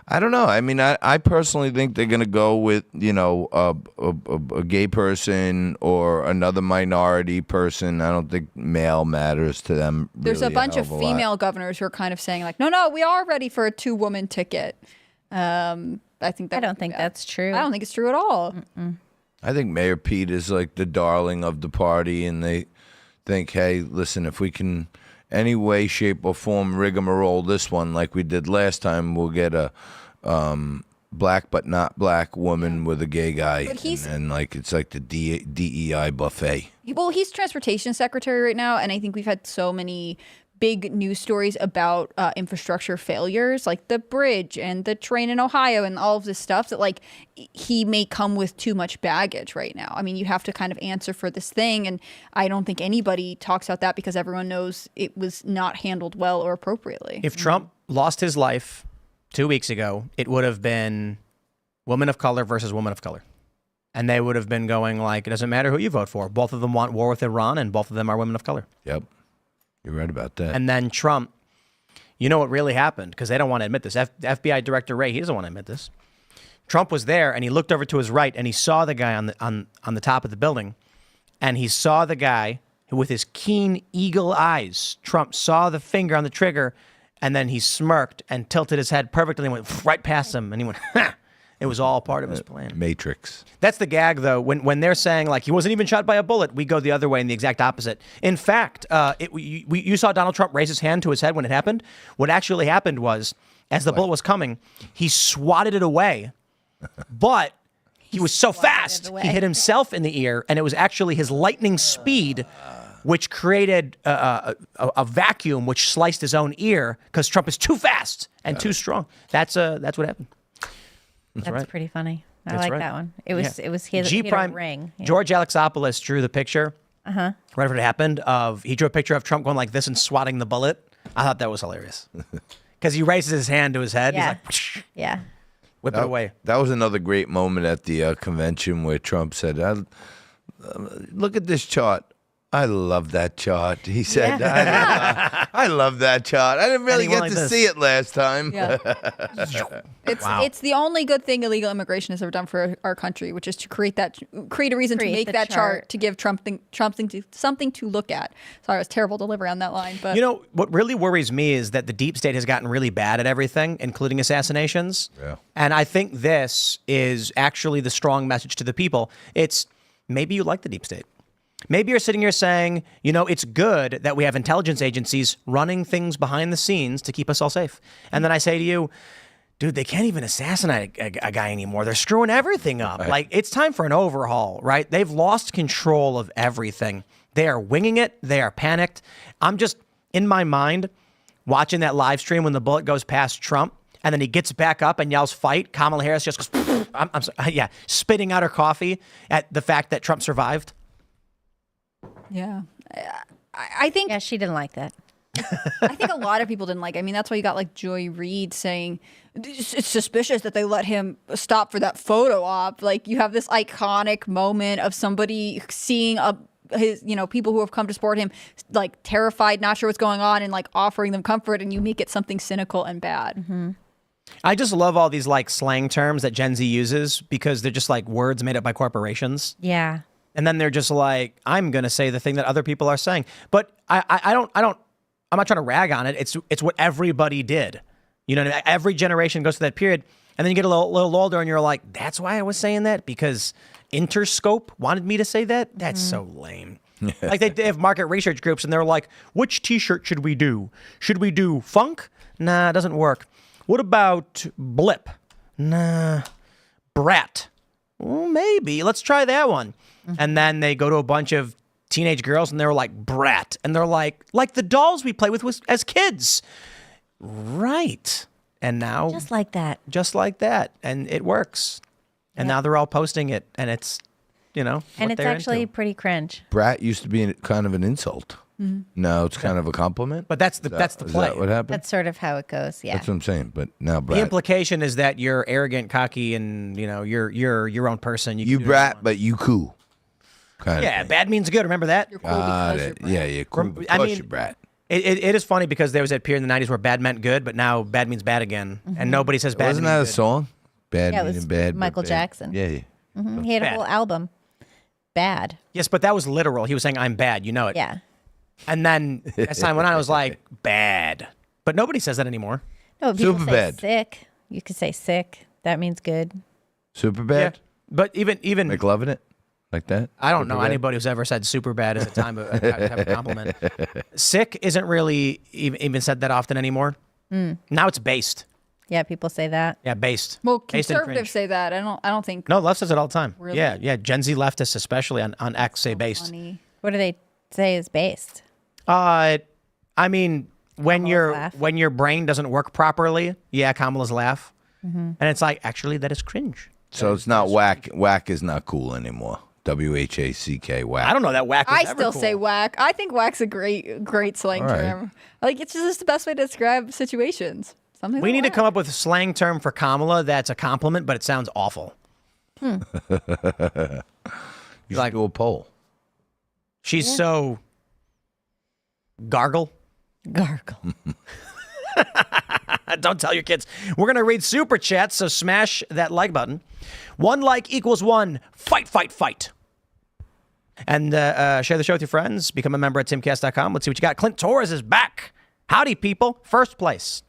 [SPEAKER 3] I don't know. I mean, I personally think they're going to go with, a gay person or another minority person. I don't think male matters to them.
[SPEAKER 4] There's
[SPEAKER 3] really
[SPEAKER 4] a bunch of
[SPEAKER 3] hell lot.
[SPEAKER 4] female governors who are kind of saying like, no, we are ready for a 2-woman ticket. I think that
[SPEAKER 2] I don't think that's true.
[SPEAKER 4] I don't think it's true at all.
[SPEAKER 3] I think Mayor Pete is like the darling of the party, and they think, hey, listen, if we can any way, shape, or form rigmarole this one like we did last time, we'll get a black but not black woman with a gay guy, and like it's like the DEI buffet.
[SPEAKER 4] Well, he's transportation secretary right now, and I think we've had so many big news stories about infrastructure failures, like the bridge and the train in Ohio and all of this stuff, that like he may come with too much baggage right now. I mean, you have to kind of answer for this thing, and I don't think anybody talks about that because everyone knows it was not handled well or appropriately.
[SPEAKER 1] If Trump lost his life 2 weeks ago, it would have been woman of color versus woman of color. And they would have been going like, it doesn't matter who you vote for. Both of them want war with Iran, and both of them are women of color.
[SPEAKER 3] Yep. You're right about that.
[SPEAKER 1] And then Trump, you know what really happened? Because they don't want to admit this. FBI Director Wray, he doesn't want to admit this. Trump was there, and he looked over to his right, and he saw the guy on the top of the building, and he saw the guy who, with his keen eagle eyes, Trump saw the finger on the trigger, and then he smirked and tilted his head perfectly and went right past him, and he went, ha! It was all part of his plan.
[SPEAKER 3] Matrix.
[SPEAKER 1] That's the gag, though. When they're saying, like, he wasn't even shot by a bullet, we go the other way in the exact opposite. In fact, you saw Donald Trump raise his hand to his head when it happened. What actually happened was, as the bullet was coming, he swatted it away, but he was so fast, he hit himself in the ear, and it was actually his lightning speed which created a vacuum which sliced his own ear because Trump is too fast and too strong. That's what happened.
[SPEAKER 2] That's
[SPEAKER 1] right.
[SPEAKER 2] pretty funny. I
[SPEAKER 1] That's
[SPEAKER 2] like
[SPEAKER 1] right.
[SPEAKER 2] that one. It was his
[SPEAKER 1] G Prime
[SPEAKER 2] ring. Yeah.
[SPEAKER 1] George Alexopoulos drew the picture. Right after it happened, he drew a picture of Trump going like this and swatting the bullet. I thought that was hilarious because he raises his hand to his head.
[SPEAKER 2] Yeah.
[SPEAKER 1] He's like,
[SPEAKER 2] Yeah.
[SPEAKER 1] whip it away.
[SPEAKER 3] That was another great moment at the convention where Trump said, look at this chart. I love that chart. He said, I love that chart. I didn't really get to see it last time.
[SPEAKER 4] Yeah. It's the only good thing illegal immigration has ever done for our country, which is to create a reason to make that chart to give Trump something to lock at. Sorry, I was terrible delivery on that line. But
[SPEAKER 1] you know what really worries me is that the deep state has gotten really bad at everything, including assassinations.
[SPEAKER 3] Yeah.
[SPEAKER 1] And I think this is actually the strong message to the people. It's maybe you like the deep state. Maybe you're sitting here saying, it's good that we have intelligence agencies running things behind the scenes to keep us all safe. And then I say to you, dude, they can't even assassinate a guy anymore. They're screwing everything up. Right. Like, it's time for an overhaul, right? They've lost control of everything. They are winging it. They are panicked. I'm just, in my mind, watching that live stream when the bullet goes past Trump, and then he gets back up and yells, fight. Kamala Harris just goes, spitting out her coffee at the fact that Trump survived.
[SPEAKER 4] Yeah. I think...
[SPEAKER 2] Yeah, she didn't like that.
[SPEAKER 4] I think a lot of people didn't like it. I mean, that's why you got like Joy Reid saying it's suspicious that they let him stop for that photo op. Like, you have this iconic moment of somebody seeing people who have come to support him, like terrified, not sure what's going on, and like offering them comfort, and you make it something cynical and bad.
[SPEAKER 2] Mm-hmm.
[SPEAKER 1] I just love all these like slang terms that Gen Z uses because they're just like words made up by corporations.
[SPEAKER 2] Yeah.
[SPEAKER 1] And then they're just like, I'm going to say the thing that other people are saying. But I'm not trying to rag on it. It's what everybody did. You know what I mean? Every generation goes through that period. And then you get a little older and you're like, that's why I was saying that? Because Interscope wanted me to say that? That's so lame. Like they have market research groups and they're like, which t-shirt should we do? Should we do funk? Nah, it doesn't work. What about blip? Nah. Brat. Well, maybe. Let's try that one. And then they go to a bunch of teenage girls and they're like, brat. And they're like the dolls we play with as kids. Right. And now.
[SPEAKER 2] Just like that.
[SPEAKER 1] Just like that. And it works. And now they're all posting it. And it's,
[SPEAKER 2] and it's actually pretty cringe.
[SPEAKER 3] Brat used to be kind of an insult. Now it's kind of a compliment.
[SPEAKER 1] But that's the play.
[SPEAKER 3] Is that what happened?
[SPEAKER 2] That's sort of how it goes. Yeah.
[SPEAKER 3] That's what I'm saying. But now brat.
[SPEAKER 1] The implication is that you're arrogant, cocky, and you're your own person.
[SPEAKER 3] You brat, but you cool.
[SPEAKER 1] Yeah, bad means good. Remember that?
[SPEAKER 4] You're cool because you're brat.
[SPEAKER 3] Yeah, you're cool because you're brat.
[SPEAKER 1] It is funny because there was that period in the 90s where bad meant good, but now bad means bad again. And nobody says bad.
[SPEAKER 3] Wasn't that a
[SPEAKER 1] good.
[SPEAKER 3] song? Bad
[SPEAKER 2] Yeah, it
[SPEAKER 3] meaning
[SPEAKER 2] was
[SPEAKER 3] bad.
[SPEAKER 2] Michael
[SPEAKER 3] but bad.
[SPEAKER 2] Jackson.
[SPEAKER 3] Yeah.
[SPEAKER 2] He had a
[SPEAKER 1] Bad.
[SPEAKER 2] whole album. Bad.
[SPEAKER 1] Yes, but that was literal. He was saying, I'm bad. You know it.
[SPEAKER 2] Yeah.
[SPEAKER 1] And then as time went on, I was like, bad. But nobody says that anymore.
[SPEAKER 2] No, people
[SPEAKER 3] Super
[SPEAKER 2] say
[SPEAKER 3] bad.
[SPEAKER 2] sick. You could say sick. That means good.
[SPEAKER 3] Super bad.
[SPEAKER 1] But even
[SPEAKER 3] Like loving it? Like that?
[SPEAKER 1] I don't
[SPEAKER 3] Super
[SPEAKER 1] know
[SPEAKER 3] bad?
[SPEAKER 1] anybody who's ever said super bad as a type of compliment. Sick isn't really even said that often anymore. Now it's based.
[SPEAKER 2] Yeah, people say that.
[SPEAKER 1] Yeah, based.
[SPEAKER 4] Well,
[SPEAKER 1] Based and
[SPEAKER 4] conservatives
[SPEAKER 1] cringe.
[SPEAKER 4] say that. I don't think.
[SPEAKER 1] No, left says it all the time.
[SPEAKER 4] Really?
[SPEAKER 1] Yeah. Gen Z leftists, especially on X, say based.
[SPEAKER 4] Funny.
[SPEAKER 2] What do they say is based?
[SPEAKER 1] I mean, when
[SPEAKER 2] Kamala's laugh.
[SPEAKER 1] when your brain doesn't work properly, Kamala's laugh, and it's like actually that is cringe.
[SPEAKER 3] So it's not whack. Whack is not cool anymore. WHACK, whack.
[SPEAKER 1] I don't know that whack. Was
[SPEAKER 4] I
[SPEAKER 1] ever
[SPEAKER 4] still
[SPEAKER 1] cool.
[SPEAKER 4] say whack. I think whack's a great slang
[SPEAKER 3] All right.
[SPEAKER 4] term. Like it's just the best way to describe situations. Something
[SPEAKER 1] We
[SPEAKER 4] like
[SPEAKER 1] need to
[SPEAKER 4] whack.
[SPEAKER 1] come up with a slang term for Kamala that's a compliment, but it sounds awful.
[SPEAKER 3] You should do a poll.
[SPEAKER 1] She's so gargle.
[SPEAKER 2] Gargle.
[SPEAKER 1] Don't tell your kids. We're going to read super chats, so smash that like button. 1 like equals 1 fight, fight, fight. And share the show with your friends. Become a member at timcast.com. Let's see what you got. Clint Torres is back. Howdy, people. First place.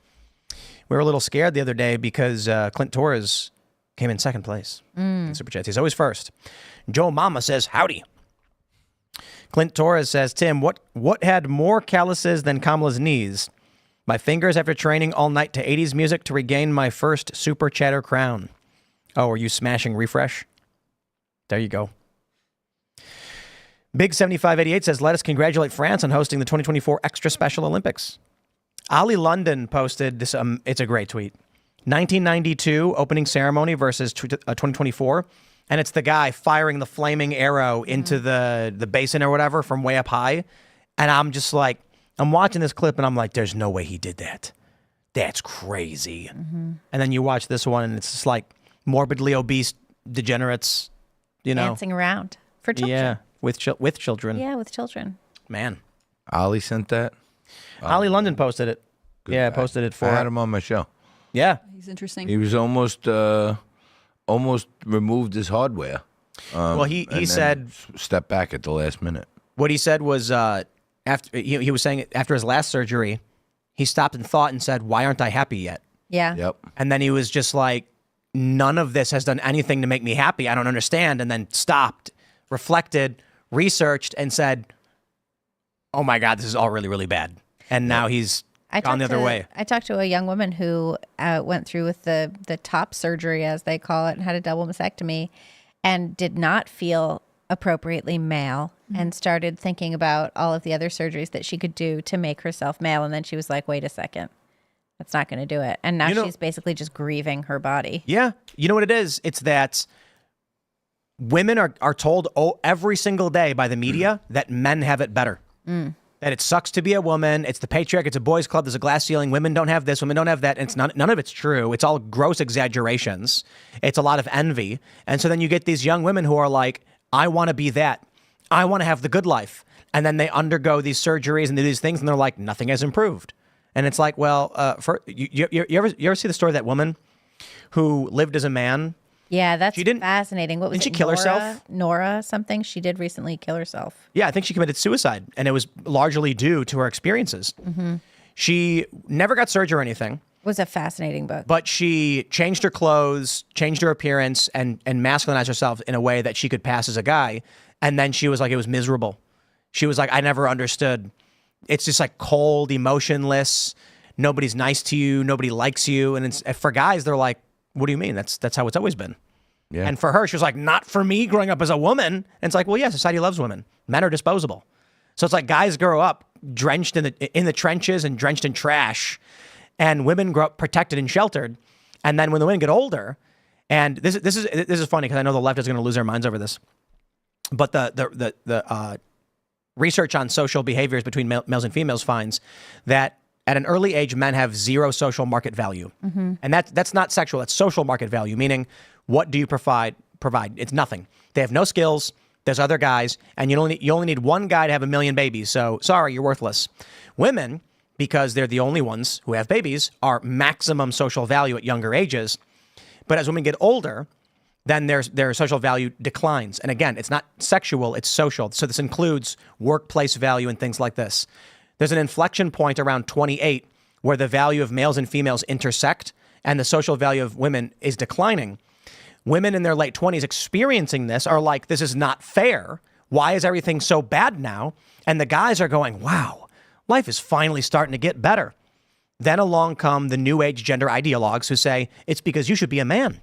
[SPEAKER 1] We were a little scared the other day because Clint Torres came in second place in super chats. He's always first. Joe Mama says, howdy. Clint Torres says, Tim, what had more calluses than Kamala's knees? My fingers after training all night to 80s music to regain my first super chatter crown. Oh, are you smashing refresh? There you go. Big 7588 says, let us congratulate France on hosting the 2024 Extra Special Olympics. Ali London posted this. It's a great tweet. 1992 opening ceremony versus 2024. And it's the guy firing the flaming arrow into the basin or whatever from way up high. And I'm just like, I'm watching this clip and I'm like, there's no way he did that. That's crazy. And then you watch this one and it's just like morbidly obese degenerates,
[SPEAKER 2] Dancing around for children.
[SPEAKER 1] Yeah, with children.
[SPEAKER 2] Yeah, with children.
[SPEAKER 1] Man.
[SPEAKER 3] Ali sent that.
[SPEAKER 1] Ali London posted it.
[SPEAKER 3] Good guy.
[SPEAKER 1] Posted it for
[SPEAKER 3] I had him on my show.
[SPEAKER 1] Yeah.
[SPEAKER 4] He's interesting.
[SPEAKER 3] He was almost removed his hardware.
[SPEAKER 1] Well, he
[SPEAKER 3] and
[SPEAKER 1] said
[SPEAKER 3] then step back at the last minute.
[SPEAKER 1] what he said was after he was saying after his last surgery, he stopped and thought and said, "Why aren't I happy yet?"
[SPEAKER 2] Yeah.
[SPEAKER 3] Yep.
[SPEAKER 1] And then he was just like, "None of this has done anything to make me happy. I don't understand." And then stopped, reflected, researched, and said, "Oh my God, this is all really, really bad." And now he's gone the other way.
[SPEAKER 2] I talked to a young woman who went through with the top surgery, as they call it, and had a double mastectomy, and did not feel appropriately male, and started thinking about all of the other surgeries that she could do to make herself male. And then she was like, wait a second, that's not going to do it. And now she's basically just grieving her body.
[SPEAKER 1] Yeah. You know what it is? It's that women are told every single day by the media that men have it better. That it sucks to be a woman. It's the patriarch. It's a boys' club. There's a glass ceiling. Women don't have this. Women don't have that. And it's none of it's true. It's all gross exaggerations. It's a lot of envy. And so then you get these young women who are like, I want to be that. I want to have the good life. And then they undergo these surgeries and do these things, and they're like, nothing has improved. And it's like, well, you ever see the story of that woman who lived as a man?
[SPEAKER 2] Yeah, that's
[SPEAKER 1] She didn't-
[SPEAKER 2] fascinating. What was
[SPEAKER 1] didn't
[SPEAKER 2] it?
[SPEAKER 1] she kill herself?
[SPEAKER 2] Nora something. She did recently kill herself.
[SPEAKER 1] Yeah, I think she committed suicide, and it was largely due to her experiences. She never got surgery or anything,
[SPEAKER 2] It was a fascinating book.
[SPEAKER 1] but she changed her clothes, changed her appearance, and masculinized herself in a way that she could pass as a guy. And then she was like, it was miserable. She was like, I never understood. It's just like cold, emotionless, nobody's nice to you, nobody likes you. And for guys, they're like, what do you mean? That's how it's always been.
[SPEAKER 3] Yeah.
[SPEAKER 1] And for her, she was like, not for me growing up as a woman. And it's like, well, yeah, society loves women. Men are disposable. So it's like guys grow up drenched in the trenches and drenched in trash, and women grow up protected and sheltered. And then when the women get older, and this is funny because I know the left is going to lose their minds over this, but the research on social behaviors between males and females finds that at an early age, men have zero social market value. And that's not sexual, that's social market value, meaning what do you provide? It's nothing. They have no skills, there's other guys, and you only need one guy to have 1 million babies, so sorry, you're worthless. Women, because they're the only ones who have babies, are maximum social value at younger ages. But as women get older, then their social value declines. And again, it's not sexual, it's social. So this includes workplace value and things like this. There's an inflection point around 28 where the value of males and females intersect and the social value of women is declining. Women in their late 20s experiencing this are like, this is not fair. Why is everything so bad now? And the guys are going, wow, life is finally starting to get better. Then along come the new age gender ideologues who say, it's because you should be a man.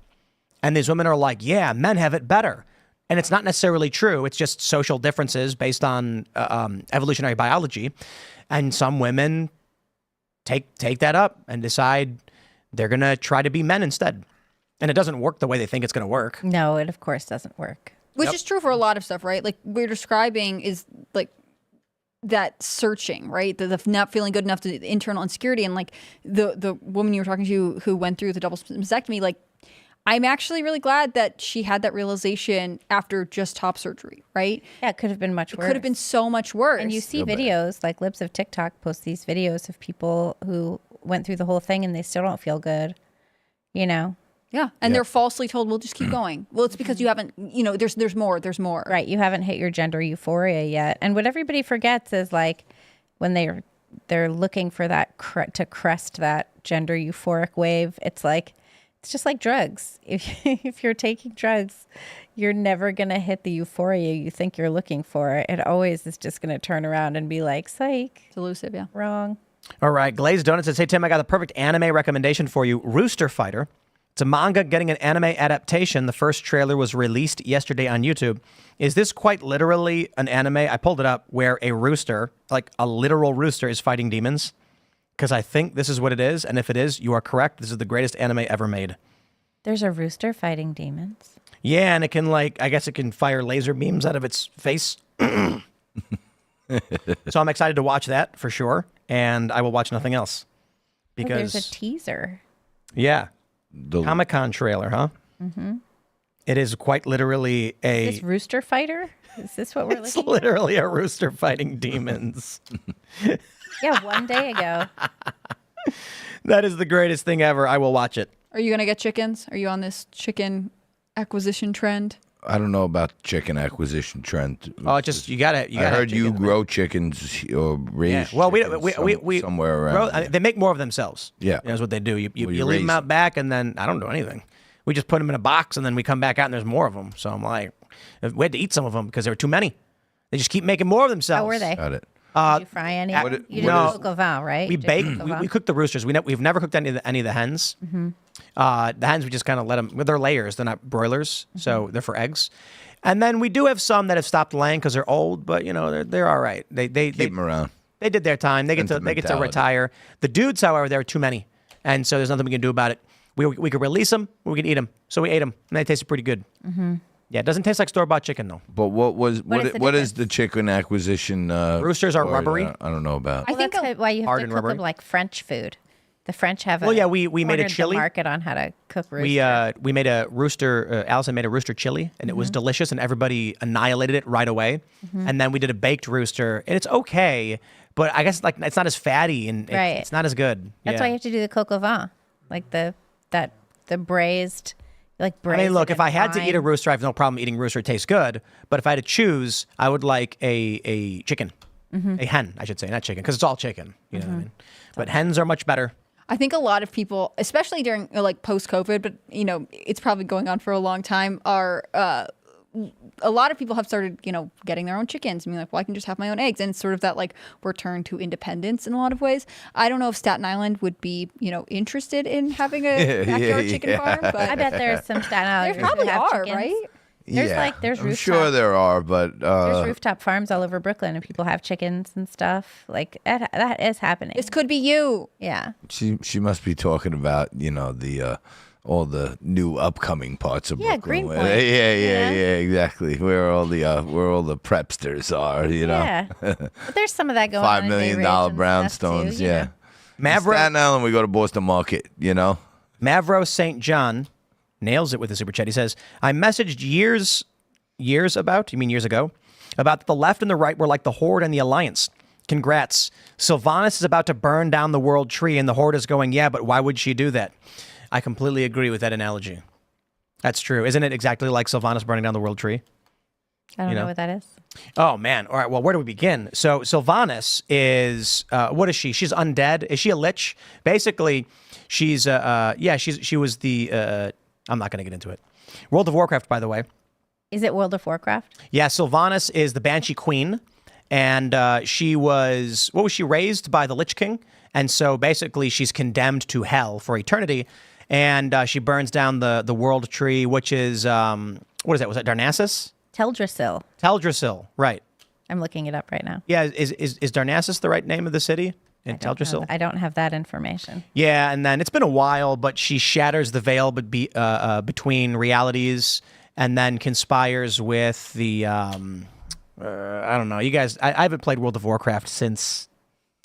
[SPEAKER 1] And these women are like, yeah, men have it better. And it's not necessarily true. It's just social differences based on evolutionary biology. And some women take that up and decide they're going to try to be men instead. And it doesn't work the way they think it's going to work.
[SPEAKER 2] No, it of course doesn't work.
[SPEAKER 4] Which is true for a lot of stuff, right? Like we're describing is like that searching, right? The not feeling good enough, the internal insecurity. And like the woman you were talking to who went through the double mastectomy, like I'm actually really glad that she had that realization after just top surgery, right?
[SPEAKER 2] Yeah, it could have been much worse.
[SPEAKER 4] It could have been so much worse.
[SPEAKER 2] And you see videos, like Libs of TikTok post these videos of people who went through the whole thing and they still don't feel good, you know?
[SPEAKER 4] Yeah, and they're falsely told, "Well, just keep going." Well, it's because you haven't, there's more.
[SPEAKER 2] Right, you haven't hit your gender euphoria yet. And what everybody forgets is like when they're looking for that to crest that gender euphoric wave. It's just like drugs. If you're taking drugs, you're never gonna hit the euphoria you think you're looking for. It always is just gonna turn around and be like, "Psych,
[SPEAKER 4] It's elusive." Yeah,
[SPEAKER 2] wrong."
[SPEAKER 1] All right, Glazed Donuts says, hey, Tim, I got the perfect anime recommendation for you, Rooster Fighter. It's a manga getting an anime adaptation. The first trailer was released yesterday on YouTube. Is this quite literally an anime? I pulled it up where a rooster, like a literal rooster, is fighting demons. Because I think this is what it is. And if it is, you are correct. This is the greatest anime ever made.
[SPEAKER 2] There's a rooster fighting demons.
[SPEAKER 1] Yeah, and it can I guess it can fire laser beams out of its face. So I'm excited to watch that for sure. And I will watch nothing else. Because
[SPEAKER 2] there's a teaser.
[SPEAKER 1] Yeah. Comic-Con trailer, huh? Mm-hmm. It is quite literally
[SPEAKER 2] Is this rooster fighter? Is this what we're looking at?
[SPEAKER 1] It's literally a rooster fighting demons.
[SPEAKER 2] Yeah, one day ago.
[SPEAKER 1] That is the greatest thing ever. I will watch it.
[SPEAKER 4] Are you gonna get chickens? Are you on this chicken acquisition trend?
[SPEAKER 3] I don't know about chicken acquisition trend.
[SPEAKER 1] Oh, you gotta.
[SPEAKER 3] I heard you grow chickens or raise.
[SPEAKER 1] Yeah. Well, we
[SPEAKER 3] somewhere around.
[SPEAKER 1] They make more of themselves.
[SPEAKER 3] Yeah,
[SPEAKER 1] that's what they do. You leave
[SPEAKER 3] raise
[SPEAKER 1] them out back, and then I don't do anything. We just put them in a box, and then we come back out, and there's more of them. So I'm like, we had to eat some of them because there were too many. They just keep making more of themselves.
[SPEAKER 2] How were they?
[SPEAKER 3] Got it.
[SPEAKER 2] Did you fry any? You did
[SPEAKER 1] no.
[SPEAKER 2] coq au vin, right?
[SPEAKER 1] We baked. We cooked the roosters. We've never cooked any of the hens. Mm-hmm. The hens we just kind of let them. They're layers. They're not broilers, so they're for eggs. And then we do have some that have stopped laying because they're old, but they're all right. They
[SPEAKER 3] keep them around.
[SPEAKER 1] They did their time. They get to retire. The dudes, however, there are too many, and so there's nothing we can do about it. We could release them, or we can eat them. So we ate them, and they tasted pretty good. Mm-hmm. Yeah, it doesn't taste like store-bought chicken though.
[SPEAKER 3] But what is the chicken acquisition?
[SPEAKER 1] Roosters are rubbery.
[SPEAKER 3] I don't know about.
[SPEAKER 2] I think that's why you have to cook them like French food. The French have
[SPEAKER 1] we made a chili.
[SPEAKER 2] Market on how to cook rooster.
[SPEAKER 1] We made a rooster. Allison made a rooster chili, and it was delicious, and everybody annihilated it right away. Mm-hmm. And then we did a baked rooster, and it's okay, but I guess it's not as fatty and it's not as good.
[SPEAKER 2] That's why you have to do the coq au vin, like the braised. I mean,
[SPEAKER 1] look, if I had to eat a rooster, I have no problem eating rooster. It tastes good. But if I had to choose, I would like a chicken, a hen, I should say, not chicken, because it's all chicken. You know what I mean? But hens are much better.
[SPEAKER 4] I think a lot of people, especially during post-COVID, but it's probably going on for a long time, are a lot of people have started, getting their own chickens and being like, well, I can just have my own eggs. And it's sort of that like return to independence in a lot of ways. I don't know if Staten Island would be, interested in having a backyard chicken farm. But
[SPEAKER 2] I bet there's some Staten Islanders
[SPEAKER 4] there probably
[SPEAKER 2] who have
[SPEAKER 4] are,
[SPEAKER 2] chickens.
[SPEAKER 4] right?
[SPEAKER 2] There's
[SPEAKER 3] I'm
[SPEAKER 2] rooftop.
[SPEAKER 3] sure there are, but
[SPEAKER 2] There's rooftop farms all over Brooklyn, and people have chickens and stuff. Like that is happening.
[SPEAKER 4] This could be you.
[SPEAKER 2] Yeah.
[SPEAKER 3] she must be talking about the all the new upcoming parts of Brooklyn.
[SPEAKER 2] Greenpoint.
[SPEAKER 3] Yeah, exactly. Where all the prepsters are,
[SPEAKER 2] Yeah. But there's some of that going
[SPEAKER 3] $5
[SPEAKER 2] on.
[SPEAKER 3] million brownstones. Yeah.
[SPEAKER 1] Mavro,
[SPEAKER 3] Staten Island, we go to Boston Market.
[SPEAKER 1] Mavro St. John nails it with the super chat. He says, I messaged years ago, about that the left and the right were like the Horde and the Alliance. Congrats. Sylvanas is about to burn down the world tree, and the Horde is going, yeah, but why would she do that? I completely agree with that analogy. That's true. Isn't it exactly like Sylvanas burning down the world tree?
[SPEAKER 2] I don't know what that is.
[SPEAKER 1] Oh, man. All right. Well, where do we begin? So Sylvanas is, what is she? She's undead. Is she a lich? Basically, she was the, I'm not going to get into it. World of Warcraft, by the way.
[SPEAKER 2] Is it World of Warcraft?
[SPEAKER 1] Yeah, Sylvanas is the Banshee Queen, and she was raised by the Lich King, and so basically she's condemned to hell for eternity, and she burns down the world tree, which is, what is that? Was that Darnassus?
[SPEAKER 2] Teldrassil.
[SPEAKER 1] Teldrassil, right.
[SPEAKER 2] I'm looking it up right now.
[SPEAKER 1] Yeah, is Darnassus the right name of the city? In Teldrassil?
[SPEAKER 2] I don't have that information.
[SPEAKER 1] Yeah, and then it's been a while, but she shatters the veil between realities and then conspires with the, I don't know, you guys, I haven't played World of Warcraft since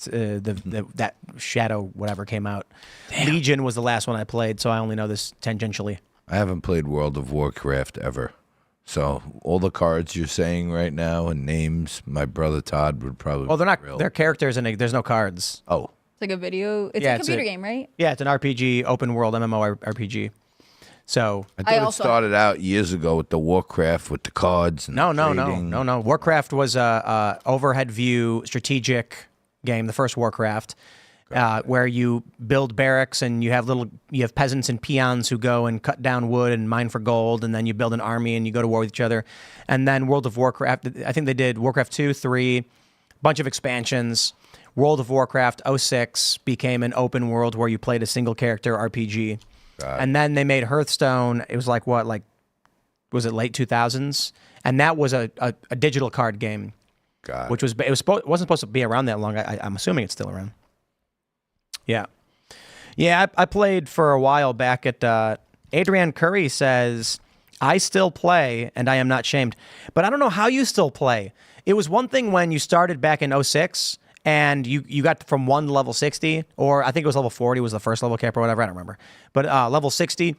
[SPEAKER 1] that Shadow whatever came out. Damn. Legion was the last one I played, so I only know this tangentially.
[SPEAKER 3] I haven't played World of Warcraft ever. So all the cards you're saying right now and names, my brother Todd would probably.
[SPEAKER 1] Well, they're not. They're characters, and there's no cards.
[SPEAKER 3] Oh,
[SPEAKER 4] it's like a video. It's a computer game, right?
[SPEAKER 1] Yeah, it's an RPG, open world MMO RPG. So
[SPEAKER 3] I thought it started out years ago with the Warcraft with the cards. And
[SPEAKER 1] no. Warcraft was a overhead view strategic game, the first Warcraft. Where you build barracks and you have peasants and peons who go and cut down wood and mine for gold, and then you build an army and you go to war with each other. And then World of Warcraft, I think they did Warcraft 2, 3, bunch of expansions. World of Warcraft 06 became an open world where you played a single character RPG. And then they made Hearthstone. It was was it late 2000s? And that was a digital card game, which wasn't supposed to be around that long. I'm assuming it's still around. Yeah, I played for a while back at, Adrienne Curry says, I still play and I am not shamed. But I don't know how you still play. It was one thing when you started back in 06 and you got from 1 to level 60, or I think it was level 40 was the first level cap or whatever, I don't remember. But level 60,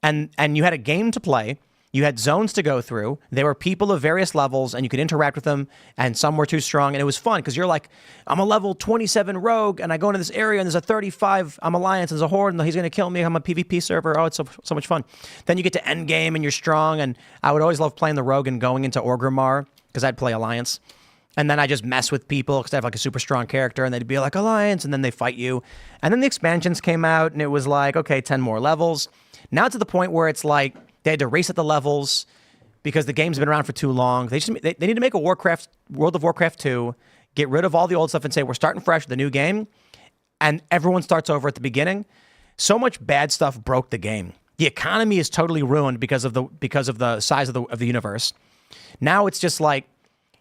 [SPEAKER 1] and you had a game to play. You had zones to go through. There were people of various levels, and you could interact with them, and some were too strong, and it was fun, because you're like, I'm a level 27 rogue, and I go into this area, and there's a 35, I'm Alliance, and there's a Horde, and he's going to kill me, I'm a PvP server. Oh, it's so much fun. Then you get to endgame, and you're strong, and I would always love playing the rogue and going into Orgrimmar, because I'd play Alliance. And then I just mess with people, because I have like a super strong character, and they'd be like, Alliance, and then they fight you. And then the expansions came out, and it was like, okay, 10 more levels. Now to the point where it's like, they had to reset the levels because the game's been around for too long. They need to make a World of Warcraft 2, get rid of all the old stuff and say, we're starting fresh with the new game, and everyone starts over at the beginning. So much bad stuff broke the game. The economy is totally ruined because of the size of the universe. Now it's just like,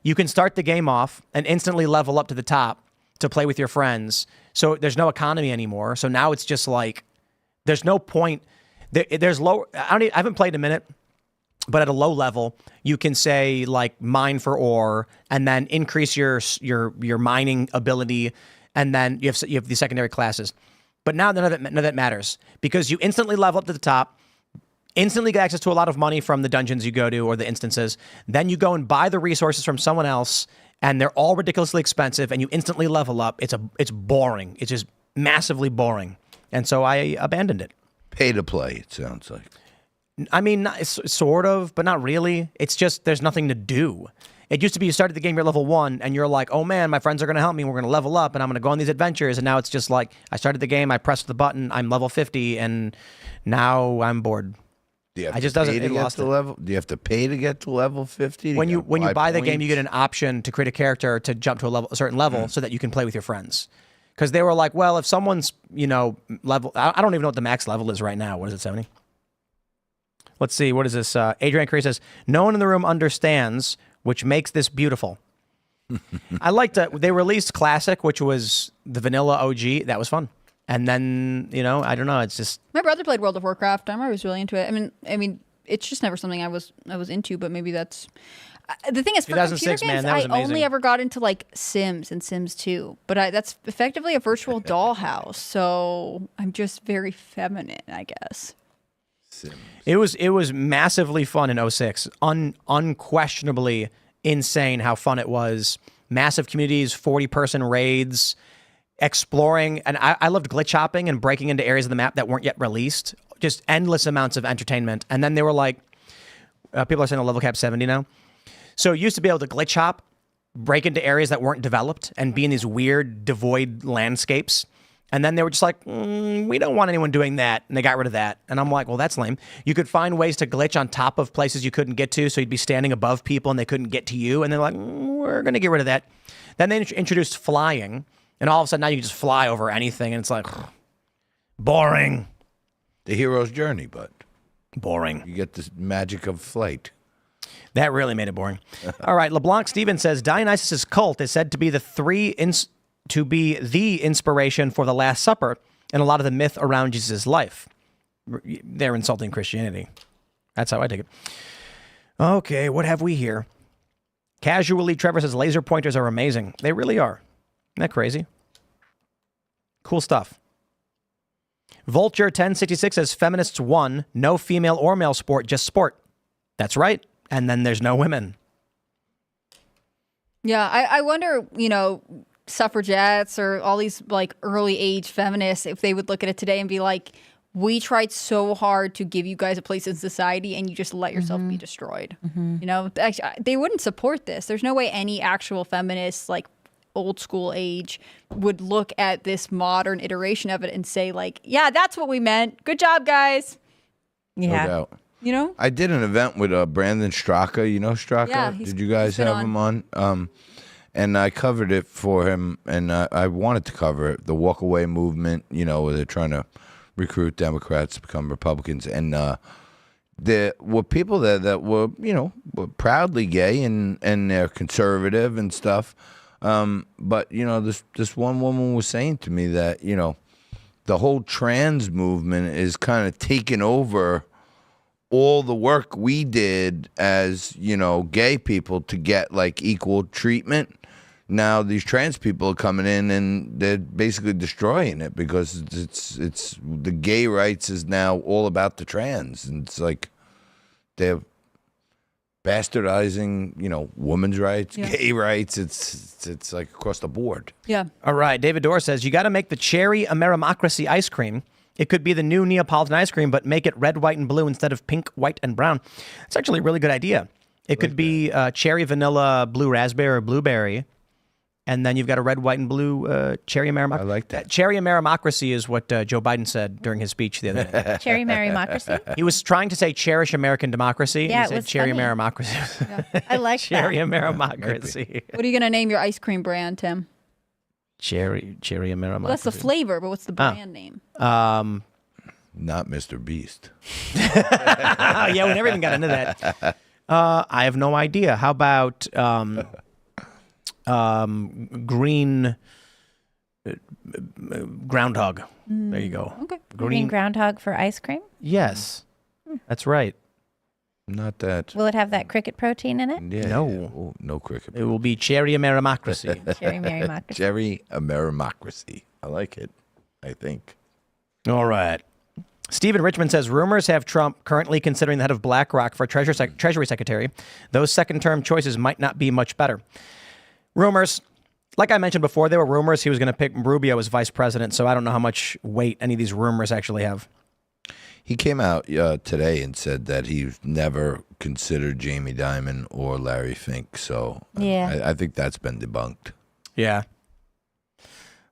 [SPEAKER 1] you can start the game off and instantly level up to the top to play with your friends. So there's no economy anymore. So now it's just like, there's no point. There's low. I haven't played in a minute, but at a low level, you can say like mine for ore, and then increase your mining ability, and then you have the secondary classes. But now none of that matters, because you instantly level up to the top, instantly get access to a lot of money from the dungeons you go to or the instances. Then you go and buy the resources from someone else, and they're all ridiculously expensive, and you instantly level up. It's boring. It's just massively boring, and so I abandoned it.
[SPEAKER 3] Pay to play, it sounds like.
[SPEAKER 1] I mean, sort of, but not really. It's just there's nothing to do. It used to be you started the game, you're level 1, and you're like, oh man, my friends are going to help me, we're going to level up, and I'm going to go on these adventures. And now it's just like, I started the game, I pressed the button, I'm level 50, and now I'm bored.
[SPEAKER 3] Do you have
[SPEAKER 1] I
[SPEAKER 3] to
[SPEAKER 1] just
[SPEAKER 3] pay
[SPEAKER 1] doesn't.
[SPEAKER 3] to
[SPEAKER 1] It
[SPEAKER 3] get
[SPEAKER 1] lost
[SPEAKER 3] to
[SPEAKER 1] it.
[SPEAKER 3] level? Do you have to pay to get to level 50?
[SPEAKER 1] When you buy the game, you get
[SPEAKER 3] an
[SPEAKER 1] an option to create a character to jump to a certain level, so that you can play with your friends. Because they were like, well, if someone's level, I don't even know what the max level is right now. What is it, 70? Let's see. What is this? Adrian Curry says, no one in the room understands, which makes this beautiful. I liked that they released Classic, which was the vanilla OG. That was fun. And then, I don't know. It's just
[SPEAKER 4] My brother played World of Warcraft. I was really into it. I mean, it's just never something I was into. But maybe that's the thing is for computer
[SPEAKER 1] 2006,
[SPEAKER 4] games.
[SPEAKER 1] man, that was
[SPEAKER 4] I
[SPEAKER 1] amazing.
[SPEAKER 4] only ever got into like Sims and Sims 2, but that's effectively a virtual dollhouse. So I'm just very feminine, I guess.
[SPEAKER 1] It was massively fun in 06. Unquestionably insane how fun it was. Massive communities, 40-person raids, exploring. And I loved glitch hopping and breaking into areas of the map that weren't yet released. Just endless amounts of entertainment. And then they were like, people are saying a level cap 70 now. So you used to be able to glitch hop, break into areas that weren't developed, and be in these weird, devoid landscapes. And then they were just like, we don't want anyone doing that. And they got rid of that. And I'm like, well, that's lame. You could find ways to glitch on top of places you couldn't get to. So you'd be standing above people and they couldn't get to you. And they're like, we're going to get rid of that. Then they introduced flying. And all of a sudden now you can just fly over anything. And it's like, boring.
[SPEAKER 3] The hero's journey, but
[SPEAKER 1] Boring.
[SPEAKER 3] you get this magic of flight.
[SPEAKER 1] That really made it boring. All right. LeBlanc Steven says Dionysus' cult is said to be the inspiration for the Last Supper and a lot of the myth around Jesus' life. They're insulting Christianity. That's how I take it. Okay, what have we here? Casually, Trevor says laser pointers are amazing. They really are. Isn't that crazy? Cool stuff. Vulture 1066 says feminists won. No female or male sport, just sport. That's right. And then there's no women.
[SPEAKER 4] Yeah, I wonder, suffragettes or all these like early age feminists, if they would look at it today and be like, we tried so hard to give you guys a place in society and you just let yourself be destroyed. Actually, they wouldn't support this. There's no way any actual feminist, like old school age, would look at this modern iteration of it and say like, yeah, that's what we meant. Good job, guys.
[SPEAKER 2] Yeah.
[SPEAKER 3] No doubt.
[SPEAKER 4] I
[SPEAKER 3] did an event with Brandon Straka. You know Straka?
[SPEAKER 4] Yeah,
[SPEAKER 3] Did you guys
[SPEAKER 4] been
[SPEAKER 3] have him on? And I covered it for him, and I wanted to cover it, the walk-away movement, where they're trying to recruit Democrats to become Republicans. And there were people there that were proudly gay, and they're conservative and stuff. But, this one woman was saying to me that, the whole trans movement is kind of taking over all the work we did as, gay people to get like equal treatment. Now these trans people are coming in and they're basically destroying it because it's the gay rights is now all about the trans. And it's like they're bastardizing, women's rights, gay rights. It's like across the board.
[SPEAKER 4] Yeah.
[SPEAKER 1] All right. David Dorr says, you got to make the cherry Amerimocracy ice cream. It could be the new Neapolitan ice cream, but make it red, white, and blue instead of pink, white, and brown. It's actually a really good idea. It could be cherry, vanilla, blue raspberry, or blueberry. And then you've got a red, white, and blue cherry Amerimocracy. I
[SPEAKER 3] like that.
[SPEAKER 1] Cherry Amerimocracy is what Joe Biden said during his speech the other day.
[SPEAKER 2] Cherry Marymocracy.
[SPEAKER 1] He was trying to say cherish American democracy.
[SPEAKER 2] Yeah,
[SPEAKER 1] and he
[SPEAKER 2] it
[SPEAKER 1] said
[SPEAKER 2] was
[SPEAKER 1] cherry
[SPEAKER 2] funny.
[SPEAKER 1] Amerimocracy.
[SPEAKER 2] I like
[SPEAKER 1] Cherry
[SPEAKER 2] that.
[SPEAKER 1] Amerimocracy.
[SPEAKER 4] What are you going to name your ice cream brand, Tim?
[SPEAKER 1] Cherry Amerimocracy.
[SPEAKER 4] Well, that's the flavor, but what's the brand name?
[SPEAKER 3] Not Mr. Beast.
[SPEAKER 1] Oh, yeah, we never even got into that. I have no idea. How about green groundhog? There you go.
[SPEAKER 4] Okay.
[SPEAKER 2] Green groundhog for ice cream?
[SPEAKER 1] Yes, that's right.
[SPEAKER 3] Not that.
[SPEAKER 2] Will it have that cricket protein in it?
[SPEAKER 3] Yeah,
[SPEAKER 1] No.
[SPEAKER 3] yeah. Oh, no cricket.
[SPEAKER 1] It will be cherry Amerimocracy.
[SPEAKER 2] Cherry Marymocracy.
[SPEAKER 3] Cherry Amerimocracy. I like it, I think.
[SPEAKER 1] All right. Stephen Richmond says, rumors have Trump currently considering the head of BlackRock for Treasury Secretary. Those second-term choices might not be much better. Rumors. Like I mentioned before, there were rumors he was going to pick Rubio as vice president, so I don't know how much weight any of these rumors actually have.
[SPEAKER 3] He came out today and said that he's never considered Jamie Dimon or Larry Fink, so
[SPEAKER 2] Yeah.
[SPEAKER 3] I think that's been debunked.
[SPEAKER 1] Yeah.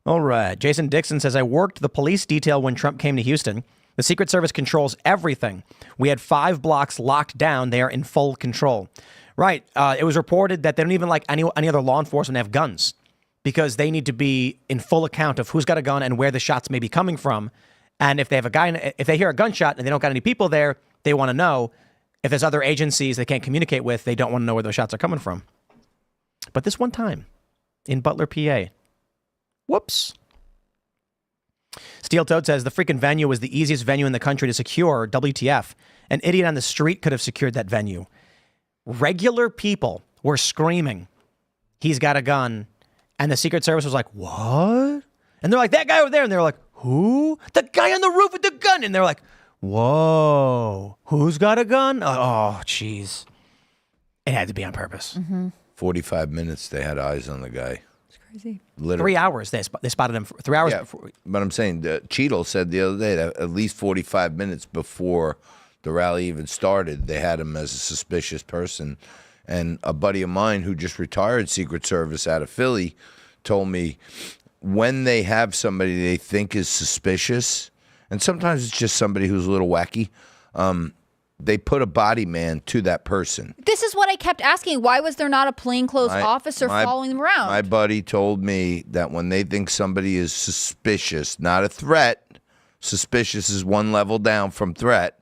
[SPEAKER 1] All right. Jason Dixon says, I worked the police detail when Trump came to Houston. The Secret Service controls everything. We had 5 blocks locked down. They are in full control. Right. It was reported that they don't even like any other law enforcement have guns because they need to be in full account of who's got a gun and where the shots may be coming from. And if they have if they hear a gunshot and they don't got any people there, they want to know. If there's other agencies they can't communicate with, they don't want to know where those shots are coming from. But this one time in Butler, PA, whoops. Steel Toad says the freaking venue was the easiest venue in the country to secure. WTF. An idiot on the street could have secured that venue. Regular people were screaming, he's got a gun. And the Secret Service was like, what? And they're like, that guy over there. And they're like, who? The guy on the roof with the gun. And they're like, whoa, who's got a gun? Oh, jeez. It had to be on purpose.
[SPEAKER 3] 45 minutes they had eyes on the guy.
[SPEAKER 4] It's crazy.
[SPEAKER 1] Three
[SPEAKER 3] Literally.
[SPEAKER 1] hours. They spotted him for 3 hours.
[SPEAKER 3] Yeah, but I'm saying Cheadle said the other day that at least 45 minutes before the rally even started, they had him as a suspicious person. And a buddy of mine who just retired Secret Service out of Philly told me when they have somebody they think is suspicious, and sometimes it's just somebody who's a little wacky, they put a body man to that person.
[SPEAKER 4] This is what I kept asking. Why was there not a plainclothes officer following them around?
[SPEAKER 3] My buddy told me that when they think somebody is suspicious, not a threat, suspicious is one level down from threat,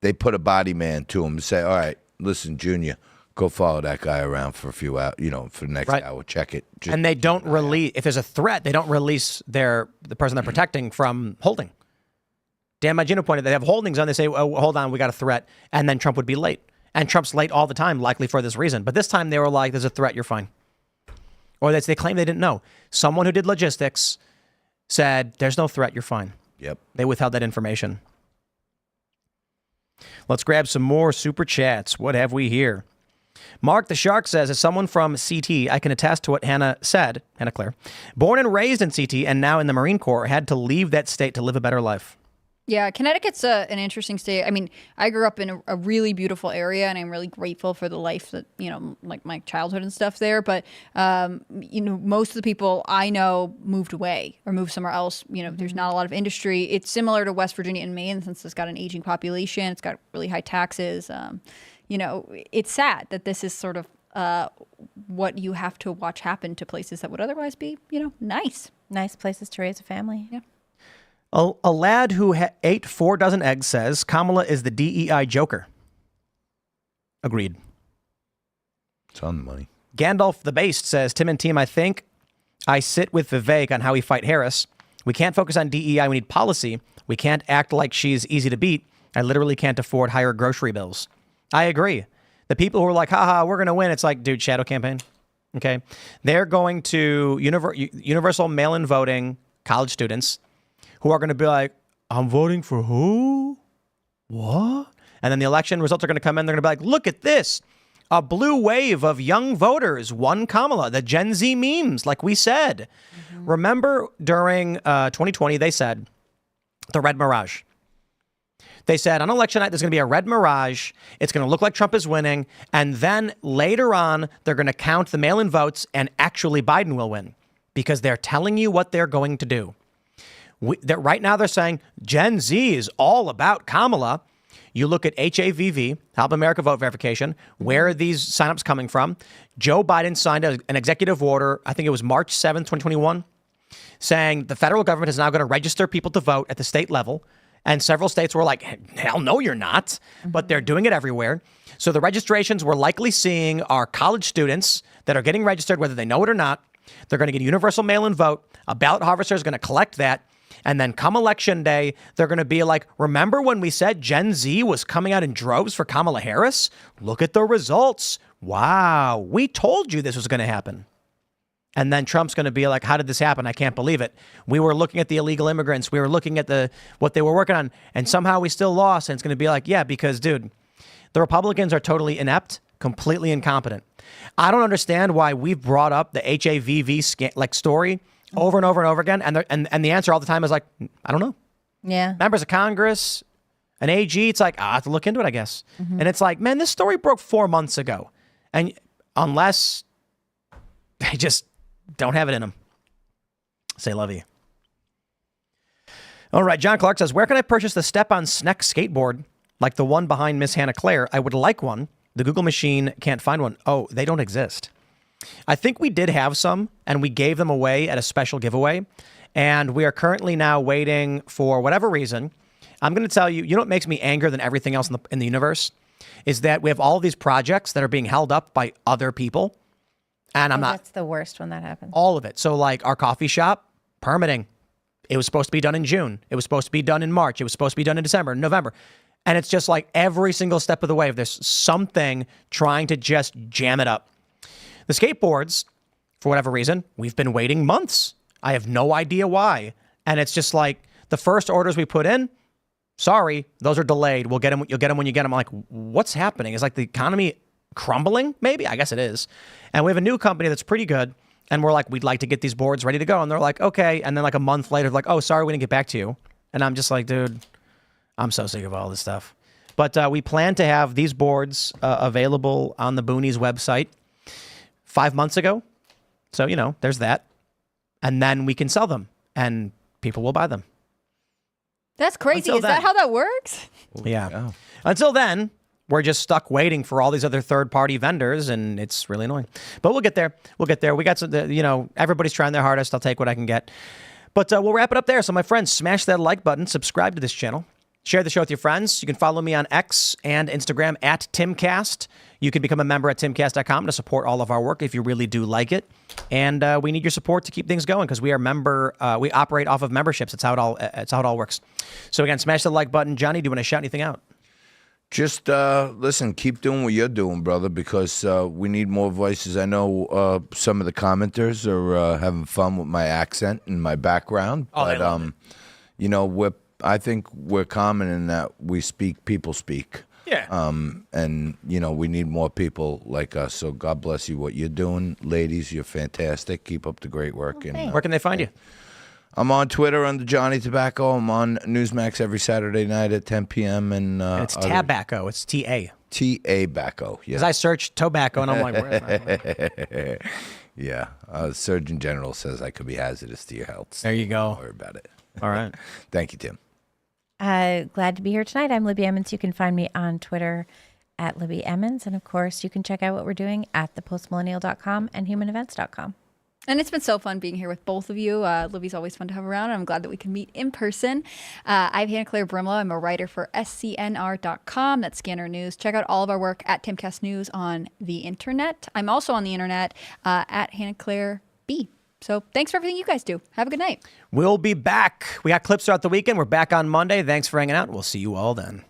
[SPEAKER 3] they put a body man to him and say, all right, listen, Junior, go follow that guy around for a few hours, for the next hour, check it.
[SPEAKER 1] And they don't release, if there's a threat, they don't release the person they're protecting from holding. Dan Magino pointed, they have holdings on, they say, oh, hold on, we got a threat. And then Trump would be late. And Trump's late all the time, likely for this reason. But this time they were like, there's a threat, you're fine. Or they claim they didn't know. Someone who did logistics said, there's no threat, you're fine.
[SPEAKER 3] Yep.
[SPEAKER 1] They withheld that information. Let's grab some more super chats. What have we here? Mark the Shark says, as someone from CT, I can attest to what Hannah said, Hannah Claire, born and raised in CT and now in the Marine Corps, had to leave that state to live a better life.
[SPEAKER 4] Yeah, Connecticut's an interesting state. I mean, I grew up in a really beautiful area, and I'm really grateful for the life that, like my childhood and stuff there. But, most of the people I know moved away or moved somewhere else. There's not a lot of industry. It's similar to West Virginia and Maine since it's got an aging population. It's got really high taxes. It's sad that this is sort of what you have to watch happen to places that would otherwise be, nice.
[SPEAKER 2] Nice places to raise a family.
[SPEAKER 4] Yeah.
[SPEAKER 1] A lad who ate 4 dozen eggs says Kamala is the DEI Joker. Agreed.
[SPEAKER 3] It's on the money.
[SPEAKER 1] Gandalf the Based says, Tim and team, I think I sit with Vivek on how we fight Harris. We can't focus on DEI. We need policy. We can't act like she's easy to beat. I literally can't afford higher grocery bills. I agree. The people who are like, haha, we're going to win. It's like, dude, shadow campaign. Okay. They're going to universal mail-in voting college students who are going to be like, I'm voting for who? What? And then the election results are going to come in. They're going to be like, look at this. A blue wave of young voters won Kamala. The Gen Z memes, like we said. Remember during 2020, they said the red mirage. They said on election night, there's going to be a red mirage. It's going to look like Trump is winning. And then later on, they're going to count the mail-in votes and actually Biden will win because they're telling you what they're going to do. Right now they're saying Gen Z is all about Kamala. You look at HAVV, Help America Vote Verification. Where are these signups coming from? Joe Biden signed an executive order, I think it was March 7th, 2021, saying the federal government is now going to register people to vote at the state level. And several states were like, hell no, you're not. But they're doing it everywhere. So the registrations we're likely seeing are college students that are getting registered, whether they know it or not. They're going to get a universal mail-in vote. A ballot harvester is going to collect that. And then come election day, they're going to be like, remember when we said Gen Z was coming out in droves for Kamala Harris? Look at the results. Wow. We told you this was going to happen. And then Trump's going to be like, how did this happen? I can't believe it. We were looking at the illegal immigrants. We were looking at what they were working on. And somehow we still lost. And it's going to be like, yeah, because, dude, the Republicans are totally inept, completely incompetent. I don't understand why we've brought up the HAVV story over and over and over again. And the answer all the time is like, I don't know.
[SPEAKER 2] Yeah.
[SPEAKER 1] Members of Congress, an AG, it's like, I have to look into it, I guess. And it's like, man, this story broke 4 months ago. And unless they just don't have it in them. Say love you. All right, John Clark says, where can I purchase the Step-on Sneck skateboard like the one behind Miss Hannah Claire? I would like one. The Google machine can't find one. Oh, they don't exist. I think we did have some, and we gave them away at a special giveaway. And we are currently now waiting for whatever reason. I'm going to tell you, you know what makes me angrier than everything else in the universe? Is that we have all of these projects that are being held up by other people. And I'm not.
[SPEAKER 2] That's the worst when that happens.
[SPEAKER 1] All of it. So like our coffee shop, permitting. It was supposed to be done in June. It was supposed to be done in March. It was supposed to be done in December, November. And it's just like every single step of the way, there's something trying to just jam it up. The skateboards, for whatever reason, we've been waiting months. I have no idea why. And it's just like the first orders we put in, sorry, those are delayed. We'll get them. You'll get them when you get them. I'm like, what's happening? Is like the economy crumbling? Maybe. I guess it is. And we have a new company that's pretty good. And we're like, we'd like to get these boards ready to go. And they're like, okay. And then like a month later, like, oh, sorry, we didn't get back to you. And I'm just like, dude, I'm so sick of all this stuff. But we plan to have these boards available on the Boonies website 5 months ago. So, you know, there's that. And then we can sell them and people will buy them.
[SPEAKER 4] That's crazy. Is that how that works?
[SPEAKER 1] Yeah. Until then, we're just stuck waiting for all these other third-party vendors, and it's really annoying. But we'll get there. We'll get there. We got some, you know, everybody's trying their hardest. I'll take what I can get. But we'll wrap it up there. So, my friends, smash that like button. Subscribe to this channel. Share the show with your friends. You can follow me on X and Instagram at Timcast. You can become a member at timcast.com to support all of our work if you really do like it. And we need your support to keep things going because we are we operate off of memberships. It's how it all works. So again, smash the like button. Johnny, do you want to shout anything out?
[SPEAKER 3] Just listen, keep doing what you're doing, brother, because we need more voices. I know some of the commenters are having fun with my accent and my background, but you know, I think we're common in that we speak, people speak.
[SPEAKER 1] Yeah.
[SPEAKER 3] And you know, we need more people like us. So God bless you. What you're doing, ladies, you're fantastic. Keep up the great work. And
[SPEAKER 1] where can they find you?
[SPEAKER 3] I'm on Twitter under Johnny Tabacco. I'm on Newsmax every Saturday night at 10 p.m. And
[SPEAKER 1] it's Tabacco. It's T-A.
[SPEAKER 3] T-A-Bacco. Yeah.
[SPEAKER 1] Because I searched tobacco and I'm like, where is that?
[SPEAKER 3] Yeah. Surgeon General says I could be hazardous to your health.
[SPEAKER 1] There you go.
[SPEAKER 3] Don't worry about it.
[SPEAKER 1] All right.
[SPEAKER 3] Thank you, Tim.
[SPEAKER 2] Glad to be here tonight. I'm Libby Emmons. You can find me on Twitter at Libby Emmons. And of course, you can check out what we're doing at thepostmillennial.com and humanevents.com.
[SPEAKER 4] And it's been so fun being here with both of you. Libby's always fun to have around, and I'm glad that we can meet in person. I'm Hannah Claire Brimlow. I'm a writer for SCNR.com. That's Scanner News. Check out all of our work at Timcast News on the internet. I'm also on the internet at Hannah Claire B. So thanks for everything you guys do. Have a good night.
[SPEAKER 1] We'll be back. We got clips throughout the weekend. We're back on Monday. Thanks for hanging out. We'll see you all then.